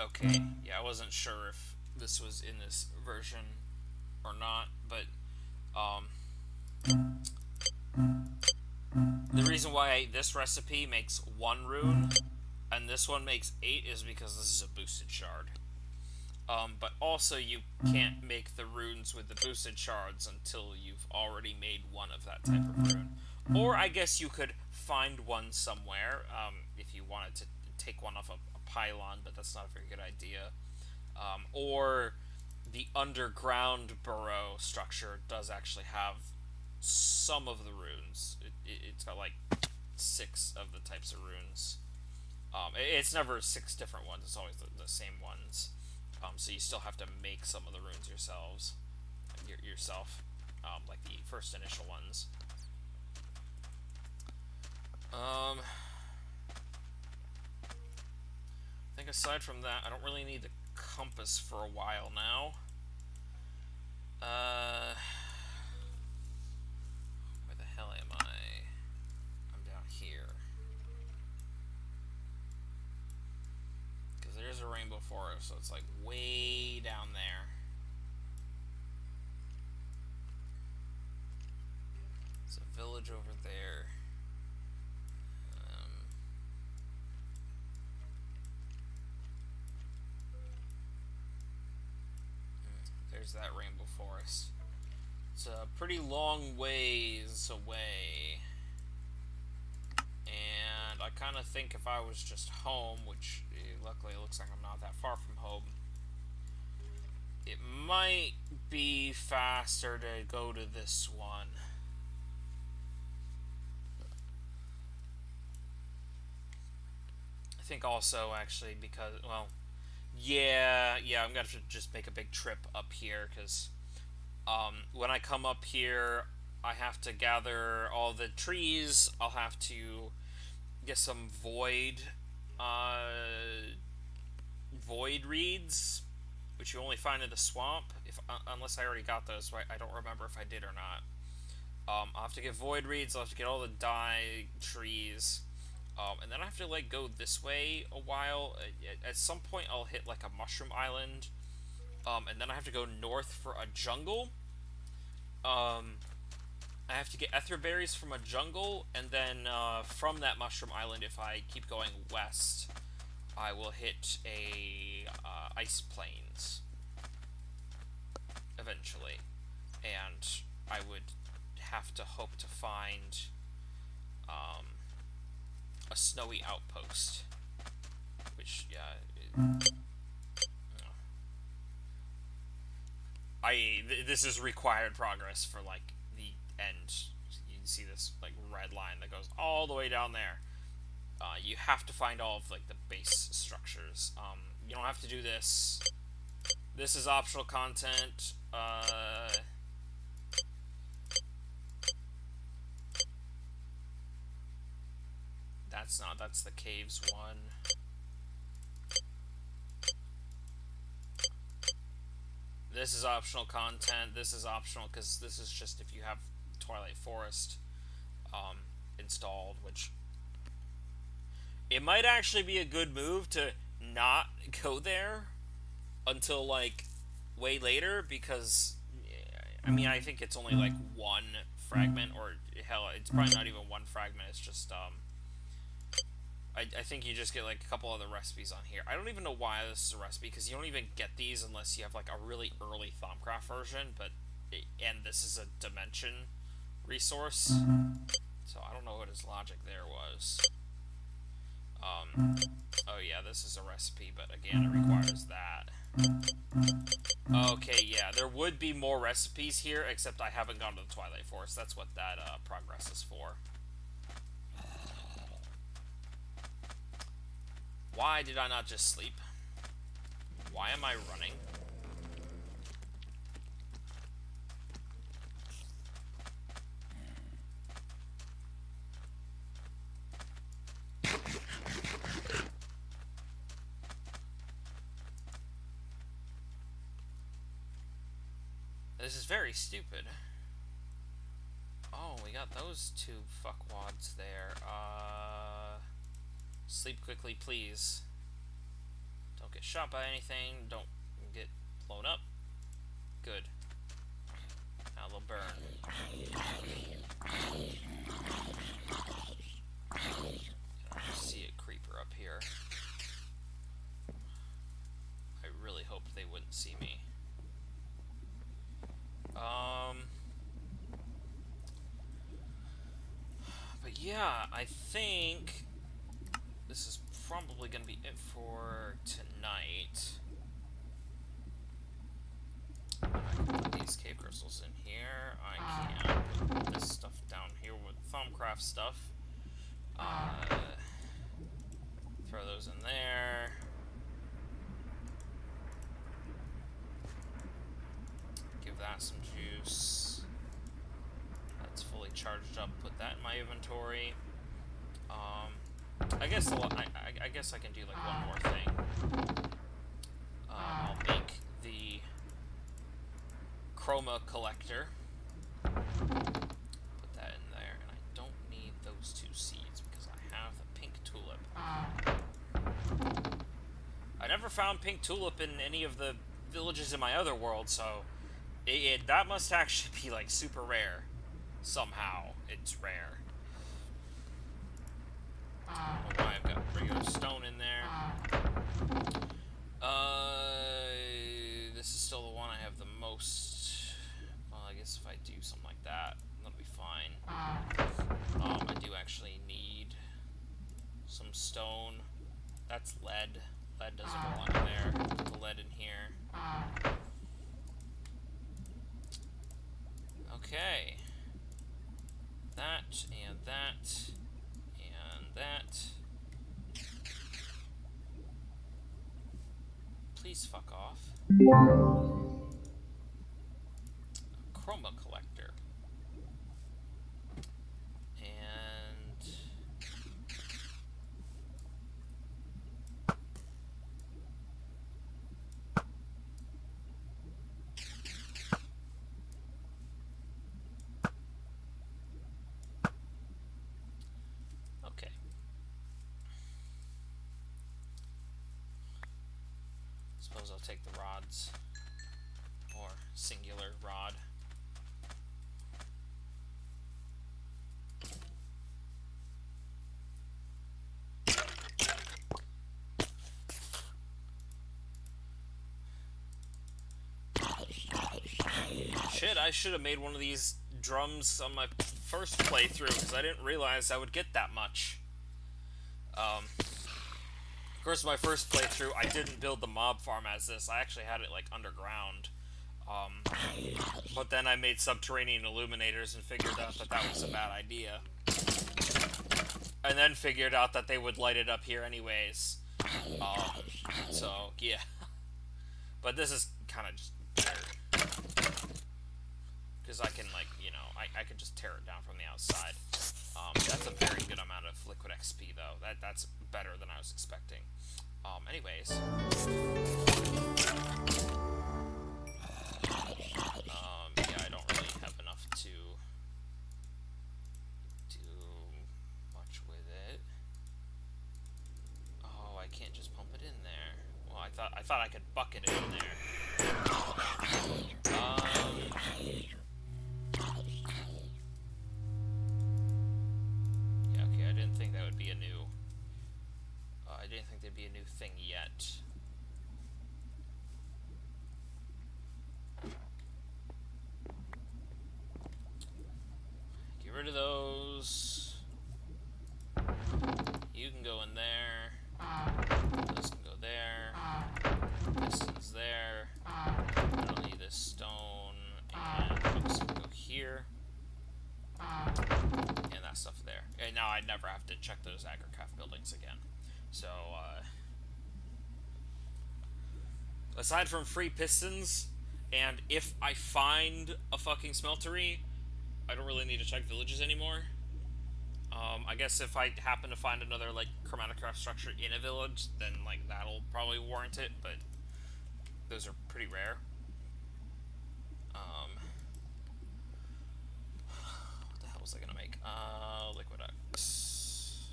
Okay, yeah, I wasn't sure if this was in this version or not, but the reason why this recipe makes 1 rune and this one makes 8 is because this is a boosted shard. But also you can't make the runes with the boosted shards until you've already made one of that type of rune. Or I guess you could find one somewhere if you wanted to take one off a pylon, but that's not a very good idea. Or the underground burrow structure does actually have some of the runes. It's got like 6 of the types of runes. It's never 6 different ones, it's always the same ones. So you still have to make some of the runes yourself, like the first initial ones. I think aside from that, I don't really need the compass for a while now. Where the hell am I? I'm down here. Because there's a rainbow forest, so it's like way down there. There's a village over there. There's that rainbow forest. It's a pretty long ways away. And I kind of think if I was just home, which luckily it looks like I'm not that far from home, it might be faster to go to this one. I think also actually because, well, yeah, I'm gonna have to just make a big trip up here because when I come up here, I have to gather all the trees. I'll have to get some void reeds, which you only find in the swamp. Unless I already got those, I don't remember if I did or not. I'll have to get void reeds. I'll have to get all the dye trees. And then I have to like go this way a while. At some point I'll hit like a mushroom island. And then I have to go north for a jungle. I have to get ether berries from a jungle, and then from that mushroom island, if I keep going west, I will hit a ice plains eventually. And I would have to hope to find a snowy outpost, which, yeah, this is required progress for, like, the end. You can see this, like, red line that goes all the way down there. You have to find all of, like, the base structures. You don't have to do this. This is optional content. That's the caves one. This is optional content. This is optional because this is just if you have Twilight Forest installed, which it might actually be a good move to not go there until like way later, because I mean I think it's only like 1 fragment, or hell, it's probably not even 1 fragment. It's just I think you just get like a couple other recipes on here. I don't even know why this is a recipe, because you don't even get these unless you have like a really early Thaumcraft version, and this is a dimension resource, so I don't know what his logic there was. Oh yeah, this is a recipe, but again, it requires that. Okay, yeah, there would be more recipes here, except I haven't gone to the Twilight Forest. That's what that progress is for. Why did I not just sleep? Why am I running? This is very stupid. Oh, we got those two fuckwads there. Sleep quickly, please. Don't get shot by anything. Don't get blown up. Good. Now they'll burn. I see a creeper up here. I really hoped they wouldn't see me. But yeah, I think this is probably going to be it for tonight. I can put these cave crystals in here. I can put this stuff down here with Thaumcraft stuff. Throw those in there. Give that some juice. That's fully charged up. Put that in my inventory. I guess I guess I can do like one more thing. I'll make the chroma collector. Put that in there, and I don't need those two seeds because I have the pink tulip. I never found pink tulip in any of the villages in my other world, so that must actually be like super rare. Somehow it's rare. I don't know why I've got regular stone in there. This is still the one I have the most. Well, I guess if I do something like that, that'll be fine. I do actually need some stone. That's lead. Lead doesn't belong in there. Put the lead in here. Okay. That, and that, and that. Please fuck off. Chroma collector. And okay. Suppose I'll take the rods, or singular rod. Shit, I should have made one of these drums on my first playthrough, because I didn't realize I would get that much. Of course, my first playthrough, I didn't build the mob farm as this. I actually had it, like, underground. But then I made subterranean illuminators and figured out that that was a bad idea. And then figured out that they would light it up here anyways. So, yeah. But this is kind of just better. Because I can, like, you know, I can just tear it down from the outside. That's a very good amount of liquid XP, though. That's better than I was expecting. Anyways. Yeah, I don't really have enough to do much with it. Oh, I can't just pump it in there. Well, I thought I could bucket it in there. Yeah, okay, I didn't think that would be a new... I didn't think there'd be a new thing yet. Get rid of those. You can go in there. This can go there. This there. I don't need this stone. And hooks can go here. And that stuff there. And now I'd never have to check those Agricraft buildings again. So, aside from free pistons, and if I find a fucking smeltery, I don't really need to check villages anymore. I guess if I happen to find another, like, ChromatiCraft structure in a village, then, like, that'll probably warrant it, but those are pretty rare. was I gonna make? Liquidux.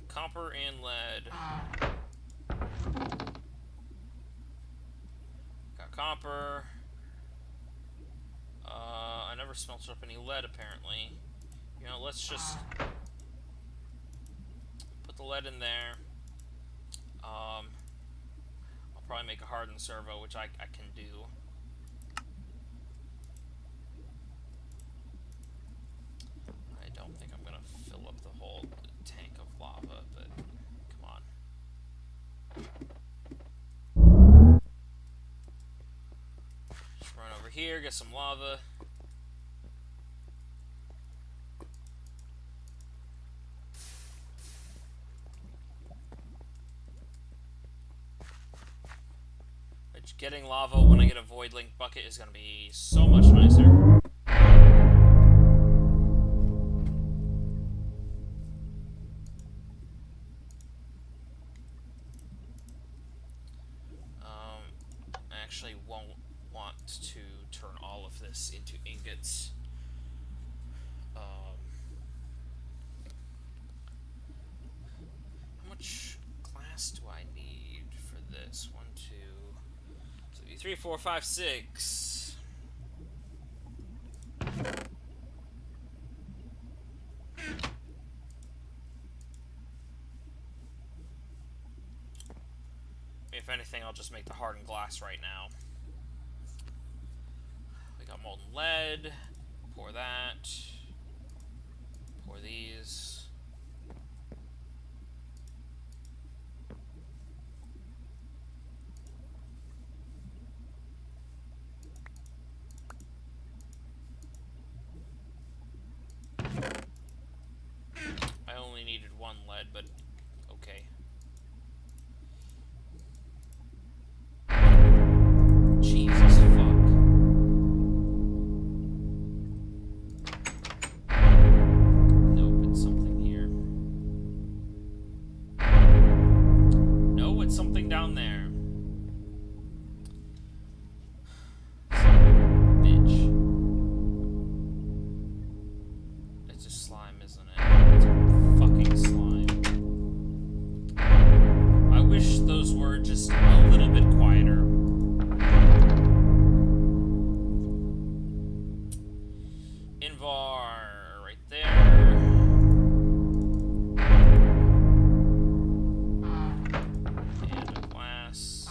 Copper and lead. Got copper. I never smelted up any lead, apparently. You know, let's just put the lead in there. I'll probably make a hardened servo, which I can do. I don't think I'm gonna fill up the whole tank of lava, but come on. Just run over here, get some lava. Getting lava when I get a void link bucket is going to be so much nicer. I actually won't want to turn all of this into ingots. How much glass do I need for this? 1, 2... 3, 4, 5, 6. If anything, I'll just make the hardened glass right now. We got molten lead. Pour that. Pour these. I only needed 1 lead, but okay. Jesus fuck. Nope, it's something here. No, it's something down there. Just a little bit quieter. Invar right there. And a glass.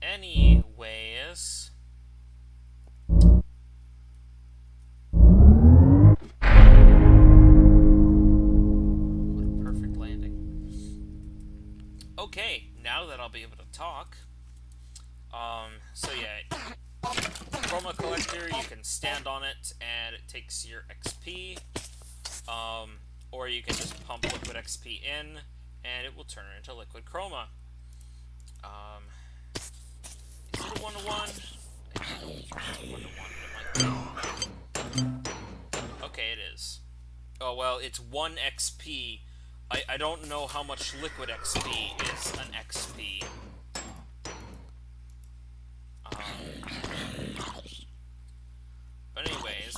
Anyways, what a perfect landing. Okay, now that I'll be able to talk, so yeah, Chroma Collector, you can stand on it and it takes your XP, or you can just pump liquid XP in and it will turn it into liquid chroma. Is it a 1-to-1? I don't know if it's a 1-to-1, but it might be. Okay, it is. Oh, well, it's 1 XP. I don't know how much liquid XP is an XP. But anyways,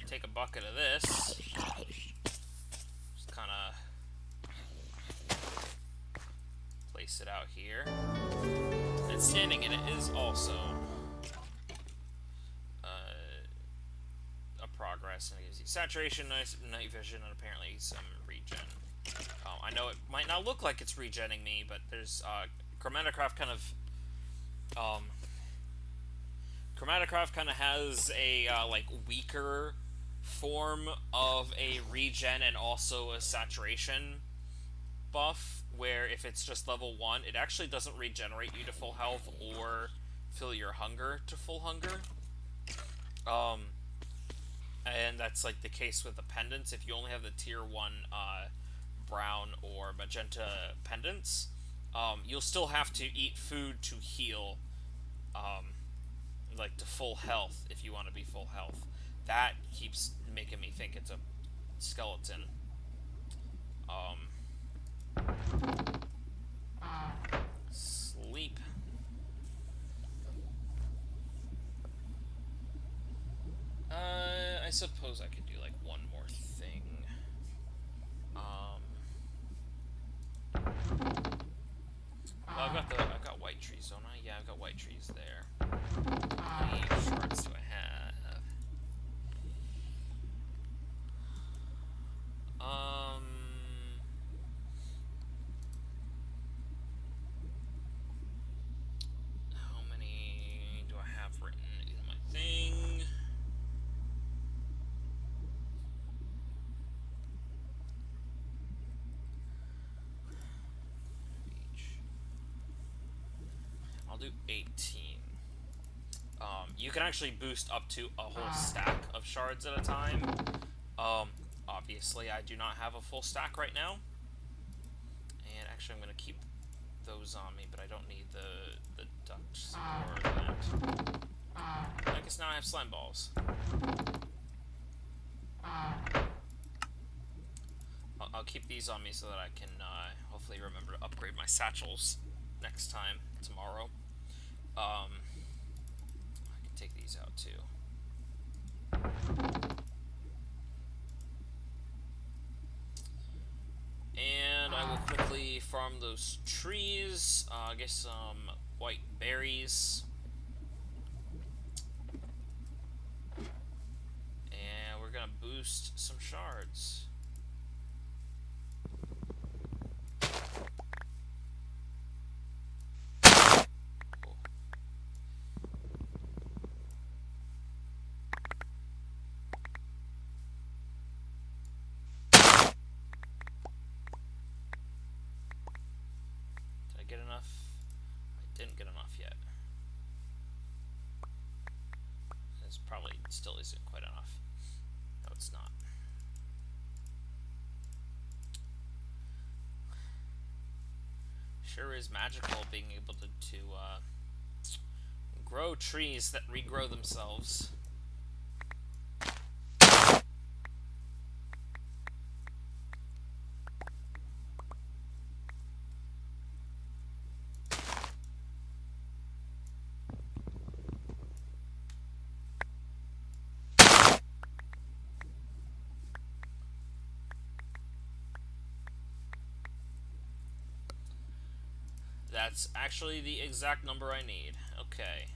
take a bucket of this. Just kind of place it out here. And standing in it is also a progress, and it gives you saturation, night vision, and apparently some regen. I know it might not look like it's regenning me, but there's ChromatiCraft kind of ChromatiCraft kind of has a like weaker form of a regen and also a saturation buff, where if it's just level 1, it actually doesn't regenerate you to full health or fill your hunger to full hunger. And that's like the case with the pendants. If you only have the tier 1 brown or magenta pendants, you'll still have to eat food to heal, like to full health if you want to be full health. That keeps making me think it's a skeleton. Sleep. I suppose I could do like one more thing. Well, I've got white trees, don't I? Yeah, I've got white trees there. How many shards do I have? How many do I have written in my thing? I'll do 18. You can actually boost up to a whole stack of shards at a time. Obviously, I do not have a full stack right now. And actually, I'm going to keep those on me, but I don't need the ducts or that. I guess now I have slime balls. I'll keep these on me so that I can hopefully remember to upgrade my satchels next time, tomorrow. I can take these out too. And I will quickly farm those trees, get some white berries. And we're gonna boost some shards. Get enough? I didn't get enough yet. This probably still isn't quite enough. No, it's not. Sure is magical being able to grow trees that regrow themselves. That's actually the exact number I need. Okay.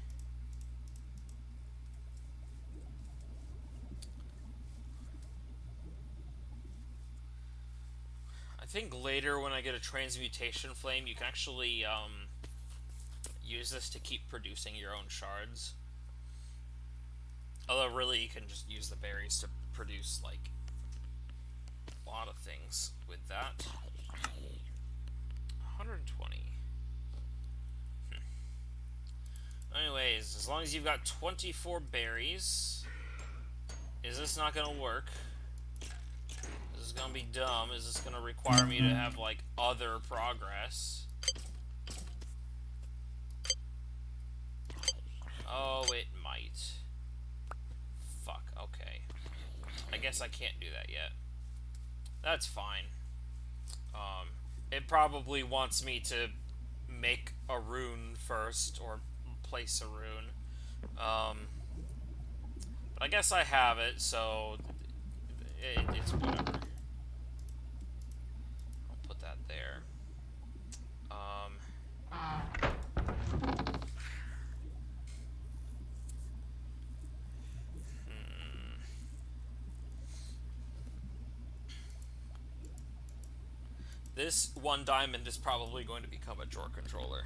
I think later when I get a transmutation flame, you can actually use this to keep producing your own shards. Although really you can just use the berries to produce like a lot of things with that. 120. Anyways, as long as you've got 24 berries, is this not gonna work? This is gonna be dumb. Is this gonna require me to have, like, other progress? Oh, it might. Fuck, okay. I guess I can't do that yet. That's fine. It probably wants me to make a rune first, or place a rune. But I guess I have it, so it's whatever. I'll put that there. This 1 diamond is probably going to become a drawer controller.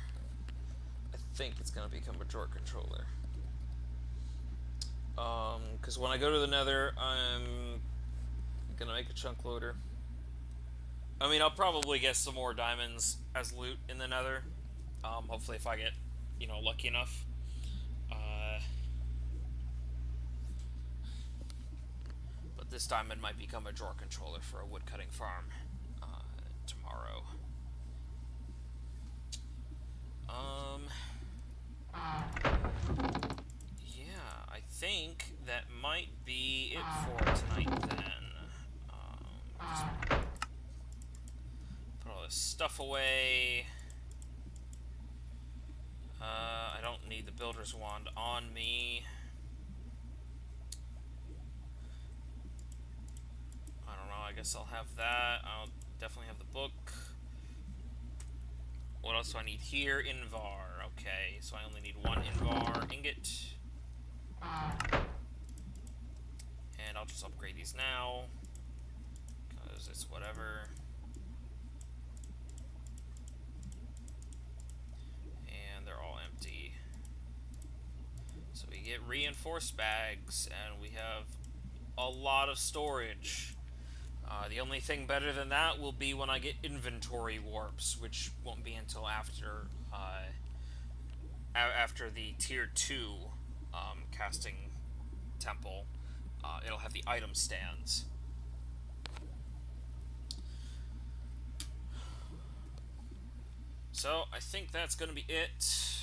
I think it's going to become a drawer controller. Because when I go to the nether, I'm going to make a chunk loader. I mean, I'll probably get some more diamonds as loot in the nether. Hopefully if I get, lucky enough. But this diamond might become a drawer controller for a woodcutting farm tomorrow. Yeah, I think that might be it for tonight then. Just put all this stuff away. I don't need the builder's wand on me. I don't know, I guess I'll have that. I'll definitely have the book. What else do I need here? Invar. Okay, so I only need 1 Invar ingot. And I'll just upgrade these now, because it's whatever. And they're all empty. So we get reinforced bags, and we have a lot of storage. The only thing better than that will be when I get inventory warps, which won't be until after the tier 2 casting temple. It'll have the item stands. So I think that's going to be it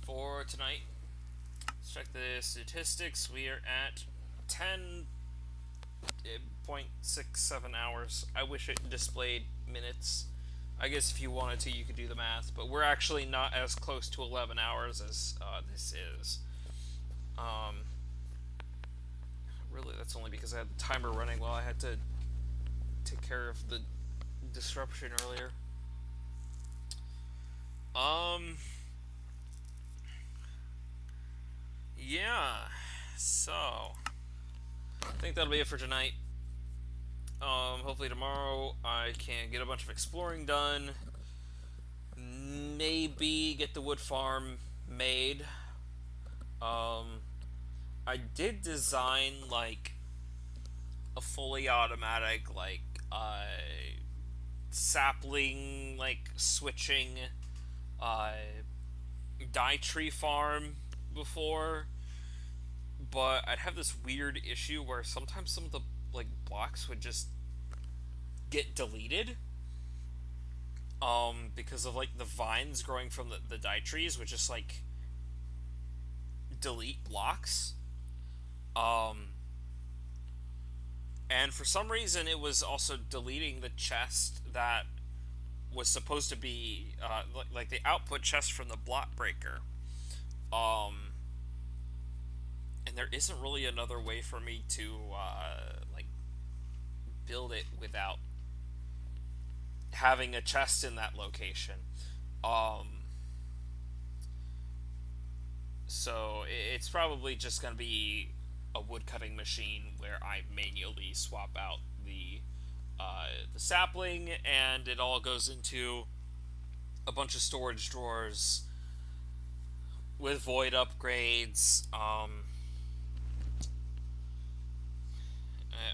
for tonight. Let's check the statistics. We are at 10.67 hours. I wish it displayed minutes. I guess if you wanted to, you could do the math, but we're actually not as close to 11 hours as this is. Really, that's only because I had the timer running while I had to take care of the disruption earlier. Yeah, so I think that'll be it for tonight. Hopefully tomorrow I can get a bunch of exploring done. Maybe get the wood farm made. I did design like a fully automatic sapling switching dye tree farm before, but I'd have this weird issue where sometimes some of the blocks would just get deleted because of the vines growing from the dye trees would just delete blocks. And for some reason it was also deleting the chest that was supposed to be like the output chest from the block breaker. And there isn't really another way for me to build it without having a chest in that location. So it's probably just going to be a woodcutting machine where I manually swap out the sapling, and it all goes into a bunch of storage drawers with void upgrades.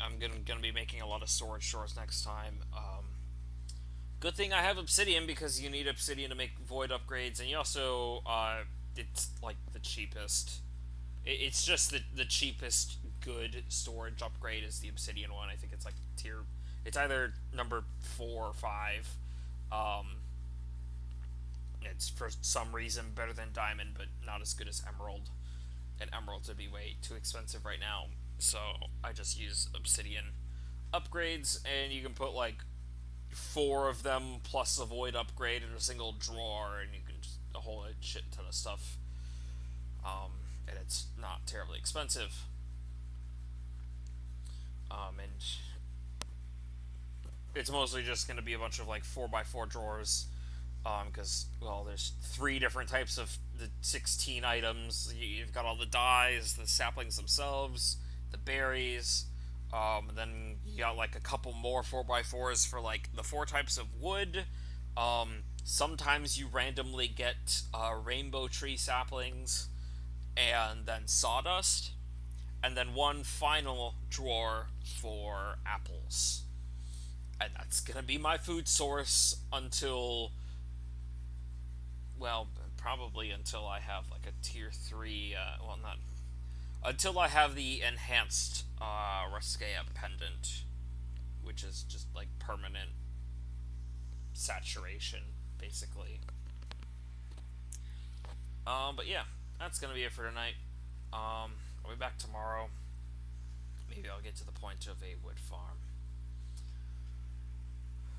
I'm gonna be making a lot of storage drawers next time. Good thing I have obsidian, because you need obsidian to make void upgrades, and you also it's the cheapest. It's just the cheapest good storage upgrade is the obsidian one. I think it's it's either number 4 or 5. It's for some reason better than diamond, but not as good as emerald. And emeralds would be way too expensive right now. So I just use obsidian upgrades, and you can put like 4 of them plus a void upgrade in a single drawer, and you can just a whole shit ton of stuff. And it's not terribly expensive. And it's mostly just going to be a bunch of like 4x4 drawers, because well, there's 3 different types of the 16 items. You've got all the dyes, the saplings themselves, the berries. And then you got like a couple more 4x4s for like the 4 types of wood. Sometimes you randomly get rainbow tree saplings, and then sawdust, and then 1 final drawer for apples. And that's gonna be my food source until, well, probably until I have like a tier 3, well, not until I have the enhanced Rascea pendant, which is just like permanent saturation, basically. But yeah, that's gonna be it for tonight. I'll be back tomorrow. Maybe I'll get to the point of a wood farm.